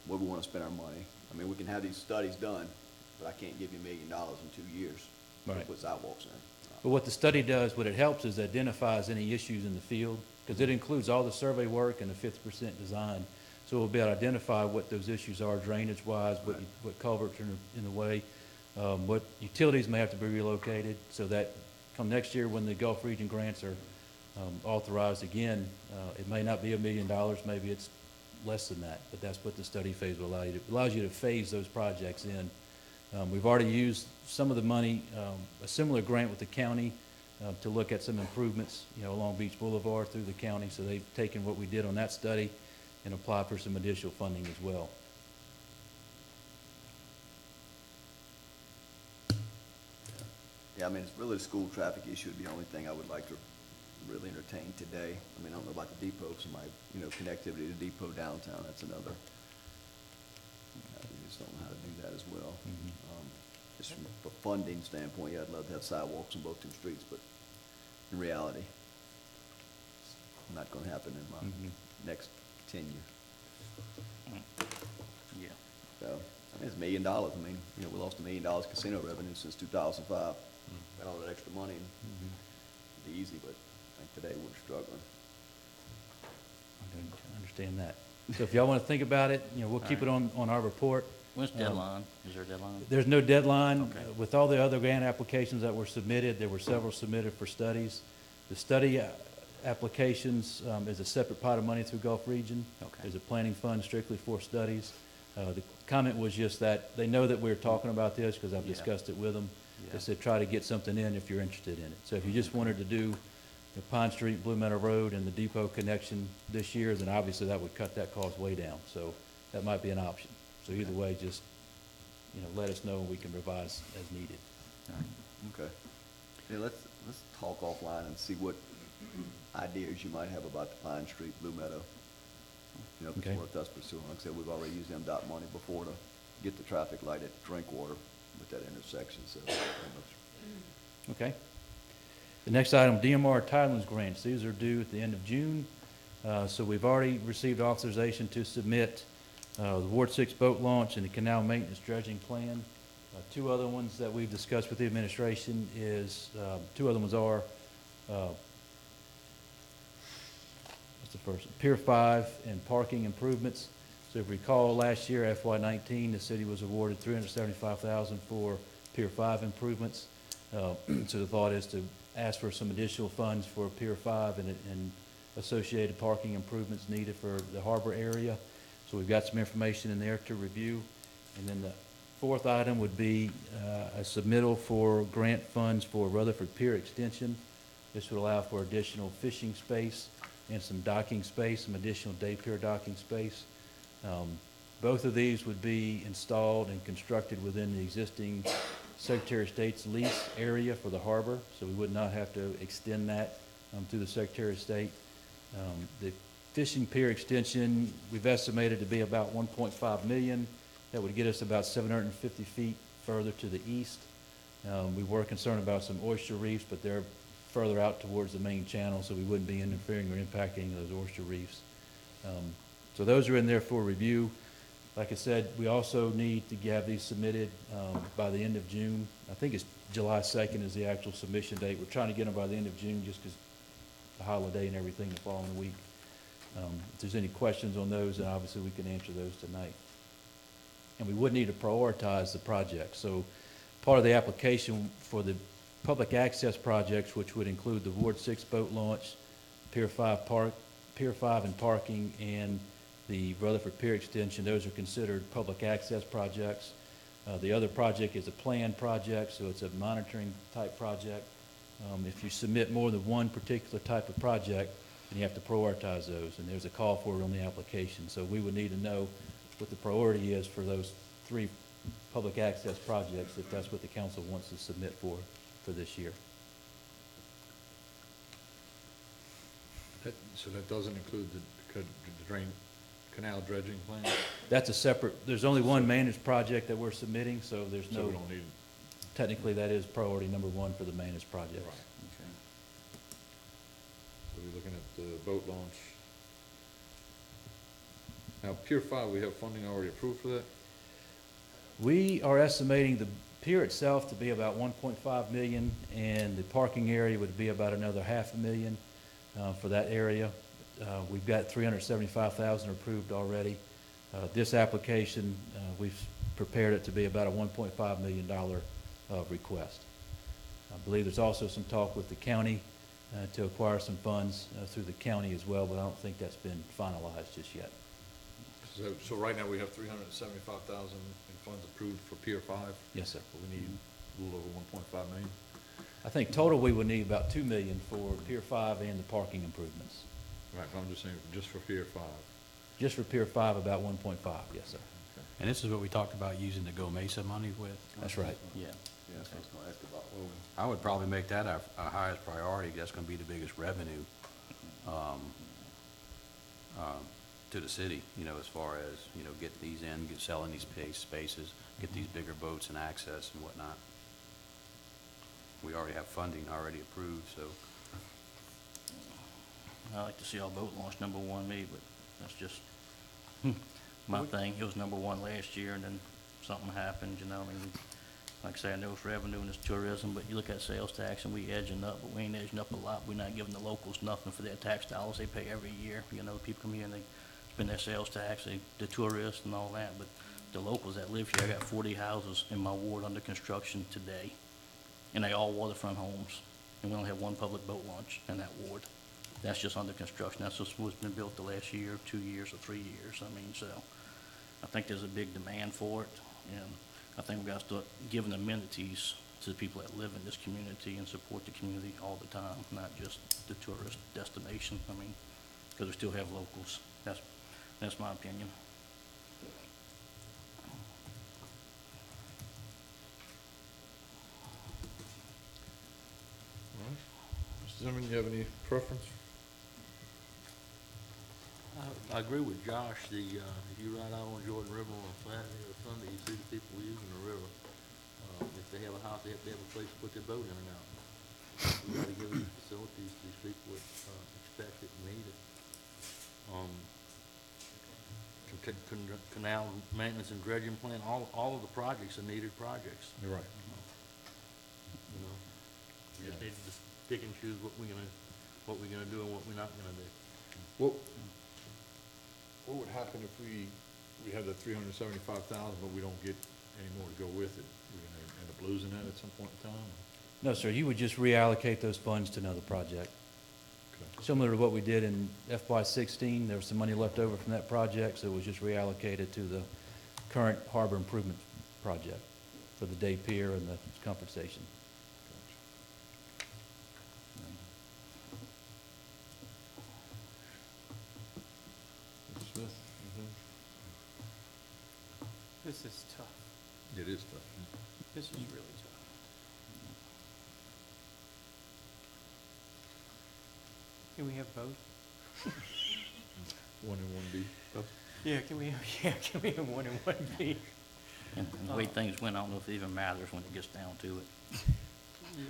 what we want to spend our money. I mean, we can have these studies done, but I can't give you $1 million in 2 years to Right. put sidewalks in. But what the study does, what it helps is identifies any issues in the field, because it includes all the survey work and the 50% design. So we'll be able to identify what those issues are drainage-wise, what culverts are in the way, what utilities may have to be relocated, so that come next year when the Gulf Region grants are authorized again, it may not be $1 million, maybe it's less than that, but that's what the study phase will allow you to, allows you to phase those projects in. We've already used some of the money, a similar grant with the county to look at some improvements, along Beach Boulevard through the county. So they've taken what we did on that study and applied for some additional funding as well. Yeah, I mean, it's really the school traffic issue would be the only thing I would like to really entertain today. I mean, I don't know about the depot, somebody, connectivity to depot downtown, that's another. We just don't know how to do that as well. Just from a funding standpoint, yeah, I'd love to have sidewalks on both two streets, but in reality, it's not gonna happen in my next tenure. Yeah. So, I mean, it's $1 million. I mean, we lost $1 million casino revenue since 2005. Got all that extra money, and it'd be easy, but I think today we're struggling. I understand that. So if y'all want to think about it, we'll keep it on our report. When's deadline? Is there a deadline? There's no deadline. Okay. With all the other grant applications that were submitted, there were several submitted for studies. The study applications is a separate pot of money through Gulf Region. Okay. There's a planning fund strictly for studies. The comment was just that they know that we're talking about this because I've Yeah. discussed it with them. Yeah. They said try to get something in if you're interested in it. So if you just wanted to do the Pine Street, Blue Meadow Road, and the depot connection this year, then obviously that would cut that cost way down. So that might be an option. So either way, just, let us know and we can revise as needed. Okay. Yeah, let's talk offline and see what ideas you might have about the Pine Street, Blue Meadow. If it's Okay. worth us pursuing. Like I said, we've already used MDOT money before to get the traffic light at Drinkwater with that intersection, so. Okay. The next item, DMR Tidelands grants. These are due at the end of June. So we've already received authorization to submit the Ward 6 boat launch and the canal maintenance dredging plan. Two other ones that we've discussed with the administration is, two other ones are, what's the first? Pier 5 and parking improvements. So if you recall, last year, FY19, the city was awarded $375,000 for Pier 5 improvements. So the thought is to ask for some additional funds for Pier 5 and associated parking improvements needed for the harbor area. So we've got some information in there to review. And then the fourth item would be a submittal for grant funds for Rutherford Pier extension. This would allow for additional fishing space and some docking space, some additional day pier docking space. Both of these would be installed and constructed within the existing Secretary of State's lease area for the harbor, so we would not have to extend that through the Secretary of State. The fishing pier extension, we've estimated to be about $1.5 million. That would get us about 750 feet further to the east. We were concerned about some oyster reefs, but they're further out towards the main channel, so we wouldn't be interfering or impacting those oyster reefs. So those are in there for review. Like I said, we also need to have these submitted by the end of June. I think it's July 2nd is the actual submission date. We're trying to get them by the end of June just because the holiday and everything the following week. If there's any questions on those, then obviously we can answer those tonight. And we would need to prioritize the project. So part of the application for the public access projects, which would include the Ward 6 boat launch, Pier 5 and parking, and the Rutherford Pier extension, those are considered public access projects. The other project is a planned project, so it's a monitoring type project. If you submit more than one particular type of project, then you have to prioritize those, and there's a call for it on the application. So we would need to know what the priority is for those three public access projects, if that's what the council wants to submit for this year. So that doesn't include the drain canal dredging plan? That's a separate, there's only one maintenance project that we're submitting, so there's So we no, don't need, technically that is priority number one for the maintenance projects. Right. so we're looking at the boat launch. Now, Pier 5, we have funding already approved for that? We are estimating the pier itself to be about 1.5 million, and the parking area would be about another $500,000 for that area. We've got 375,000 approved already. This application, we've prepared it to be about a $1.5 million request. I believe there's also some talk with the county to acquire some funds through the county as well, but I don't think that's been finalized just yet. So right now, we have 375,000 in funds approved for Pier 5? Yes, sir. But we need a little over 1.5 million? I think total we would need about 2 million for Pier 5 and the parking improvements. Right, but I'm just saying, just for Pier 5. Just for Pier 5, about 1.5, yes, sir. And this is what we talked about using the Go Mesa money with? That's right. Yeah. Yeah, that's what I was gonna ask about. I would probably make that our highest priority. That's gonna be the biggest revenue, to the city, you know, as far as, you know, get these in, selling these spaces, get these bigger boats and access and whatnot. We already have funding already approved, so. I like to see our boat launch number one, me, but that's just my thing. It was number one last year, and then something happened, you know, I mean, like I say, I know it's revenue and it's tourism, but you look at sales tax and we edging up, but we ain't edging up a lot. We're not giving the locals nothing for their tax dollars they pay every year. You know, people come here and they spend their sales tax, the tourists and all that, but the locals that live here, I got 40 houses in my ward under construction today, and they all waterfront homes, and we only have one public boat launch in that ward. That's just under construction. That's just what's been built the last year, 2 years, or 3 years. I mean, so I think there's a big demand for it, and I think we got to start giving amenities to the people that live in this community and support the community all the time, not just the tourist destination. I mean, because we still have locals. That's my opinion. All right. Mr. Zimmerman, you have any preference? I agree with Josh. If you ride out on Jordan River on Saturday or Sunday, you see the people using the river. If they have a house, they have to have a place to put their boat in and out. We gotta give these facilities to these people that, expect it and need it. Canal maintenance and dredging plan, all of the projects are needed projects. You're right. You know, we just need to just pick and choose what we're gonna do and what we're not gonna do. What would happen if we have the 375,000, but we don't get any more to go with it? We're gonna end up losing that at some point in time? No, sir, you would just reallocate those funds to another project. Okay. Similar to what we did in FY16, there was some money left over from that project, so it was just reallocated to the current harbor improvement project for the day pier and the comfort station. Mr. Smith? This is tough. It is tough. This is really tough. Can we have both? 1 and 1B. Yeah, can we have one and one B? And the way things went, I don't know if it even matters when it gets down to it.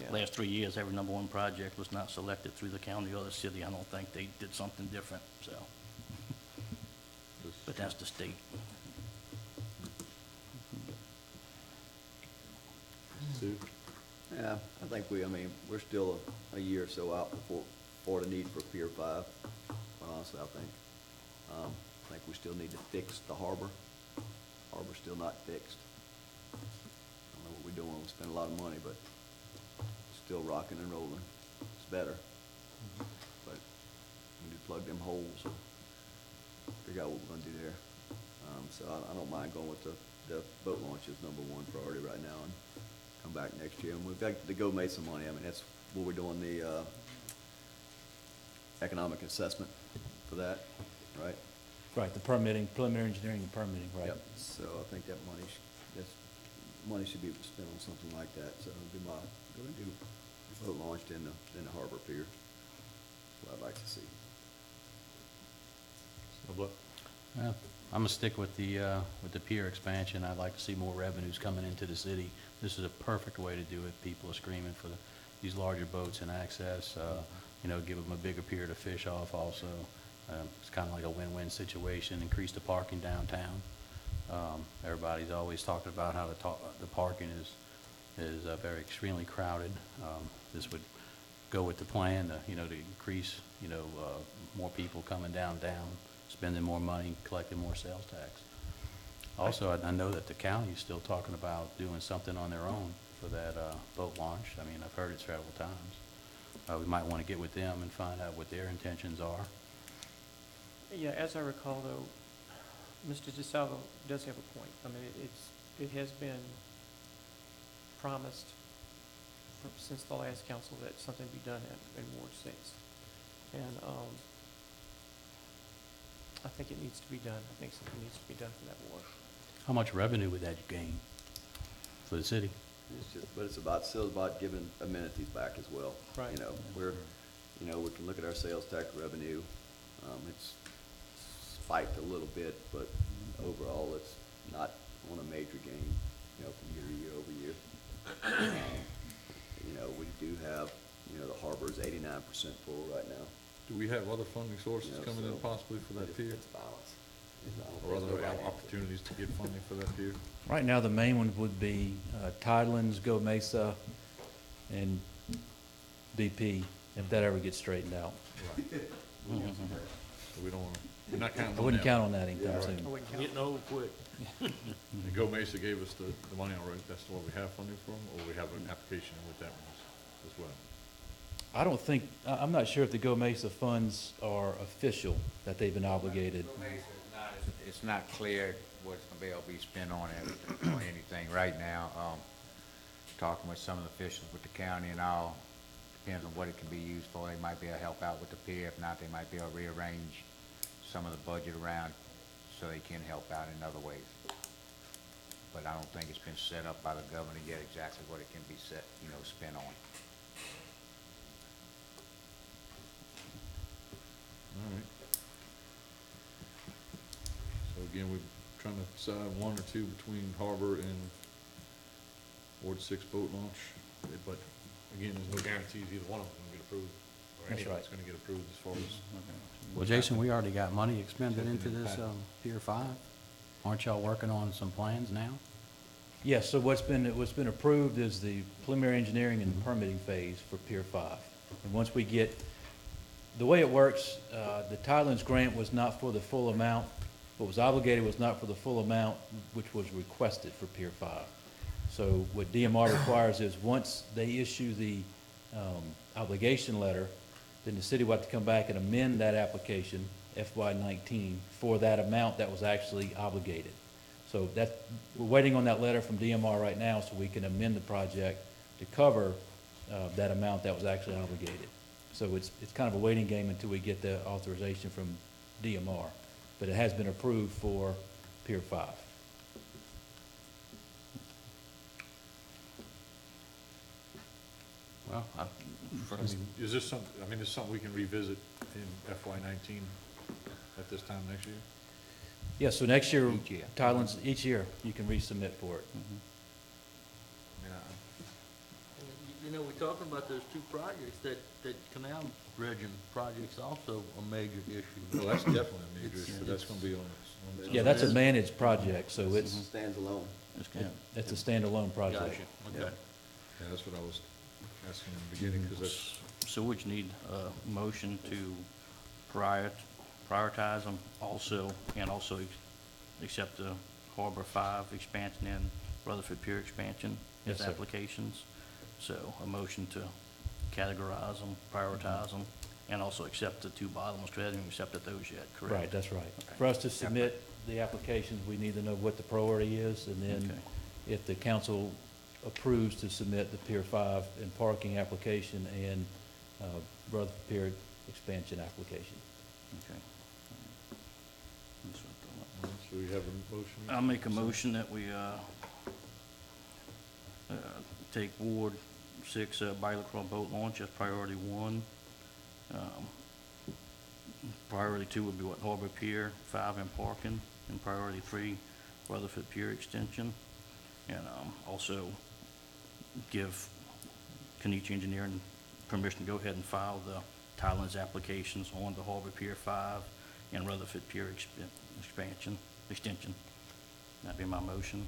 Yeah. Last 3 years, every number one project was not selected through the county or the city. I don't think they did something different, so. But that's the state. Sue? Yeah, I think we're still a year or so out for the need for Pier 5, honestly, I think. I think we still need to fix the harbor. Harbor's still not fixed. I don't know what we're doing, we spend a lot of money, but it's still rocking and rolling. It's better. But we need to plug them holes, or figure out what we're gonna do there. So I don't mind going with the boat launch as number one priority right now, and come back next year. And we've got to go make some money. I mean, that's what we're doing, the economic assessment for that, right? Right, the permitting, preliminary engineering and permitting, right. Yep. So I think that money should be spent on something like that. So it'll be going to do boat launched in the harbor pier. That's what I'd like to see. No, but Well, I'm gonna stick with the pier expansion. I'd like to see more revenues coming into the city. This is a perfect way to do it. People are screaming for these larger boats and access, you know, give them a bigger pier to fish off also. It's kind of like a win-win situation, increase the parking downtown. Everybody's always talking about how the parking is very extremely crowded. This would go with the plan, you know, to increase, you know, more people coming downtown, spending more money, collecting more sales tax. Also, I know that the county is still talking about doing something on their own for that boat launch. I mean, I've heard it several times. We might want to get with them and find out what their intentions are. Yeah, as I recall though, Mr. DeSalvo does have a point. I mean, it has been promised since the last council that something be done in Ward 6. And I think it needs to be done. I think something needs to be done for that ward. How much revenue would that gain for the city? But it's still about giving amenities back as well. Right. You know, we can look at our sales tax revenue. It's spiked a little bit, but overall it's not on a major gain, you know, from year to year over year. You know, we do have, you know, the harbor is 89% full right now. Do we have other funding sources You know, coming in so possibly for that pier? It's balanced. Or other opportunities to get funding for that pier? Right now, the main one would be Tidelands, Go Mesa, and BP, if that ever gets straightened out. Right. So we don't wanna, we're not counting on I wouldn't them. count on that anytime Right. soon. Getting old quick. And Go Mesa gave us the money already, that's what we have funding from, or we have an application with that one as well? I don't think, I'm not sure if the Go Mesa funds are official, that they've been obligated. It's not clear what's gonna be able to be spent on it, or anything right now. Talking with some of the officials with the county and all, depends on what it can be used for. They might be able to help out with the pier. If not, they might be able to rearrange some of the budget around so they can help out in other ways. But I don't think it's been set up by the governor yet exactly what it can be set, you know, spent on. All right. So again, we're trying to decide one or two between Harbor and Ward 6 boat launch. But again, there's no guarantees either one of them will get approved, or any That's of right. it's gonna get approved as far as. Well, Jason, we already got money expended into this Impact. Pier 5. Aren't y'all working on some plans now? Yes, so what's been approved is the preliminary engineering and permitting phase for Pier 5. And once we get, the way it works, the Tidelands grant was not for the full amount. What was obligated was not for the full amount, which was requested for Pier 5. So what DMR requires is once they issue the obligation letter, then the city will have to come back and amend that application, FY19, for that amount that was actually obligated. So we're waiting on that letter from DMR right now so we can amend the project to cover that amount that was actually obligated. So it's kind of a waiting game until we get the authorization from DMR. But it has been approved for Pier 5. Well, Is this something, I mean, is this something we can revisit in FY19 at this time next year? Yeah, so next year, Each year. Tidelands, each year, you can resubmit for it. I mean, You know, we're talking about those two projects, that canal dredging project's also a major issue. well, that's definitely a major It's- issue, that's gonna be on the. Yeah, that's a managed project, so it's Stands alone. a standalone project. Gotcha, okay. Yeah, that's what I was asking in the beginning, because that's, So would you need a motion to prioritize them also, and also accept the Harbor 5 expansion and Rutherford Pier expansion Yes, as sir. applications? So a motion to categorize them, prioritize them, and also accept the two bottom ones, 'cause we haven't even accepted those yet, correct? Right, that's right. Okay. For us to submit the applications, we need to know what the priority is, and then Okay. if the council approves to submit the Pier 5 and parking application and Rutherford Pier expansion application. Okay. so we have a motion. I'll make a motion that we, take Ward 6, Bilateral boat launch as priority 1. Priority 2 would be what, Harbor Pier, 5 in parking, and priority 3, Rutherford Pier extension. And also give Kenichi Engineering permission to go ahead and file the Tylen's applications on the Harbor Pier 5 and Rutherford Pier extension. That'd be my motion.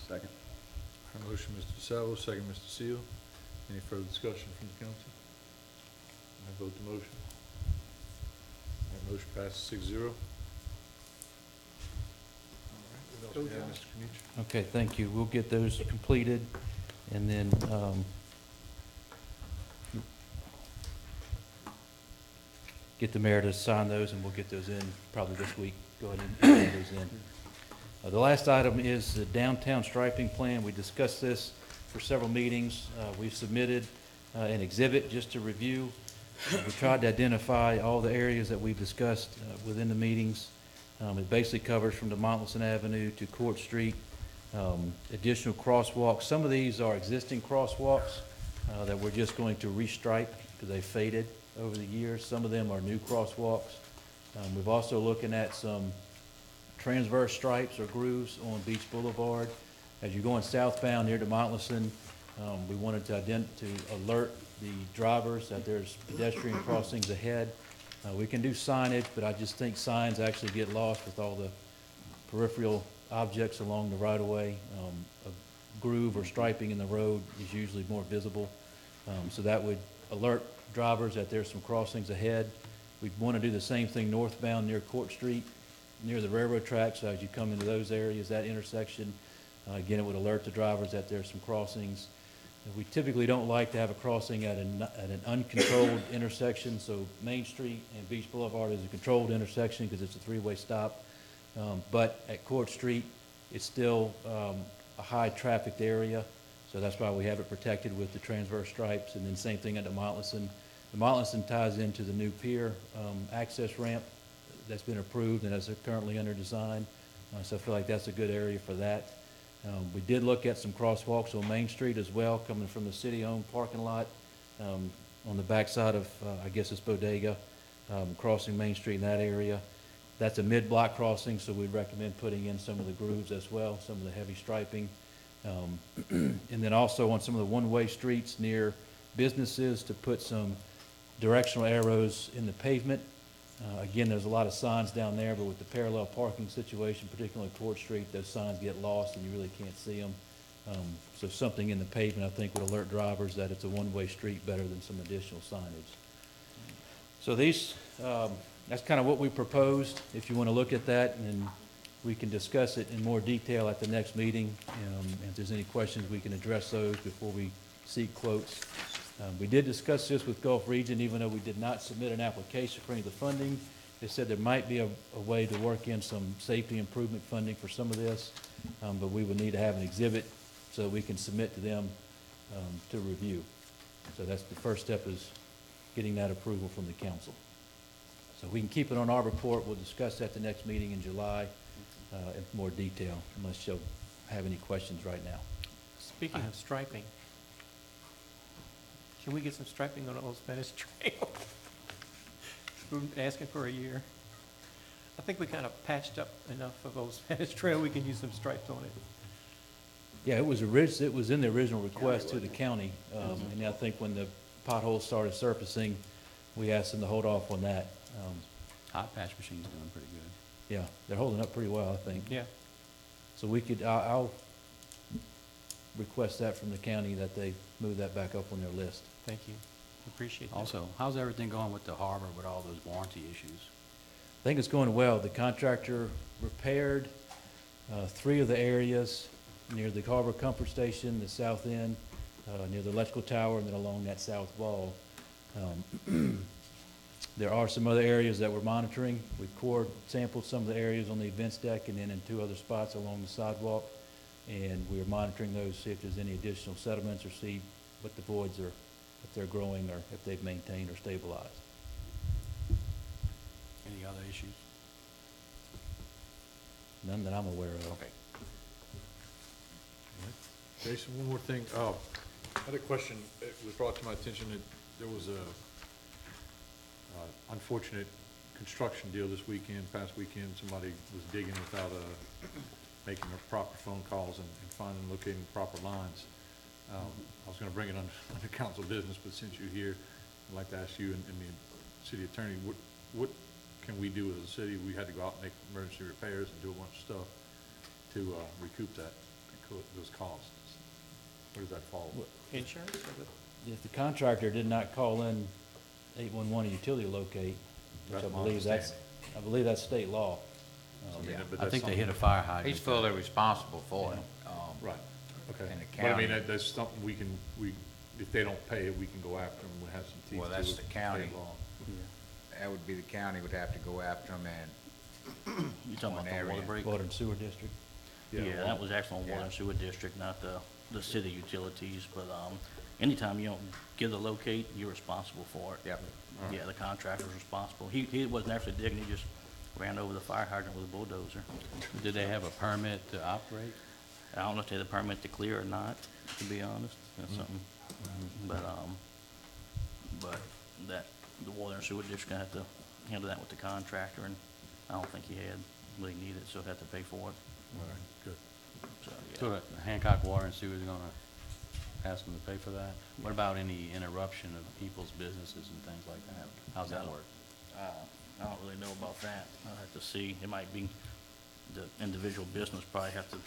Second. Our motion, Mr. DeSalvo, second, Mr. Seal. Any further discussion from the council? I vote the motion. That motion passes 6-0. All right, what else do we have, Mr. Kenichi? Okay, thank you. We'll get those completed, and then, get the mayor to sign those, and we'll get those in probably this week. Go ahead and get those in. The last item is the downtown striping plan. We discussed this for several meetings. We've submitted an exhibit just to review. We tried to identify all the areas that we've discussed within the meetings. It basically covers from DeMontleson Avenue to Court Street, additional crosswalks. Some of these are existing crosswalks that we're just going to restripe because they faded over the years. Some of them are new crosswalks. We've also looking at some transverse stripes or grooves on Beach Boulevard. As you're going southbound near DeMontleson, we wanted to alert the drivers that there's pedestrian crossings ahead. We can do signage, but I just think signs actually get lost with all the peripheral objects along the right-of-way. A groove or striping in the road is usually more visible. So that would alert drivers that there's some crossings ahead. We'd want to do the same thing northbound near Court Street, near the railroad tracks. So as you come into those areas, that intersection, again, it would alert the drivers that there's some crossings. We typically don't like to have a crossing at an uncontrolled intersection, so Main Street and Beach Boulevard is a controlled intersection because it's a three-way stop. But at Court Street, it's still a high-trafficked area, so that's why we have it protected with the transverse stripes. And then same thing at DeMontleson. DeMontleson ties into the new pier access ramp that's been approved and is currently under design, so I feel like that's a good area for that. We did look at some crosswalks on Main Street as well, coming from the city-owned parking lot on the backside of, I guess it's Bodega, crossing Main Street in that area. That's a mid-block crossing, so we'd recommend putting in some of the grooves as well, some of the heavy striping. And then also on some of the one-way streets near businesses to put some directional arrows in the pavement. Again, there's a lot of signs down there, but with the parallel parking situation, particularly Court Street, those signs get lost and you really can't see them. So something in the pavement, I think, would alert drivers that it's a one-way street better than some additional signage. So these, that's kind of what we proposed. If you want to look at that, and we can discuss it in more detail at the next meeting. If there's any questions, we can address those before we seek quotes. We did discuss this with Gulf Region, even though we did not submit an application for any of the funding. They said there might be a way to work in some safety improvement funding for some of this, but we would need to have an exhibit so we can submit to them to review. So that's the first step, is getting that approval from the council. So we can keep it on our report. We'll discuss that the next meeting in July in more detail, unless you'll have any questions right now. Speaking of striping, can we get some striping on Old Spanish Trail? We've been asking for a year. I think we kind of patched up enough of Old Spanish Trail, we can use some stripes on it. Yeah, it was in the original request to the county, and I think when the potholes started surfacing, we asked them to hold off on that. Hot patch machine's doing pretty good. Yeah, they're holding up pretty well, I think. Yeah. So we could, I'll request that from the county, that they move that back up on their list. Thank you. Appreciate that. Also, how's everything going with the harbor with all those warranty issues? I think it's going well. The contractor repaired 3 of the areas near the Harbor Comfort Station, the south end, near the electrical tower, and then along that south wall. There are some other areas that we're monitoring. We core sampled some of the areas on the events deck and then in 2 other spots along the sidewalk. And we're monitoring those, see if there's any additional sediments, or see what the voids are, if they're growing or if they've maintained or stabilized. Any other issues? None that I'm aware of. Okay. Jason, one more thing. I had a question. It was brought to my attention that there was a unfortunate construction deal this weekend, past weekend, somebody was digging without, making the proper phone calls and finding, locating the proper lines. I was gonna bring it under council business, but since you're here, I'd like to ask you and the city attorney, what can we do as a city? We had to go out and make emergency repairs and do a bunch of stuff to, recoup those costs. Where does that fall? Insurance? If the contractor did not call in 811 utility locate, which That's I my believe that's state law. Yeah, but I that's think they something- hit a fire hydrant. He's fully responsible for it. Right, okay. And the But I mean, county- that's something if they don't pay it, we can go after them, we'll have some teeth to it. Well, that's the county. State law. That would be the county would have to go after them and. You talking about the water break? Water and sewer district. Yeah, that was actually on water and sewer district, not the city utilities, but, anytime you don't give the locate, you're responsible for it. Yep. Yeah, the contractor's responsible. He wasn't actually digging, he just ran over the fire hydrant with a bulldozer. Do they have a permit to operate? I don't know if they had a permit to clear or not, to be honest, that's something, but the water and sewer district gonna have to handle that with the contractor, and I don't think he had, really needed it, so he'll have to pay for it, All right, good. so, yeah. So Hancock Water and Sewer is gonna ask them to pay for that? What about any interruption of people's businesses and things like that? How's that No. work? I don't really know about that. I'll have to see. It might be, the individual business probably have to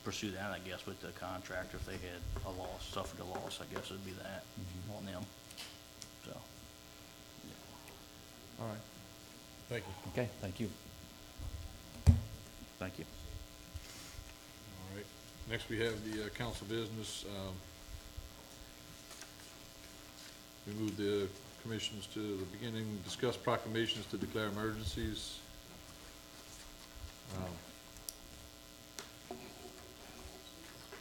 pursue that, I guess, with the contractor. If they had a loss, suffered a loss, I guess it'd be that on them, so. All right, thank you. Okay, thank you. Thank you. All right, next we have the council business. We move the commissions to the beginning, discuss proclamations to declare emergencies.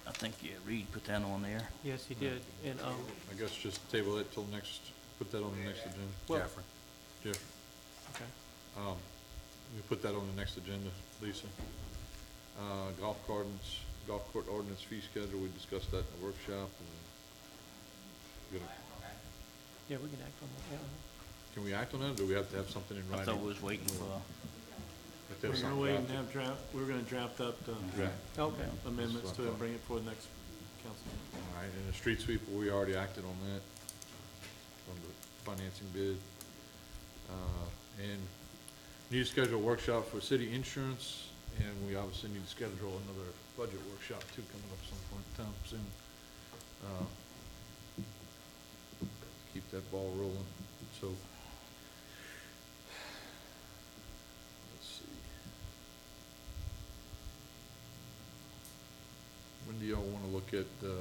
I think, yeah, Reed put that on there. Yes, he did, and, I guess just table it till next, put that on the next agenda. Well- Jeffrey. okay. We put that on the next agenda, Lisa. Golf court ordinance fee schedule, we discussed that in the workshop, and Yeah, we can act on that, yeah. can we act on that, or do we have to have something in I writing? thought we was waiting for, If there's We're something waiting to drafted? have we're gonna draft up the Draft. Okay. amendments That's what I to thought. bring it for the next council meeting. All right, and the street sweeper, we already acted on that, on the financing bid. And need to schedule a workshop for city insurance, and we obviously need to schedule another budget workshop too, coming up some point in time soon. Keep that ball rolling, so. Let's see. When do y'all wanna look at, do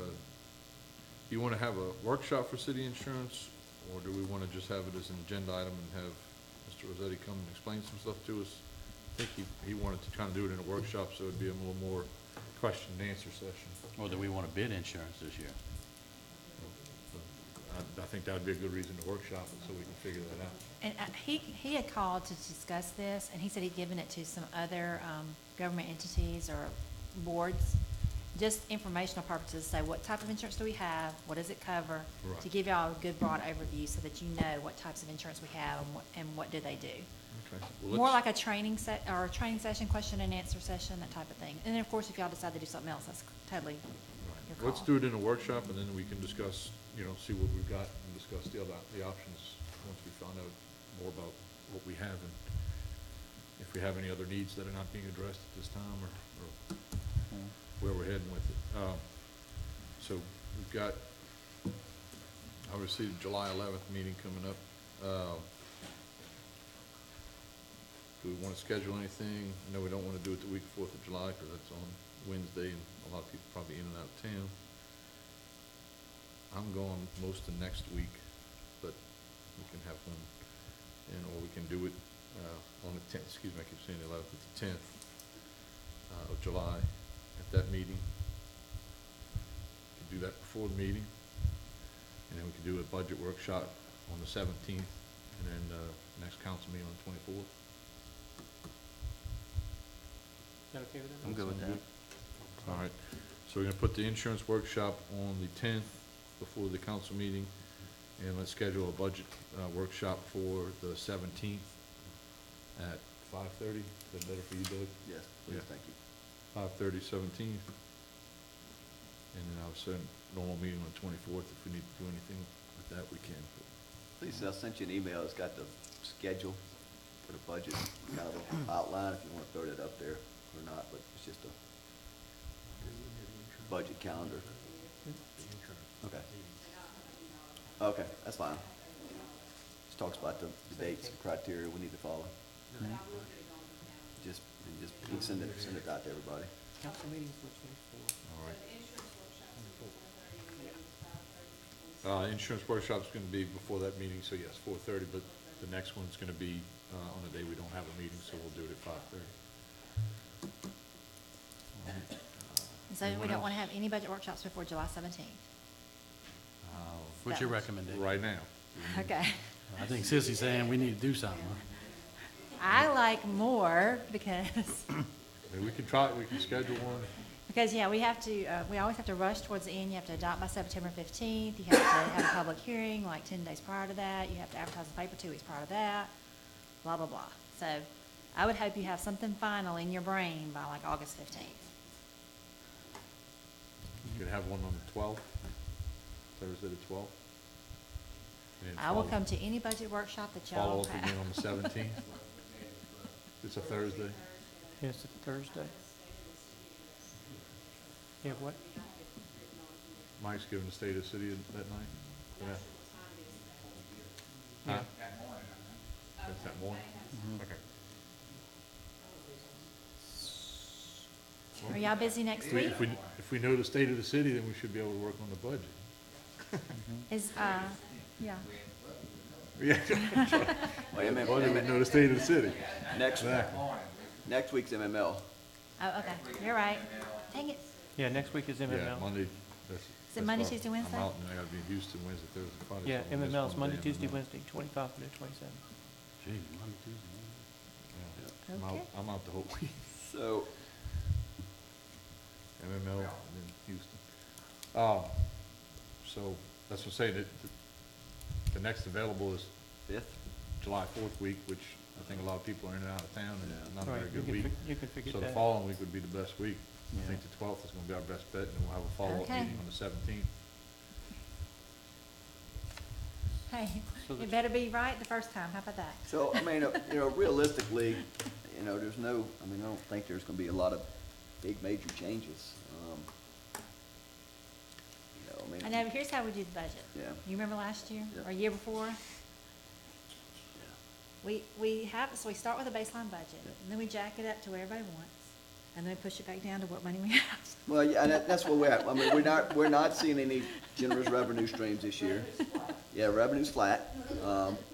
you wanna have a workshop for city insurance, or do we wanna just have it as an agenda item and have Mr. Rossetti come and explain some stuff to us? I think he wanted to kinda do it in a workshop, so it'd be a little more question and answer session. Or do we want to bid insurance this year? I think that would be a good reason to workshop it, so we can figure that out. And he had called to discuss this, and he said he'd given it to some other government entities or boards, just informational purposes, say what type of insurance do we have, what does it cover, Right. to give y'all a good broad overview so that you know what types of insurance we have and what do they do. Okay. Well, More let's- like a training or a training session, question and answer session, that type of thing. And then, of course, if y'all decide to do something else, that's totally your call. Let's do it in a workshop, and then we can discuss, see what we've got, and discuss the options, once we find out more about what we have, and if we have any other needs that are not being addressed at this time, or where we're heading with it. So, we've got, obviously, the July 11th meeting coming up. Do we want to schedule anything? I know we don't want to do it the week of 4th of July, because that's on Wednesday, and a lot of people probably in and out of town. I'm going most of next week, but we can have one, or we can do it on the 10th, excuse me, I keep saying the 11th, it's the 10th of July at that meeting. We can do that before the meeting, and then we can do a budget workshop on the 17th, and then next council meeting on the 24th. Is that okay with that? I'm good with that. All right, so we're gonna put the insurance workshop on the 10th before the council meeting, and let's schedule a budget workshop for the 17th at 5:30. Is that better for you, Doug? Yes, please, Yeah. thank you. 5:30, 17th. And then I'll set a normal meeting on the 24th. If we need to do anything with that, we can. Please, I sent you an email, it's got the schedule for the budget, kind of an outline, if you want to throw that up there or not, but it's just a budget calendar. Okay. Okay, that's fine. Just talks about the dates and criteria we need to follow. Just, you can send it out to everybody. Council meetings for 24. All right. Insurance workshop's gonna be before that meeting, so yes, 4:30, but the next one's gonna be, on a day we don't have a meeting, so we'll do it at 5:30. So we don't want to have any budget workshops before July 17th. What's your recommendation? Right now. Okay. I think Sissy's saying we need to do something. I like more because, Maybe we can try, we can schedule one. because, yeah, we have to, we always have to rush towards the end. You have to adopt by September 15th. You have to have a public hearing like 10 days prior to that. You have to advertise the paper 2 weeks prior to that, blah, blah, blah. So I would hope you have something final in your brain by like August 15th. You could have one on the 12th, Thursday the 12th. And I will follow- come to any budget workshop that Follow y'all up again have. on the 17th. It's a Thursday. Yes, it's Thursday. Yeah, what? Mike's giving the state of the city that night? Yeah. Huh? That's that morning? Okay. Are y'all busy next If we- week? If we know the state of the city, then we should be able to work on the budget. Is, yeah. Yeah. Well, Budget, we know the state of the city. Next, Exactly. next week's MML. Oh, okay, you're right. Dang it. Yeah, next week is Yeah, MML. Monday. Is it Monday, Tuesday, Wednesday? I'm out and I gotta be in Houston Wednesday, Thursday, Friday. Yeah, so I'll miss MML is one Monday, day Tuesday, MML. Wednesday, 25 through 27. Gee, Monday, Tuesday, Yeah. Okay. I'm out the whole week. So, MML and then Houston. So that's what I'm saying, that the next available is 5th? July 4th week, which I think a lot of people are in and out of town and not a Right, very you good can week. you can figure So the that. following week would be the best week. I Yeah. think the 12th is gonna be our best bet, and then we'll have a follow-up Okay. meeting on the 17th. Hey, So the- it better be right the first time. How about that? So, I mean, realistically, there's no, I don't think there's gonna be a lot of big major changes. I know, but here's how we do the budget. Yeah. You remember last year Yeah. or year before? We have, so we start with a baseline budget, and then we jack it up to where everybody wants, and then we push it back down to what money we have. Well, yeah, and that's what we're at. I mean, we're not seeing any generous revenue streams this year. Yeah, revenue's flat.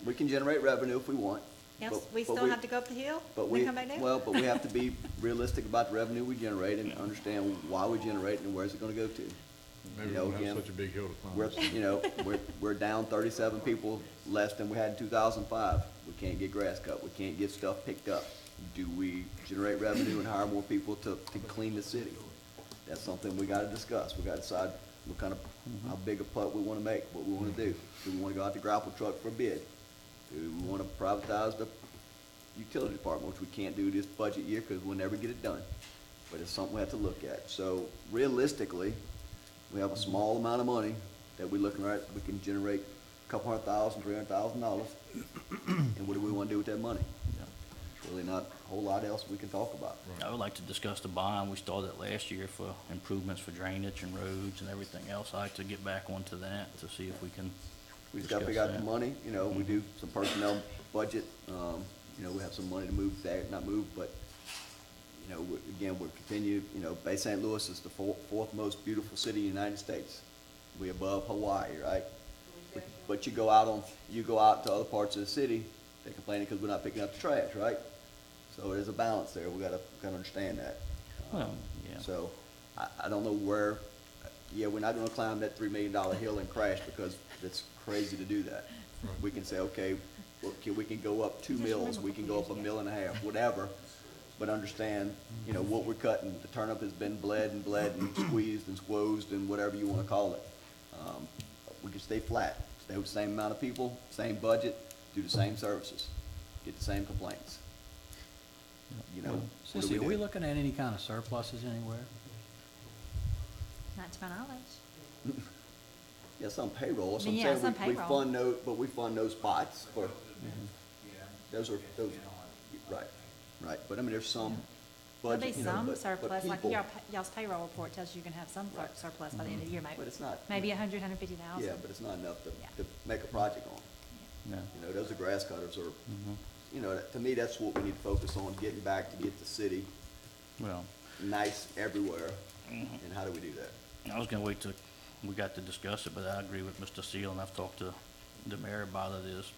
We can generate revenue if we want. Yes, but- we but still have to go up the hill, But and we, then come back down? well, but we have to be realistic about the revenue we generate and understand why we generate it and where's it gonna go to. Maybe You we know, won't again, have such a big hill to climb. we're down 37 people less than we had in 2005. We can't get grass cut. We can't get stuff picked up. Do we generate revenue and hire more people to clean the city? That's something we gotta discuss. We gotta decide what kind of, how big a putt we wanna make, what we wanna do. Do we wanna go out to grapple truck for a bid? Do we wanna privatize the utility department, which we can't do this budget year because we'll never get it done? But it's something we have to look at. So realistically, we have a small amount of money that we're looking at. We can generate a couple $100,000, $300,000. And what do we want to do with that money? It's really not a whole lot else we can talk about. I would like to discuss the bond. We started last year for improvements for drainage and roads and everything else. I'd like to get back onto that to see if we can We just got to discuss figure out the that. money, we do some personnel budget, we have some money to move that, not move, but, again, we're continue, Bay St. Louis is the fourth most beautiful city in the United States. We above Hawaii, right? But you go out to other parts of the city, they're complaining because we're not picking up the trash, right? So there's a balance there, we gotta understand that. Well, yeah. So, I don't know where, we're not gonna climb that $3 million hill and crash because it's crazy to do that. We can say, okay, we can go up 2 mills, we can go up 1.5 mills, whatever, but understand, what we're cutting. The turnip has been bled and squeezed and squozed and whatever you wanna call it. We can stay flat, stay with the same amount of people, same budget, do the same services, get the same complaints. you know. what do Sissy, are we do? looking at any kind of surpluses anywhere? Not to my knowledge. Yeah, some payroll, that's I what mean, I'm yeah, saying, some we payroll. fund those, but we fund those spots for, those, right, right, but I mean, there's some There'll be budget, you know, some but surplus, like people, y'all's payroll report tells you can have some surplus by the end of the year, but it's not, maybe 150,000. yeah, but it's not enough Yeah. to make a project on. No. You know, those are grass cutters, or, you know, to me, that's what we need to focus on, getting back to get the city Well, nice everywhere, and how do we do that? I was gonna wait till we got to discuss it, but I agree with Mr. Seal, and I've talked to the mayor about it, is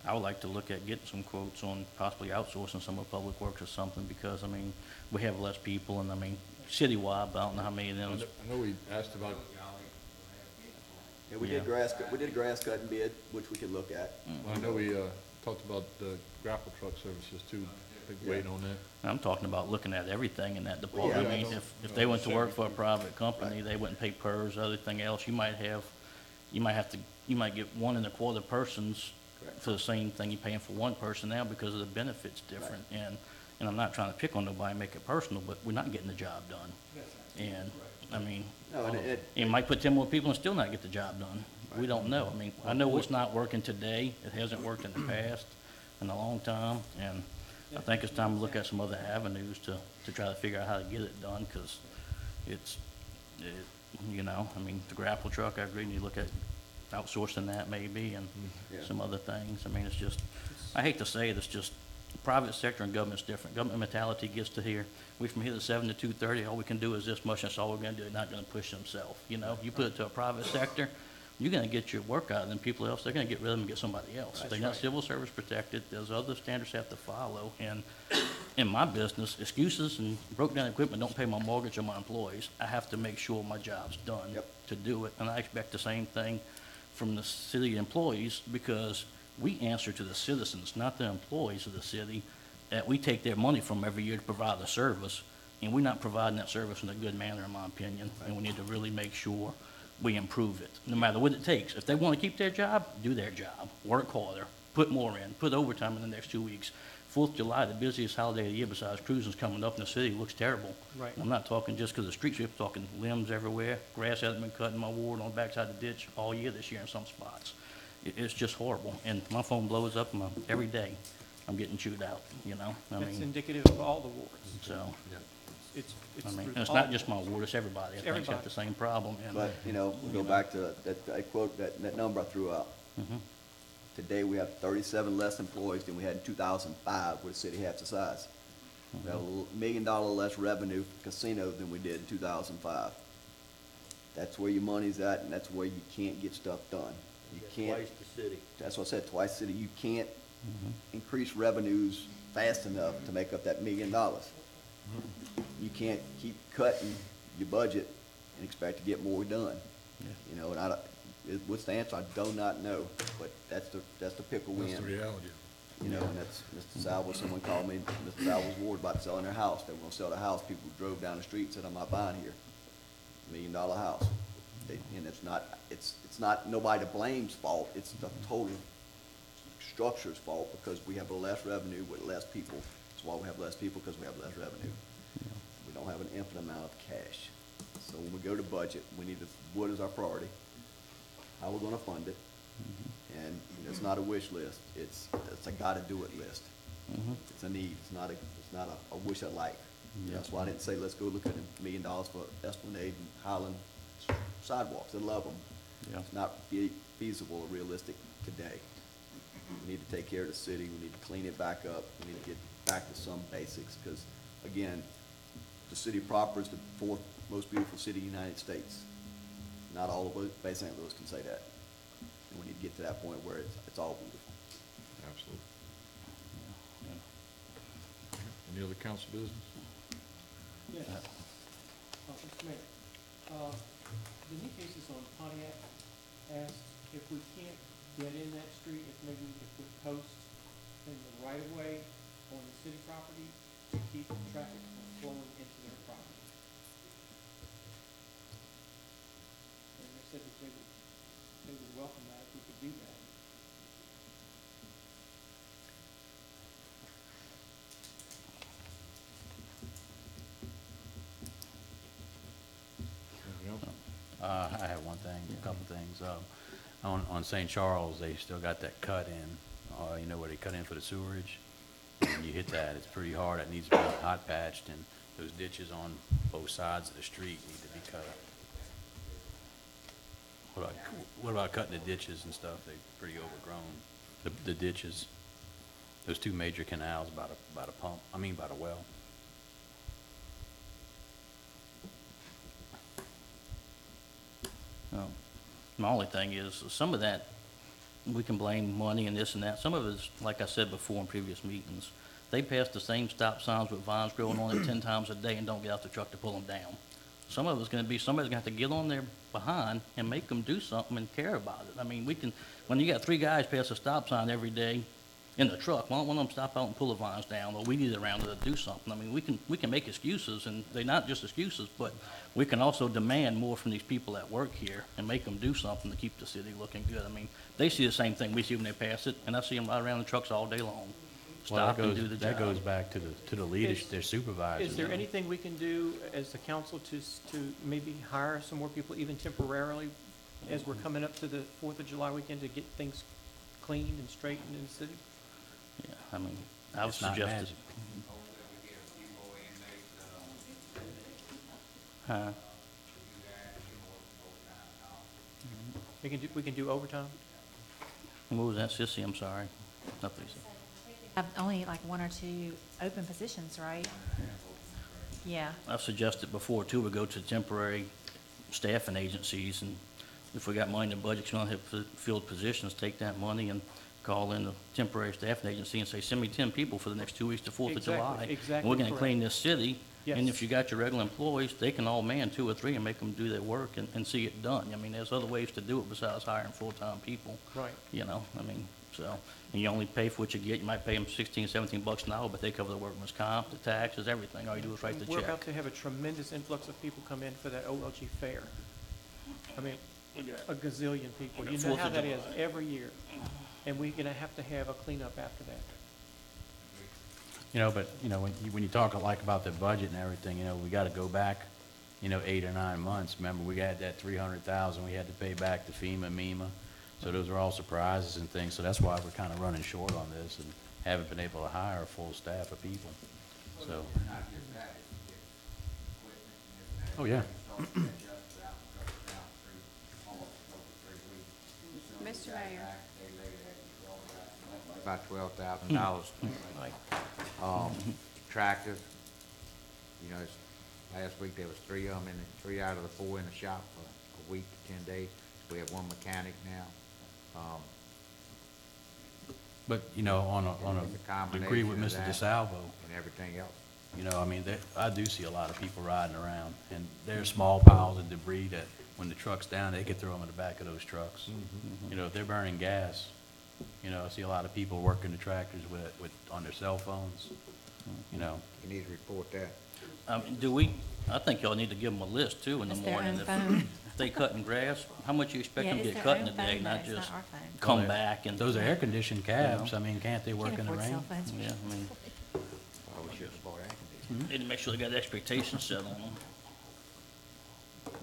I would like to look at getting some quotes on possibly outsourcing some of Public Works or something, because, I mean, we have less people, and I mean, citywide, but I don't know how many of them. I know we asked about, Yeah, we Yeah. did grass cutting bid, which we could look at. well, I know we, talked about the grapple truck services too, I think waiting on that. I'm talking about looking at everything in that department. Yeah, I mean, if they went to work for a private company, they wouldn't pay PERS, everything else. You might get 1.25 persons Correct. for the same thing you're paying for one person now because of the benefits different. And I'm not trying to pick on nobody and make it personal, but we're not getting the job done. And, I mean, No, and you might put 10 more people and still not get the job done. We don't know. I mean, I know it's not working today. It hasn't worked in the past in a long time. And I think it's time to look at some other avenues to try to figure out how to get it done, because you know, I mean, the grapple truck, I agree, you look at outsourcing that maybe, and Yeah. some other things. I mean, it's just, I hate to say it, it's just, private sector and government's different. Government mentality gets to here, we from here to 7 to 2:30, all we can do is this much, that's all we're gonna do, they're not gonna push themselves, you know? You put it to a private sector, you're gonna get your work out of them people else, they're gonna get rid of them and get somebody else. They're not civil service protected, there's other standards they have to follow, and in my business, excuses and broke down equipment don't pay my mortgage or my employees. I have to make sure my job's done Yep. to do it, and I expect the same thing from the city employees, because we answer to the citizens, not the employees of the city, that we take their money from every year to provide the service, and we're not providing that service in a good manner, in my opinion, and we need to really make sure we improve it, no matter what it takes. If they want to keep their job, do their job, work harder, put more in, put overtime in the next 2 weeks. 4th of July, the busiest holiday of the year besides cruising's coming up in the city, looks terrible. Right. I'm not talking just because of street sweep, I'm talking limbs everywhere. Grass hasn't been cut in my ward on the backside of the ditch all year this year in some spots. It's just horrible, and my phone blows up every day. I'm getting chewed out, you know? I That's mean, indicative of all the wards. so, It's I mean, through and it's all not the just my wards. ward, it's everybody. I think it's got Everybody. the same problem, and. But, you know, we go back to that quote, that number I threw out. Mhm. Today, we have 37 less employees than we had in 2005, with a city half the size. We have $1 million less revenue for casino than we did in 2005. That's where your money's at, and that's where you can't get stuff done. You can't, Twice the city. that's what I said, twice city, you can't increase revenues fast enough to make up that $1 million. You can't keep cutting your budget and expect to get more done. You know, and what's the answer? I do not know, but that's the pickle we're in. That's the reality. You know, and that's Mr. Salvo, someone called me, Mr. Salvo's ward about selling their house. They were gonna sell their house. People drove down the street and said, I'm not buying here. $1 million house. And it's not nobody to blame's fault. It's the total structure's fault, because we have less revenue with less people. That's why we have less people, because we have less revenue. We don't have an infinite amount of cash. So when we go to budget, we need to, what is our priority? How we're gonna fund it? And it's not a wish list, it's a gotta do it list. It's a need, it's not a wish I like. That's why I didn't say, let's go look at $1 million for Esplanade and Highland sidewalks, I love them. Yeah. It's not feasible or realistic today. We need to take care of the city, we need to clean it back up, we need to get back to some basics, because, again, the city proper is the 4th most beautiful city in the United States. Not all of us, Bay St. Louis can say that. And we need to get to that point where it's all beautiful. Absolutely. Any other council business? Yes. Mr. Mayor, the new cases on Pontiac asked if we can't get in that street, if maybe we could put posts in the right of way on the city property to keep traffic from flowing into their property. And they said that they would welcome that if we could do that. I have one thing, a couple things. On St. Charles, they still got that cut in, you know, where they cut in for the sewerage. And you hit that, it's pretty hard, it needs to be hot patched, and those ditches on both sides of the street need to be cut. What about cutting the ditches and stuff? They're pretty overgrown. The ditches, those two major canals by the pump, by the well. My only thing is, some of that, we can blame money and this and that. Some of it is, like I said before in previous meetings, they pass the same stop signs with vines growing on it 10 times a day and don't get out the truck to pull them down. Some of it's gonna be, somebody's gonna have to get on their behind and make them do something and care about it. I mean, when you got 3 guys pass a stop sign every day in the truck, why don't one of them stop out and pull the vines down, or we need it around to do something? I mean, we can make excuses, and they're not just excuses, but we can also demand more from these people that work here and make them do something to keep the city looking good. I mean, they see the same thing we see when they pass it, and I see them right around the trucks all day long. Well, Stop and do the job. that goes back to the leadership, their supervisors. Is there anything we can do as the council to maybe hire some more people, even temporarily, as we're coming up to the 4th of July weekend, to get things cleaned and straightened in the city? Yeah, I mean, I would It's not suggest it. magic. Huh? We can do overtime? What was that, Sissy? I'm sorry. Nothing. Have only like 1 or 2 open positions, right? Yeah. I've suggested before too, we go to temporary staffing agencies, and if we got money in the budget, you don't have filled positions, take that money and call in the temporary staffing agency and say, send me 10 people for the next 2 weeks to 4th of July. Exactly And we're gonna correct. clean this city. And Yes. if you got your regular employees, they can all man 2 or 3 and make them do their work and see it done. I mean, there's other ways to do it besides hiring full-time people. Right. You know, I mean, so, and you only pay for what you get. You might pay them 16, 17 bucks an hour, but they cover the workman's comp, the taxes, everything. All you do is write the We're about check. to have a tremendous influx of people come in for that OLG fair. I mean, a gazillion people. You know 4th how of that is July. every year. And we're gonna have to have a cleanup after that. You know, but, you know, when you talk like about the budget and everything, you know, we gotta go back, 8 or 9 months. Remember, we had that 300,000 we had to pay back to FEMA, MEMA. So those are all surprises and things. So that's why we're kinda running short on this and haven't been able to hire a full staff of people, so. Oh, yeah. Mr. Mayor. About $12,000. Tractors, last week there was 3 of them, 3 out of the 4 in the shop for a week to 10 days. We have 1 mechanic now. But, agree with It's a Mr. combination of that DeSalvo. and everything else. I do see a lot of people riding around, and there's small piles of debris that, when the truck's down, they could throw them in the back of those trucks. If they're burning gas, I see a lot of people working the tractors on their cell phones, You need to report that. I think y'all need to give them a list too in the It's their morning. own If phone. they cutting grass, how much you expect Yeah, them to it's get their cut in a own day, phone, not though. It's just not our phone. come back and. Those are air-conditioned cabs, can't they work Can't in the afford rain? cell phones. Yeah, I mean, Probably should have bought air conditioning. need to make sure they got expectations set on them. But,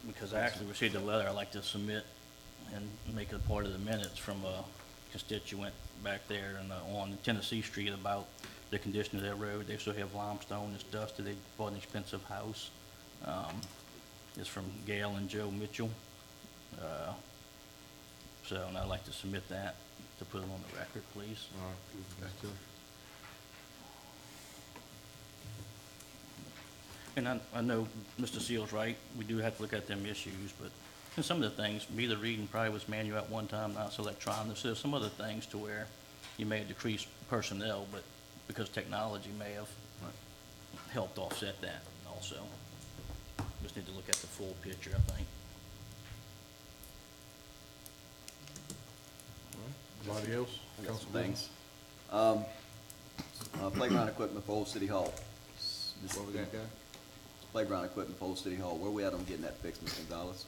because I actually received a letter I'd like to submit and make it a part of the minutes from a constituent back there on Tennessee Street about the condition of their road. They still have limestone, it's dusty, they bought an expensive house. It's from Gail and Joe Mitchell. And I'd like to submit that to put them on the record, please. All right, that's good. And I know Mr. Seal's right, we do have to look at them issues, but and some of the things, me the reading probably was manual at one time, now it's electronic. There's some other things to where you may have decreased personnel, but because technology may have helped offset that also. Just need to look at the full picture, I think. Anybody else? I got some Councilman? things. Playground equipment for Old City Hall. What was that, Doug? Playground equipment for Old City Hall. Where we at on getting that fixed, Mr. Gonzalez?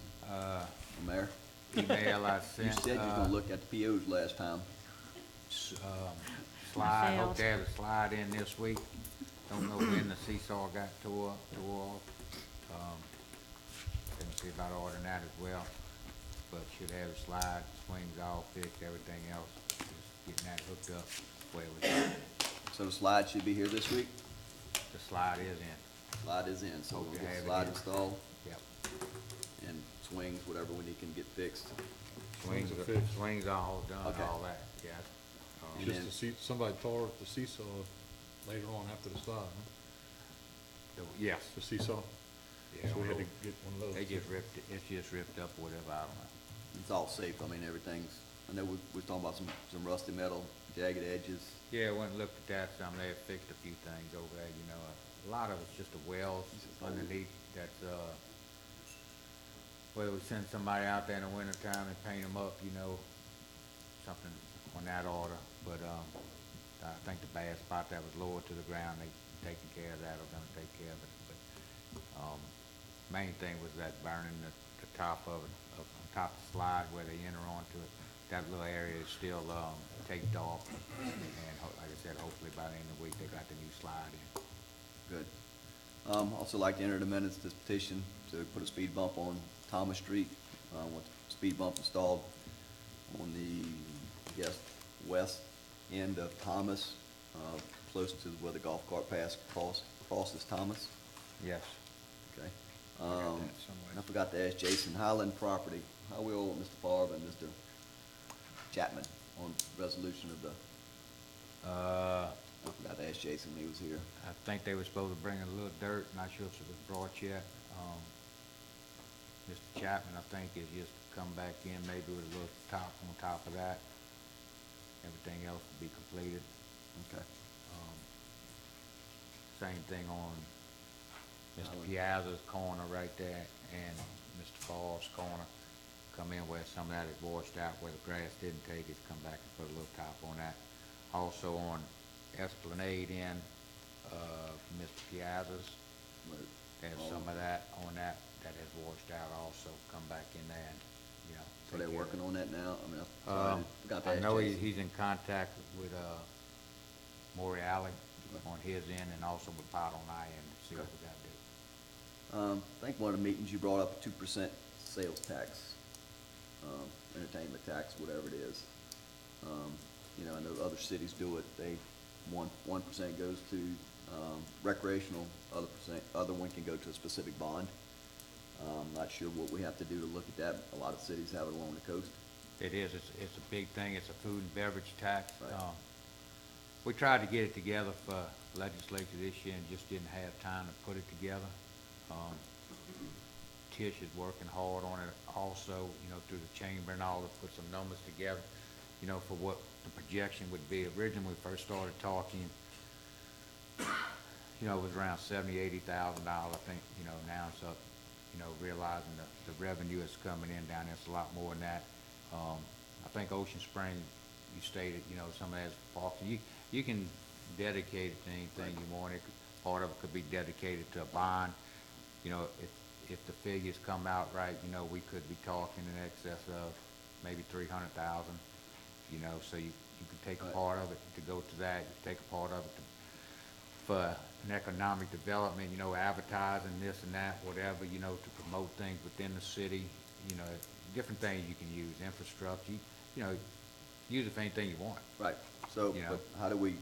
Mayor? Email I You sent, said you was gonna look at the POs last time. slide, hope failed. they have a slide in this week. Don't know when the seesaw got tore off. about ordering that as well. But should have the slide, swings all fixed, everything else, just getting that hooked up where it was. So the slide should be here this week? The slide is in. Slide is in, so Hope we'll to get have the it slide in. installed Yep. and swings, whatever we need can get fixed. Swings are are, fixed. swings are all done, Okay. all that, yes. And Just then- to see, somebody tore the seesaw later on after the slide, huh? Yes. The seesaw? Yeah, So we had to get one of those. They just ripped it, it's just ripped up or whatever, I don't know. It's all safe, I mean, everything's, I know we was talking about some rusty metal, jagged edges. Yeah, went and looked at that some, they had fixed a few things over there, you know, a lot of it's just the wells underneath that's, well, we send somebody out there in the wintertime and paint them up, you know, something on that order, but, I think the bad spot that was lower to the ground, they taking care of that, or gonna take care of it, but, main thing was that burning the top of it, on top of the slide where they enter onto it, that little area is still, taped off, and like I said, hopefully by the end of the week, they got the new slide in. Good. Also like to enter the minutes this petition to put a speed bump on Thomas Street. Want the speed bump installed on the, I guess, west end of Thomas, close to where the golf cart pass crosses Thomas. Yes. Okay. I got that somewhere. And I forgot to ask Jason, Highland Property, how will Mr. Favre and Mr. Chapman on resolution of the, I forgot to ask Jason when he was here. I think they were supposed to bring a little dirt, not sure if it was brought yet. Mr. Chapman, I think, is just come back in maybe with a little top on top of that. Everything else will be completed. Okay. Same thing on Mr. Highland. Piazza's corner right there and Mr. Favre's corner. Come in where some of that is washed out, where the grass didn't take it, come back and put a little top on that. Also on Esplanade in, Mr. Piazza's, there's some of that on that has washed out also, come back in there and, you know. So they're take care of working it. on that now? I mean, I forgot to I ask know Jason. he's in contact with, Maury Alley on his end and also with Pot on our end to see what we gotta do. I think one of the meetings you brought up a 2% sales tax, entertainment tax, whatever it is. You know, I know other cities do it. They, 1% goes to, recreational, other one can go to a specific bond. Not sure what we have to do to look at that. A lot of cities have it along the coast. It is, it's a big thing, it's a food and beverage tax. Right. We tried to get it together for legislature this year and just didn't have time to put it together. Tish is working hard on it also, you know, through the chamber and all to put some numbers together, you know, for what the projection would be. Originally, when we first started talking, you know, it was around $70,000, $80,000, I think, you know, now it's up, you know, realizing the revenue is coming in down there, it's a lot more than that. I think Ocean Spring, you stated, you know, some of that's parking. You can dedicate it to anything you want. Part of it could be dedicated to a bond. You know, if the figures come out right, you know, we could be talking in excess of maybe 300,000, you know, so you could take a part of it to go to that, you could take a part of it for an economic development, you know, advertising this and that, whatever, you know, to promote things within the city, you know, different things you can use, infrastructure, you know, use it for anything you want. Right. So, You know. but how do we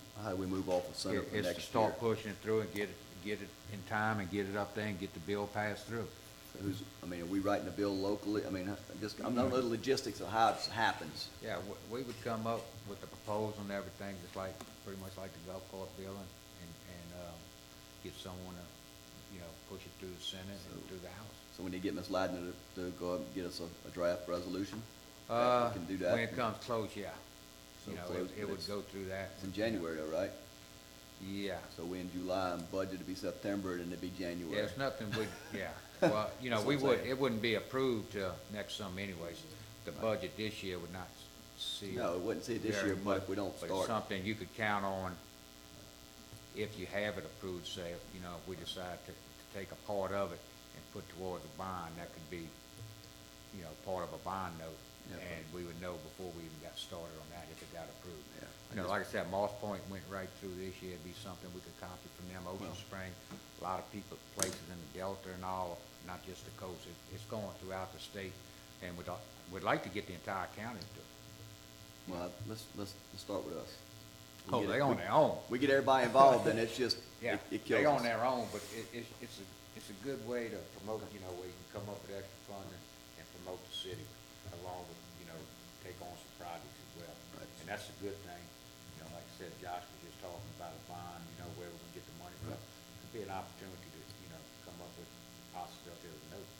move off of center for It's to next year? start pushing it through and get it in time and get it up there and get the bill passed through. I mean, are we writing a bill locally? I mean, I'm not know the logistics of how it happens. Yeah, we would come up with the proposal and everything, just like, pretty much like the golf cart bill and get someone to, you know, push it through the Senate and through the House. So we need to get Ms. Ladner to go up and get us a draft resolution? We can do that. When it comes close, yeah. So You know, close, it would it's- go through that. It's in January though, right? Yeah. So we in July and budget to be September and it'd be January. Yeah, it's nothing yeah. Well, you know, That's what I'm saying. it wouldn't be approved till next summer anyways. The budget this year would not see. No, it wouldn't see it this very year, but much, if we don't But start. it's something you could count on if you have it approved, say, you know, if we decide to take a part of it and put towards a bond, that could be you know, part of a bond note. Yeah. And we would know before we even got started on that if it got approved. Yeah. You know, like I said, Moss Point went right through this year. It'd be something we could copy from them. Ocean Well. Spring, a lot of people, places in the Delta and all, not just the coast. It's going throughout the state. And we'd like to get the entire county to do it. Well, let's start with us. We Oh, get they it- on their own. We get everybody involved, and it's just, Yeah, it kills they on us. their own, but it's a good way to promote, you know, where you can come up with extra funding and promote the city along with, you know, take on some projects as well. Right. And that's a good thing. You know, like I said, Josh was just talking about a bond, you know, where we're gonna get the money from. Could be an opportunity to, you know, come up with possibility of a note.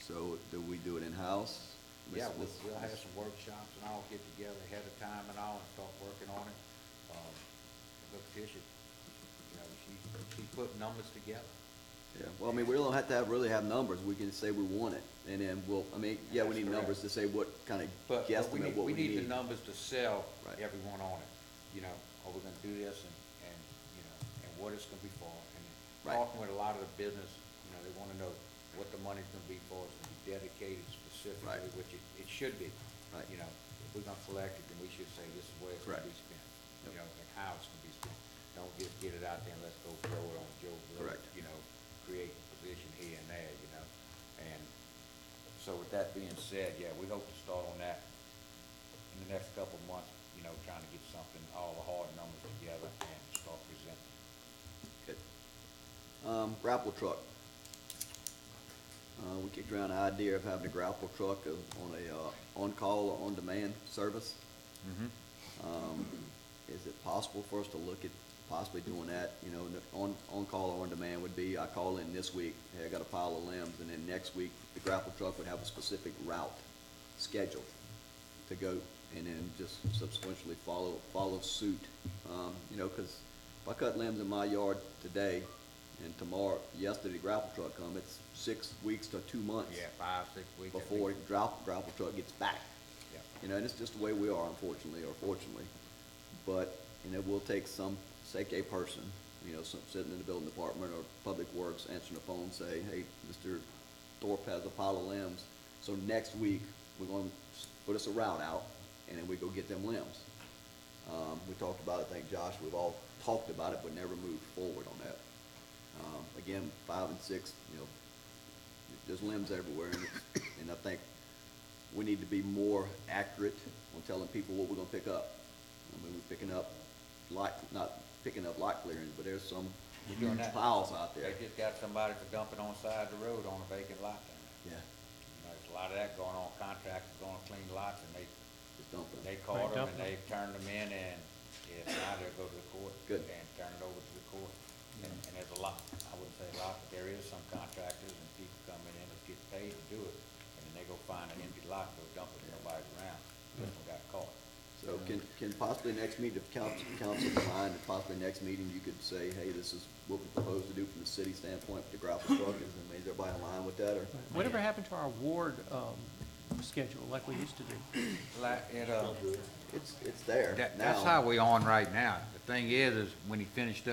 So do we do it in-house? Yeah, we'll have some workshops and all, get together ahead of time and all, and start working on it. Look, Tisha, you know, she's putting numbers together. Yeah, well, I mean, we don't have to really have numbers, we can say we want it, and then we That's need correct. numbers to say what kind of But guesstimate what we we need need. the numbers to sell Right. everyone on it. You know, are we gonna do this and, you know, and what it's gonna be for? And Right. talking with a lot of the business, you know, they wanna know what the money's gonna be for, it's gonna be dedicated specifically, Right. which it should be. Right. You know, if we're gonna collect it, then we should say this is where it's gonna Correct. be spent. You know, and how it's gonna be spent. Don't just get it out there and let's go throw it on Joe Blow. Correct. You know, create a position here and there, you know? And so with that being said, yeah, we hope to start on that in the next couple of months, you know, trying to get something, all the hard numbers together and start presenting. Good. Grapple truck. We kicked around the idea of having a grapple truck on a on-call or on-demand service. Is it possible for us to look at possibly doing that? You know, on-call or on-demand would be, I call in this week, hey, I got a pile of limbs, and then next week, the grapple truck would have a specific route scheduled to go, and then just subsequently follow suit. You know, because if I cut limbs in my yard today, and yesterday the grapple truck come, it's 6 weeks to 2 months. Yeah, 5, 6 weeks. at Before least. the grapple truck gets back. Yeah. You know, and it's just the way we are, unfortunately, or fortunately. But, you know, we'll take a person, you know, sitting in the building department or public works, answering the phone, say, hey, Mr. Thorpe has a pile of limbs, so next week, we're gonna put us a route out, and then we go get them limbs. We talked about it, I think, Josh, we've all talked about it, but never moved forward on that. Again, 5 and 6, you know, there's limbs everywhere, and I think we need to be more accurate on telling people what we're gonna pick up. I mean, we're picking up not picking up lot clearings, but there's some We're doing huge that. piles out there. They just got somebody to dump it on the side of the road on a vacant lot down there. Yeah, You know, there's a lot of that going on, contractors going to clean lots, and just dump it. they caught them, dump and they turned them in, and if not, they'll go to the court. Good. And turn it over to the court. And there's a lot, I wouldn't say a lot, but there is some contractors and people coming in that get paid to do it, and then they go find an empty lot, go dump it, and nobody's around. This one got caught. So can possibly next meeting, if council behind, and possibly next meeting, you could say, hey, this is what we propose to do from the city standpoint with the grapple truck, and is everybody in line with that, or? Whatever happened to our ward, schedule like we used to do? It's there now. That's how we on right now. The thing is when he finished,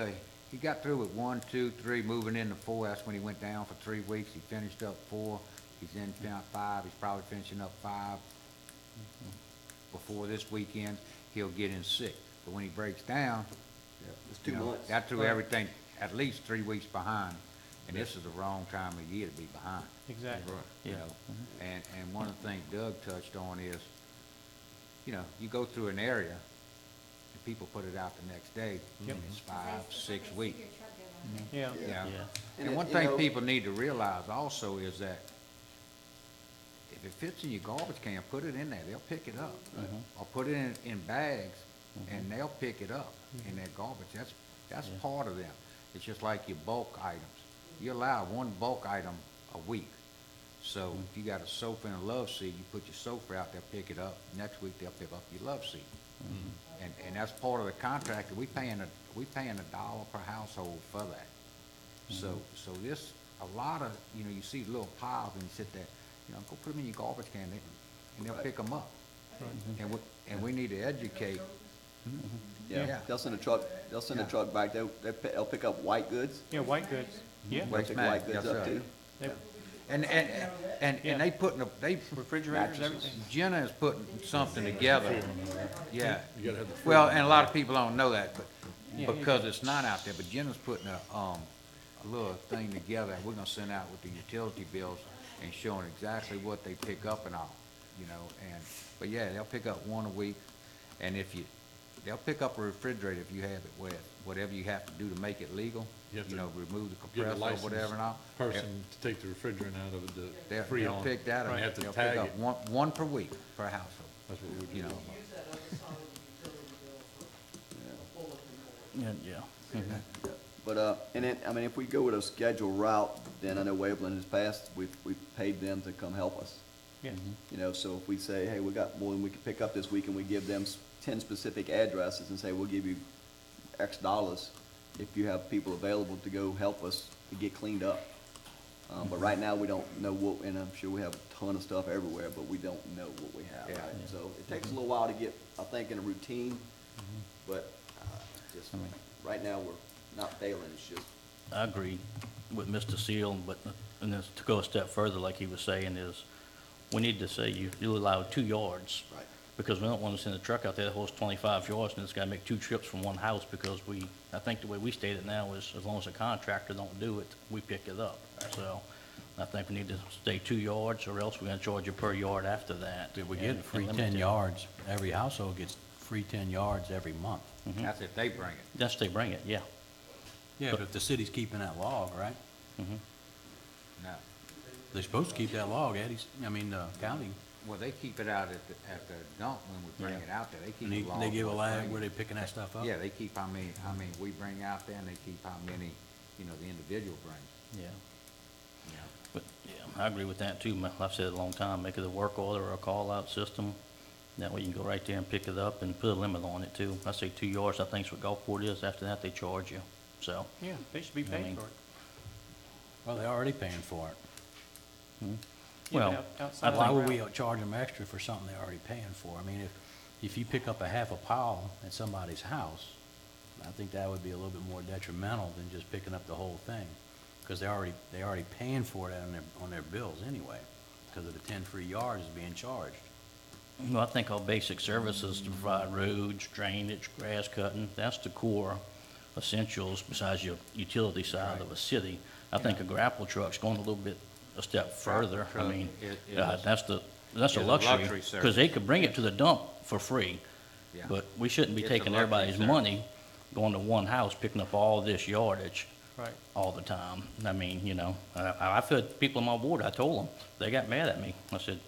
he got through with 1, 2, 3, moving into 4. That's when he went down for 3 weeks. He finished up 4. He's in 5. He's probably finishing up 5. Before this weekend, he'll get in 6. But when he breaks down, Yeah, it's 2 you know, months. that threw everything at least 3 weeks behind. And this is the wrong time of year to be behind. Exactly. You know, and one of the things Doug touched on is, you know, you go through an area, and people put it out the next day, and it's 5, 6 weeks. Yeah. Yeah. And And one you thing know- people need to realize also is that if it fits in your garbage can, put it in there, they'll pick it up. Or put it in bags, and they'll pick it up in their garbage. That's part of them. It's just like your bulk items. You allow one bulk item a week. So if you got a sofa and a love seat, you put your sofa out, they'll pick it up. Next week, they'll pick up your love seat. And that's part of the contract. We paying $1 per household for that. So this, a lot of, you know, you see little piles and you sit there, you know, go put them in your garbage can, and they'll pick them up. And we need to educate. Yeah, they'll send a truck back, they'll pick up white goods. Yeah, white goods. Yeah. They'll pick white goods Yes, up sir. too. They- And they putting, they, Refrigerators, everything. Jenna is putting something together. Yeah. You gotta have the Well, freezer. and a lot of people don't know that, but, because it's not out there, but Jenna's putting a little thing together, and we're gonna send out with the utility bills and showing exactly what they pick up and all, you know, and, but yeah, they'll pick up one a week, and they'll pick up a refrigerator if you have it wet, whatever you have to do to make it legal, You have you to know, remove the Get a compressor or licensed whatever and all. person to take the refrigerant out of it, the They'll Freon. pick that And up, they have to they'll tag pick up it. one per week, per household, That's what we would you do. know. Yeah. But, and then, I mean, if we go with a scheduled route, then I know Waveland has passed, we've paid them to come help us. Yeah. You know, so if we say, hey, we got more than we can pick up this week, and we give them 10 specific addresses and say, we'll give you X dollars if you have people available to go help us to get cleaned up. But right now, we don't know what, and I'm sure we have a ton of stuff everywhere, but we don't know what we have, Yeah. right? So it takes a little while to get, I think, in a routine, but just, right now, we're not failing, it's just, I agree with Mr. Seal, but, and this, to go a step further, like he was saying, is we need to say you allow 2 yards. right. Because we don't want to send a truck out there that holds 25 yards and it's got to make 2 trips from one house because I think the way we state it now is as long as a contractor don't do it, we pick it up. So I think we need to stay 2 yards or else we're going to charge you per yard after that. If we and- get and free limit 10 it. yards, every household gets free 10 yards every month. That's if they bring it. That's if they bring it, yeah. Yeah, but if the city's keeping that log, right? No. They're supposed to keep that log, county. Well, they keep it out at the dump when we bring it out there. They keep And a log. they give a of lag bringing where it. they picking that stuff up? Yeah, they keep how many we bring out there, and they keep how many, you know, the individual brings. Yeah. You know. But, yeah, I agree with that too. I've said it a long time, make it a work order or a call-out system. That way you can go right there and pick it up and put a limit on it too. I say 2 yards, I think is what Gulfport is. After that, they charge you, so. Yeah, they should be I paying mean- for it. Well, they're already paying for it. Yeah, Well, but outside Why the would we ground. charge them extra for something they're already paying for? I mean, if you pick up a half a pile at somebody's house, I think that would be a little bit more detrimental than just picking up the whole thing. Because they're already paying for it on their bills anyway, because of the 10 free yards is being charged. Well, I think our basic services to provide roads, drainage, grass cutting, that's the core essentials besides your utility side of a city. I think a grapple truck's going a little bit, a step further. I truck mean, is- that's a is a luxury. luxury service. Because they could bring it to the dump for free. Yeah. But we shouldn't be It's a taking luxury everybody's service. money, going to one house, picking up all this yardage Right. all the time. I mean, you know, I've had people in my ward, I told them, they got mad at me. I said,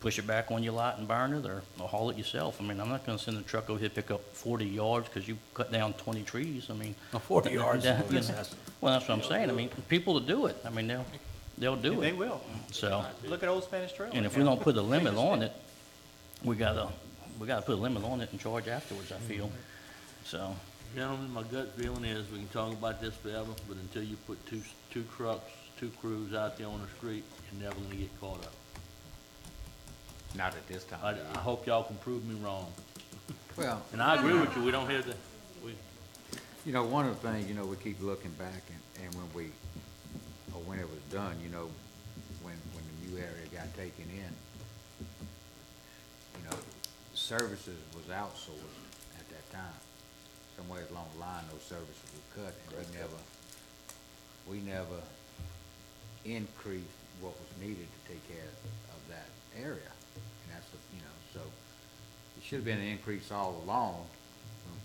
push it back on your lot and burn it, or haul it yourself. I mean, I'm not gonna send a truck over here to pick up 40 yards because you cut down 20 trees. I mean. 40 yards is that- excessive. Well, that's what I'm saying. I mean, people will do it. I mean, they'll do it. They will. So, Look at Old Spanish Trail. and if we don't put a limit on it, we gotta put a limit on it and charge afterwards, I feel. So, Gentlemen, my gut feeling is we can talk about this forever, but until you put two trucks, 2 crews out there on the street, you're never gonna get caught up. Not at this time. I hope y'all can prove me wrong. Well, And I agree with you, we don't have you know, one of the things, you know, we keep looking back and when it was done, you know, when the new area got taken in, you know, services was outsourced at that time. Somewhere along the line, those services were cut, and we never increased what was needed to take care of that area. And that's, you know, so it should have been an increase all along.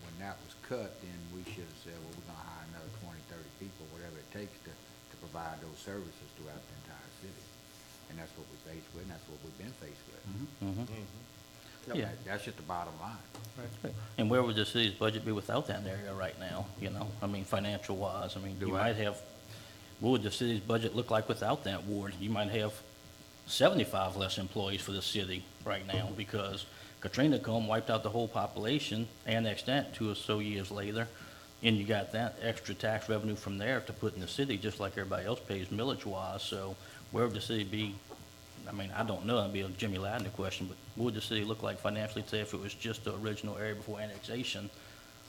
When that was cut, then we should have said, well, we're gonna hire another 20, 30 people, whatever it takes to provide those services throughout the entire city. And that's what we're faced with, and that's what we've been faced with. yeah. That's just the bottom line. and where would the city's budget be without that area right now, you know? I mean, financial wise, I mean, you might have, what would the city's budget look like without that ward? You might have 75 less employees for the city right now because Katrina come, wiped out the whole population, annexed that 2 or so years later, and you got that extra tax revenue from there to put in the city, just like everybody else pays millage-wise. So where would the city be? I mean, I don't know, that'd be a Jimmy Ladner question, but what would the city look like financially, say, if it was just the original area before annexation?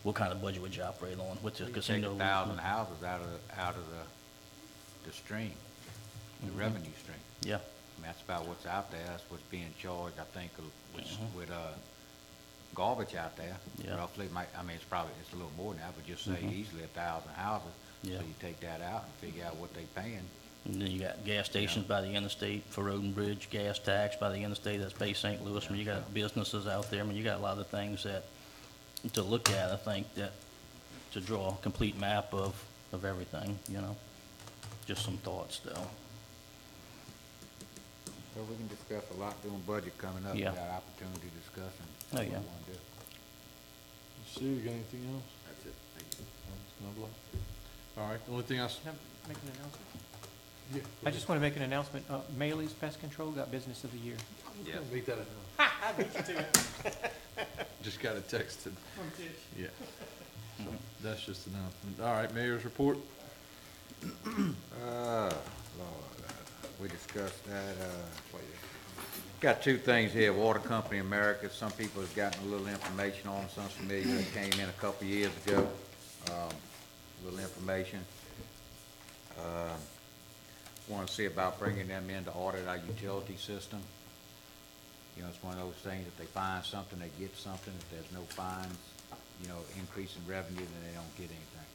What kind of budget would you operate on with the You take casino? 1,000 houses out of the stream. the revenue stream. Yeah. I mean, that's about what's out there, that's what's being charged, I think, with, Mhm. with, garbage out there. Yeah. Roughly, I mean, it's a little more than that, but just say Mhm. easily 1,000 houses. Yeah. So you take that out and figure out what they paying. And then you got gas stations by the interstate for road and bridge, gas tax by the interstate, that's Bay St. Louis. I mean, you got businesses out there, I mean, you got a lot of things that, to look at, I think, that, to draw a complete map of everything, you know? Just some thoughts, though. So we can discuss a lot during budget coming up. Yeah. We got opportunity discussing. Oh, what we yeah. wanna do. Sue, you got anything else? That's it, thank you. All right, the only thing else, Can I make an announcement? yeah. I just want to make an announcement. Maylee's Pest Control got Business of the Year. Yeah. Make that enough. I beat you to it. Just got it texted. From Tish. Yeah. So that's just an announcement. All right, mayor's report? Lord, we discussed that, got two things here, Water Company America, some people have gotten a little information on, some familiar, that came in a couple of years ago, a little information. Want to see about bringing them in to audit our utility system. You know, it's one of those things, if they find something, they get something, if there's no fines, you know, increase in revenue, then they don't get anything.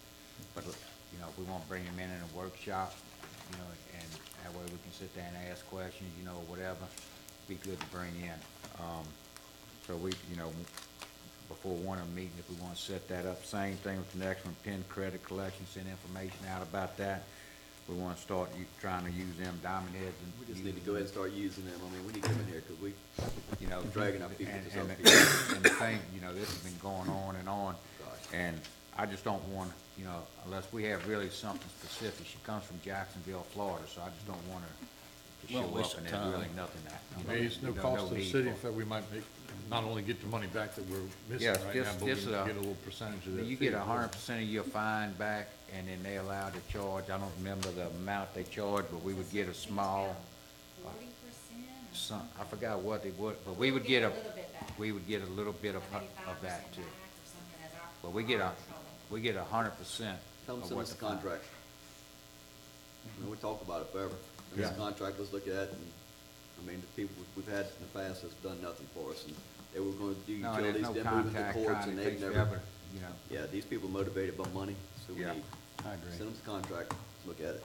But, you know, if we want to bring them in a workshop, you know, and that way we can sit there and ask questions, you know, whatever, be good to bring in. So we, you know, before one of them meeting, if we want to set that up, same thing with the next one, PIN credit collection, send information out about that. We want to start trying to use them diamond heads and. We just need to go ahead and start using them. I mean, we need to come in here because we, You know, dragging our people to some and people. and the thing, you know, this has been going on and on, and I just don't want, you know, unless we have really something specific. She comes from Jacksonville, Florida, so I just don't want her to Won't show waste up and of there's time. really nothing that. Maybe it's no cost to the city that we might make, not only get the money back that we're missing Yes, right now, but we this, can get a little percentage of that. You fee get as well. 100% of your fine back, and then they allowed to charge, I don't remember the amount they charged, but we would get a small, 40%? some, I forgot what they would, but we would get a, we would get a little bit of that too. But we get 100% Tell them of send what us the a fine. contract. I mean, we talk about it forever. Send us a Yeah. contract, let's look at it, and, I mean, the people we've had in the past has done nothing for us, and they were gonna do No, there's utilities, no then move into contact, courts, trying, and it they've takes never. forever, you know. Yeah, these people motivated by money, so we Yeah, need, I agree. send them the contract, look at it.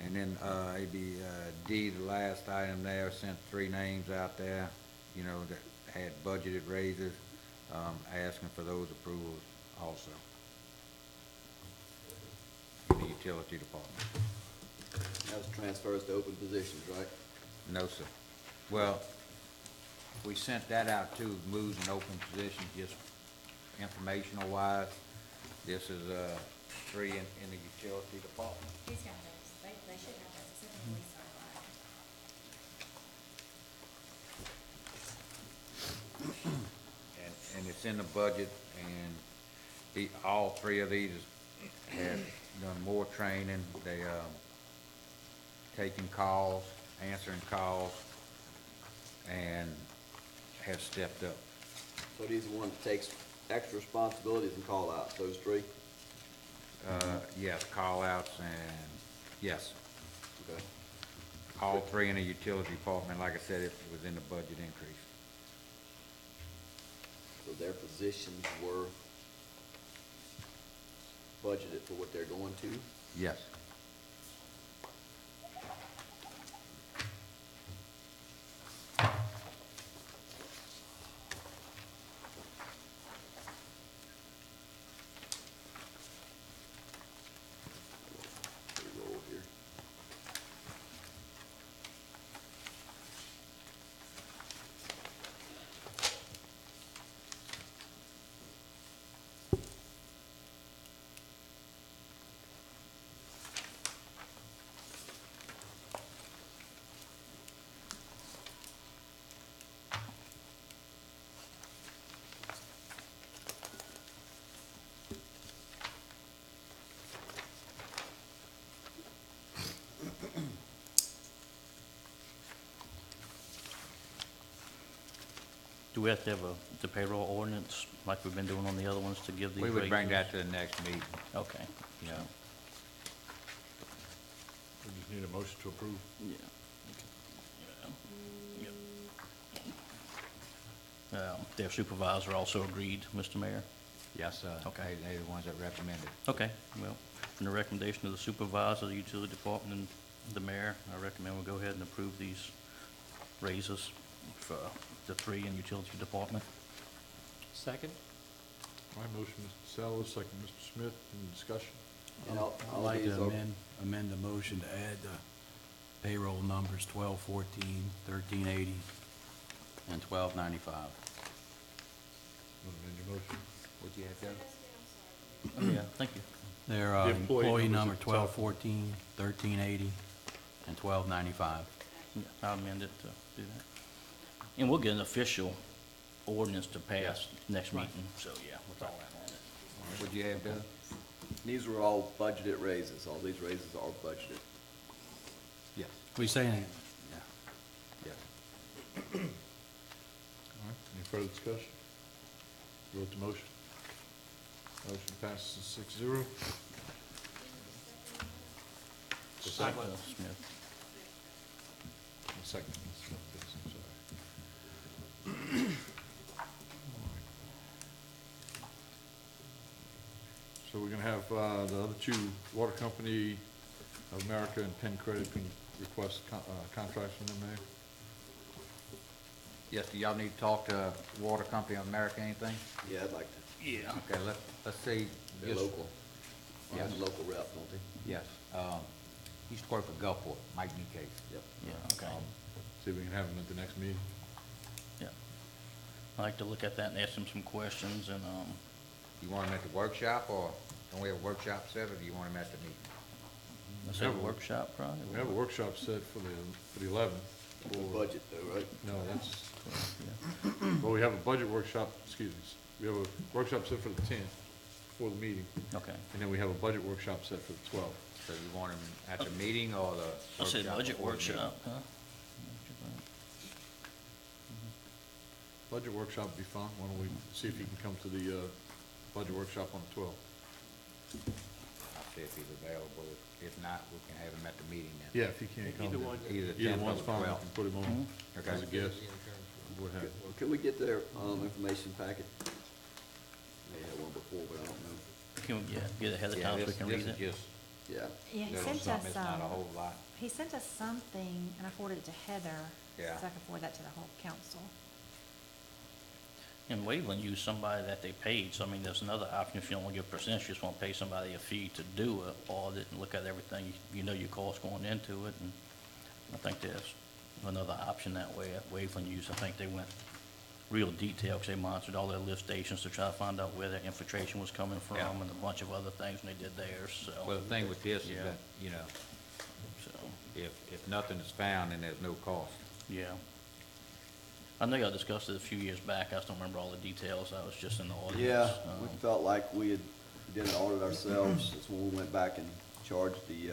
And then, D, the last item there, sent 3 names out there, you know, that had budgeted raises, asking for those approvals also. In the utility department. That was transfers to open positions, right? No, sir. Well, we sent that out too, moves in open positions, just informational wise. This is, 3 in the utility department. He's got those. They should have those, except for the police are And it's in the budget, and all 3 of these have done more training. They, taking calls, answering calls, and have stepped up. So these are the one that takes extra responsibilities and call outs, those 3? Yes, call outs and, yes, Okay. all 3 in the utility department. Like I said, it was in the budget increase. So their positions were budgeted for what they're going to? Yes. Roll here. Do we have to have the payroll ordinance, like we've been doing on the other ones, to give these We would bring raises? that to the next meeting. Okay. Yeah. We just Need a motion to approve? Yeah. Their supervisor also agreed, Mr. Mayor? Yes, sir. Okay. They're the ones that recommended. Okay, well, from the recommendation of the supervisor, the utility department, and the mayor, I recommend we go ahead and approve these raises for the three in utility department. Second? All right, motion, Mr. Sellers, second, Mr. Smith, any discussion? And I'd like to amend the motion to add the payroll numbers 1214, 1380, and 1295. Want to amend your motion? Would you have done? Oh, yeah, thank you. They're The employee employee number numbers at the top. 1214, 1380, and 1295. Yeah, I'll amend it to do that. And we'll get an official ordinance to pass next meeting, so yeah, with all that on it. Would you have done? These were all budgeted raises. All these raises are budgeted. Yes. We saying, Yes. All right, any further discussion? Vote to motion. Motion passes 6-0. Smith. Second, Mr. Smith, yes, I'm sorry. So we're gonna have, the other two, Water Company of America and Penn Credit can request contracts from them, Mayor? Yes, do y'all need to talk to Water Company of America, anything? Yeah, I'd like to. Yeah. Okay, let's see. They're just- local. Yes. Local rep, don't they? Yes, he used to work for Gulfport, Mike Case. Yep. Yeah, okay. See if we can have them at the next meeting. Yeah. I'd like to look at that and ask them some questions, and, You want him at the workshop, or don't we have a workshop set, or do you want him at the meeting? let's have a workshop probably. We have a workshop set for the 11th. The budget though, right? No, that's, Yeah. well, we have a budget workshop, excuse me, we have a workshop set for the 10th, for the meeting, Okay. and then we have a budget workshop set for the 12th. So you want him at the meeting or the I said workshop budget before the meeting? workshop, huh? Budget workshop would be fun, why don't we see if he can come to the, budget workshop on the 12th? I'll see if he's available. If not, we can have him at the meeting then. Yeah, if he can't come. Either then one. Either Either 10th or one's the fine, we 12th. can put him on Okay. as a guest. We'll have- Can we get their, information packet? They had one before, but I don't know. Can we, get ahead of Yeah, time so we this can read is it? just Yeah. Yeah, he little sent something, us, it's not a whole lot. he sent us something, and I forwarded it to Heather. Yeah. So I can forward that to the whole council. And Waveland used somebody that they paid, so I mean, there's another option if you don't want to give percentage, you just want to pay somebody a fee to do an audit and look at everything, you know your cost going into it, and I think there's another option that way at Waveland used. I think they went real detailed, because they monitored all their lift stations to try to find out where their infiltration was coming from, Yeah. and a bunch of other things when they did theirs, so. Well, the thing with this is Yeah. that, you know, So, if nothing is found, then there's no cost. yeah. I know y'all discussed it a few years back, I just don't remember all the details, I was just in the audience. Yeah, we felt like we had did an audit ourselves. That's when we went back and charged the,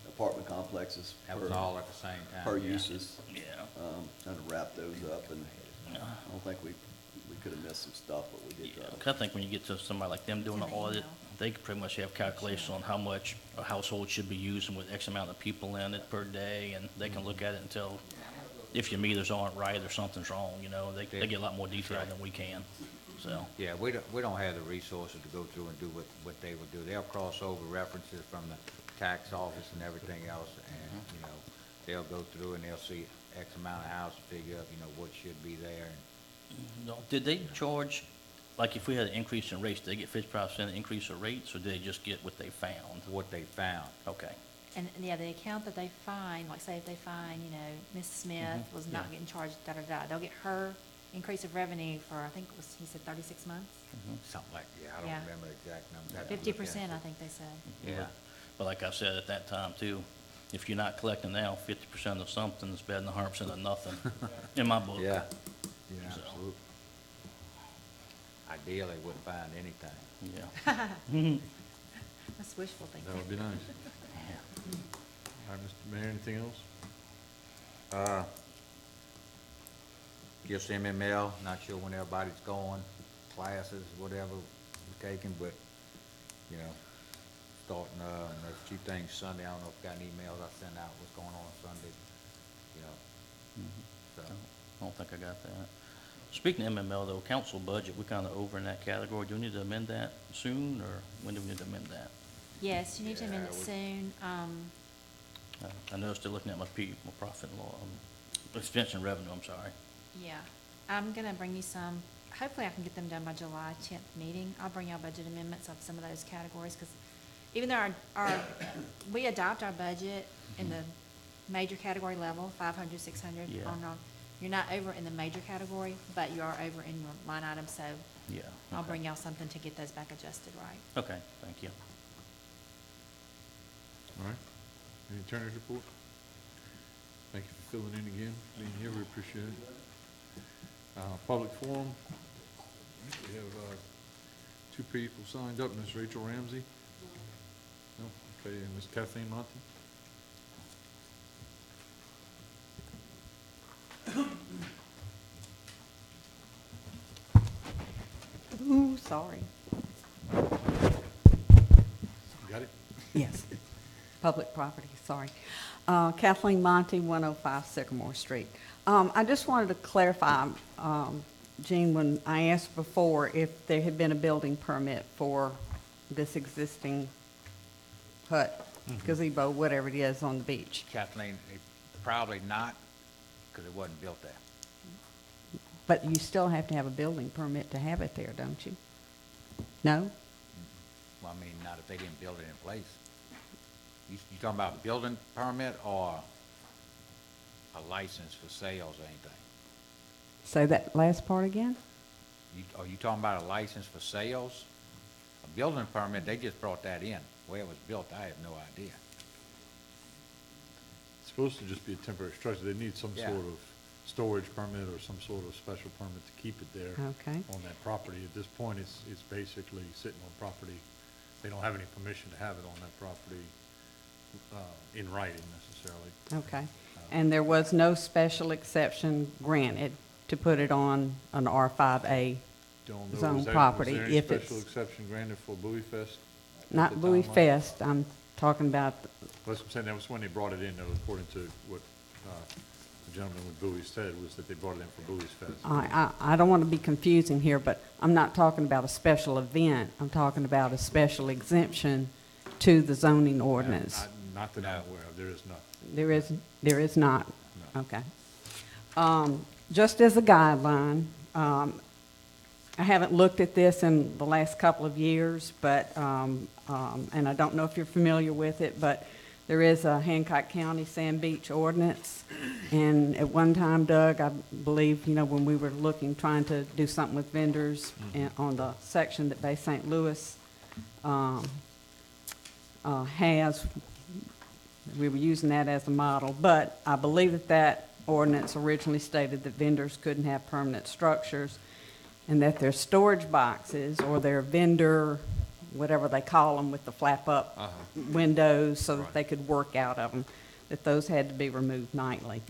apartment complexes That was per- all at the same time. per yeah. uses. Yeah. Trying to wrap those up, and I don't think we could have missed some stuff, but we did. Yeah, 'cause I think when you get to somebody like them doing an audit, they could pretty much have calculations on how much a household should be using with X amount of people in it per day, and they can look at it and tell if your meters aren't right or something's wrong, you know, they get a lot more detail than we can, so. Yeah, we don't have the resources to go through and do what they would do. They'll cross over references from the tax office and everything else, and, you know, they'll go through and they'll see X amount of house, figure up, you know, what should be there. No, did they charge, like if we had an increase in rates, did they get 50% increase of rates, or did they just get what they found? What they found. Okay. And, yeah, the account that they find, like say if they find, you know, Miss Smith was not getting charged, da-da-da, they'll get her increase of revenue for, I think it was, he said 36 months? Something like, yeah, I Yeah. don't remember the exact number. I'd have to look at 50%, it. I think they said. Yeah. But like I said at that time too, if you're not collecting now, 50% of something is better than 100% of nothing, in my book. Yeah, yeah, So. absolutely. Ideally, wouldn't find anything. Yeah. That's wishful That thinking. would be nice. All right, Mr. Mayor, anything else? Just MML, not sure when everybody's going, classes, whatever we're taking, but, you know, starting, and there's a few things Sunday, I don't know if you got any emails I sent out, what's going on Sunday, you know, so. I don't think I got that. Speaking of MML though, council budget, we're kind of over in that category. Do we need to amend that soon, or when do we need to amend that? Yes, you need to amend it soon. I know still looking at my profit and loss, expense and revenue, I'm sorry. Yeah, I'm gonna bring you some, hopefully I can get them done by July 10th meeting. I'll bring y'all budget amendments of some of those categories, because even though we adopt our budget in the major category level, 500, 600, Yeah. on, you're not over in the major category, but you are over in your line item, so Yeah. I'll okay. bring y'all something to get those back adjusted right. Okay, thank you. All right. Any attorney's report? Thank you for filling in again, being here, we appreciate it. Public forum. We have, two people signed up, Ms. Rachel Ramsey. No, okay, and Ms. Kathleen Monty. Ooh, sorry. You got it? Yes. Public property, sorry. Kathleen Monty, 105 Sycamore Street. I just wanted to clarify, Jean, when I asked before if there had been a building permit for this existing hut, gazebo, whatever it is, on the beach. Kathleen, probably not, because it wasn't built there. But you still have to have a building permit to have it there, don't you? No? Well, I mean, not if they didn't build it in place. You talking about a building permit or a license for sales or anything? Say that last part again? Are you talking about a license for sales? A building permit, they just brought that in. Where it was built, I have no idea. It's supposed to just be a temporary structure. They need some Yeah. sort of storage permit or some sort of special permit to keep it there Okay. on that property. At this point, it's basically sitting on property. They don't have any permission to have it on that property, in writing necessarily. Okay. And there was no special exception granted to put it on an R5A Don't know, zone property was there any if special it's exception granted for Bowie Fest? at not the Bowie time of- Fest. I'm talking about, That's what I'm saying, that was when they brought it in, though, according to what, the gentleman with Bowie said, was that they brought it in for Bowie's Fest. I don't want to be confusing here, but I'm not talking about a special event. I'm talking about a special exemption to the zoning ordinance. Not that I'm aware of, there is not. There is not? No. Okay. Just as a guideline, I haven't looked at this in the last couple of years, but, and I don't know if you're familiar with it, but there is a Hancock County Sand Beach ordinance. And at one time, Doug, I believe, when we were trying to do something with vendors on the section that Bay St. Louis has, we were using that as a model. But I believe that ordinance originally stated that vendors couldn't have permanent structures, and that their storage boxes or their vendor, whatever they call them, with the flap-up windows so that they could work out of them, that those had to be removed nightly.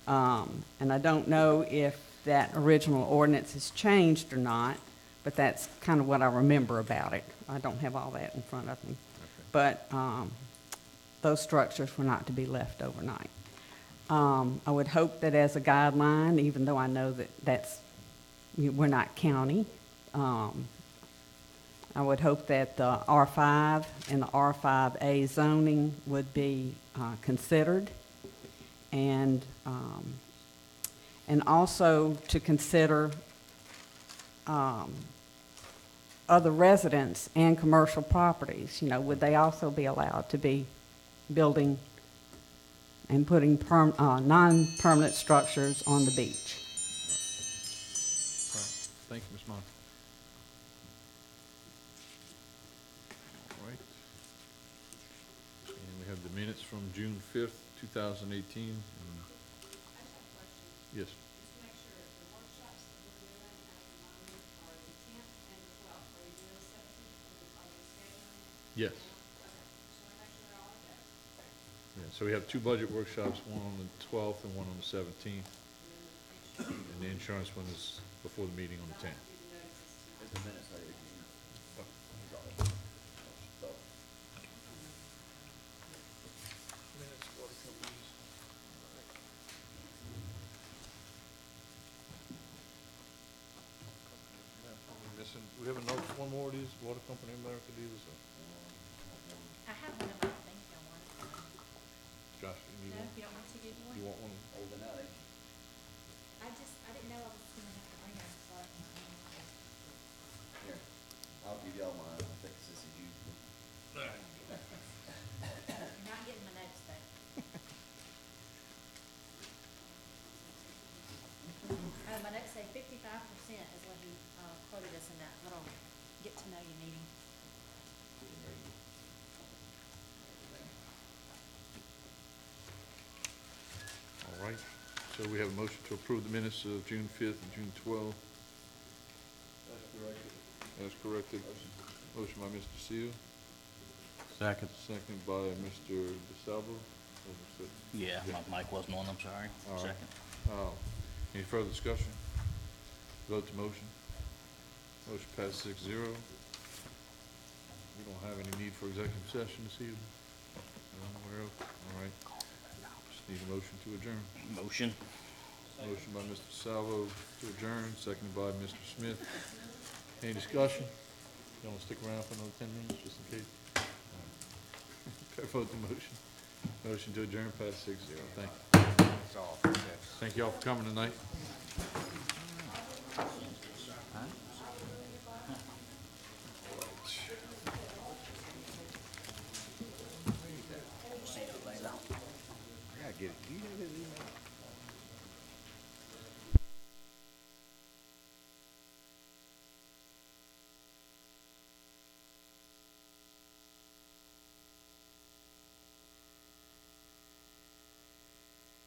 And I don't know if that original ordinance has changed or not, but that's kind of what I remember about it. I don't have all that in front of me. But those structures were not to be left overnight. I would hope that as a guideline, even though I know that we're not county, I would hope that the R5 and the R5A zoning would be considered, and also to consider other residents and commercial properties. Would they also be allowed to be building and putting non-permanent structures on the beach? All right, thank you, Ms. Monty. All right. And we have the minutes from June 5th, 2018. Yes. Yes. Yeah, so we have two budget workshops, one on the 12th and one on the 17th. And the insurance one is before the meeting on the 10th. we have another, one more of these, Water Company of America deals, I have one of my things I want. Josh, you need No, one? you don't want to give one? You want one? Overnight. I didn't know I was gonna have to bring it, so. Here, I'll give y'all mine. I think this is usual. You're not getting my notes though. My notes say 55% is what he quoted us in that little get to know you meeting. All right, so we have a motion to approve the minutes of June 5th and June 12th. That's corrected. As corrected. Motion by Mr. Seal, Second. second by Mr. DeSalvo. Yeah, my mic wasn't on, I'm sorry. All right. Second. Any further discussion? Vote to motion. Motion passed 6-0. We don't have any need for executive session this evening. That I'm aware of. All right. Just need a motion to adjourn. Motion. Motion by Mr. Salvo to adjourn, seconded by Mr. Smith. Any discussion? You want to stick around for another 10 minutes, just in case? Vote the motion. Motion to adjourn, pass 6-0. Thank you. That's all. Thank you all for coming tonight. I gotta get it. Do you have his email?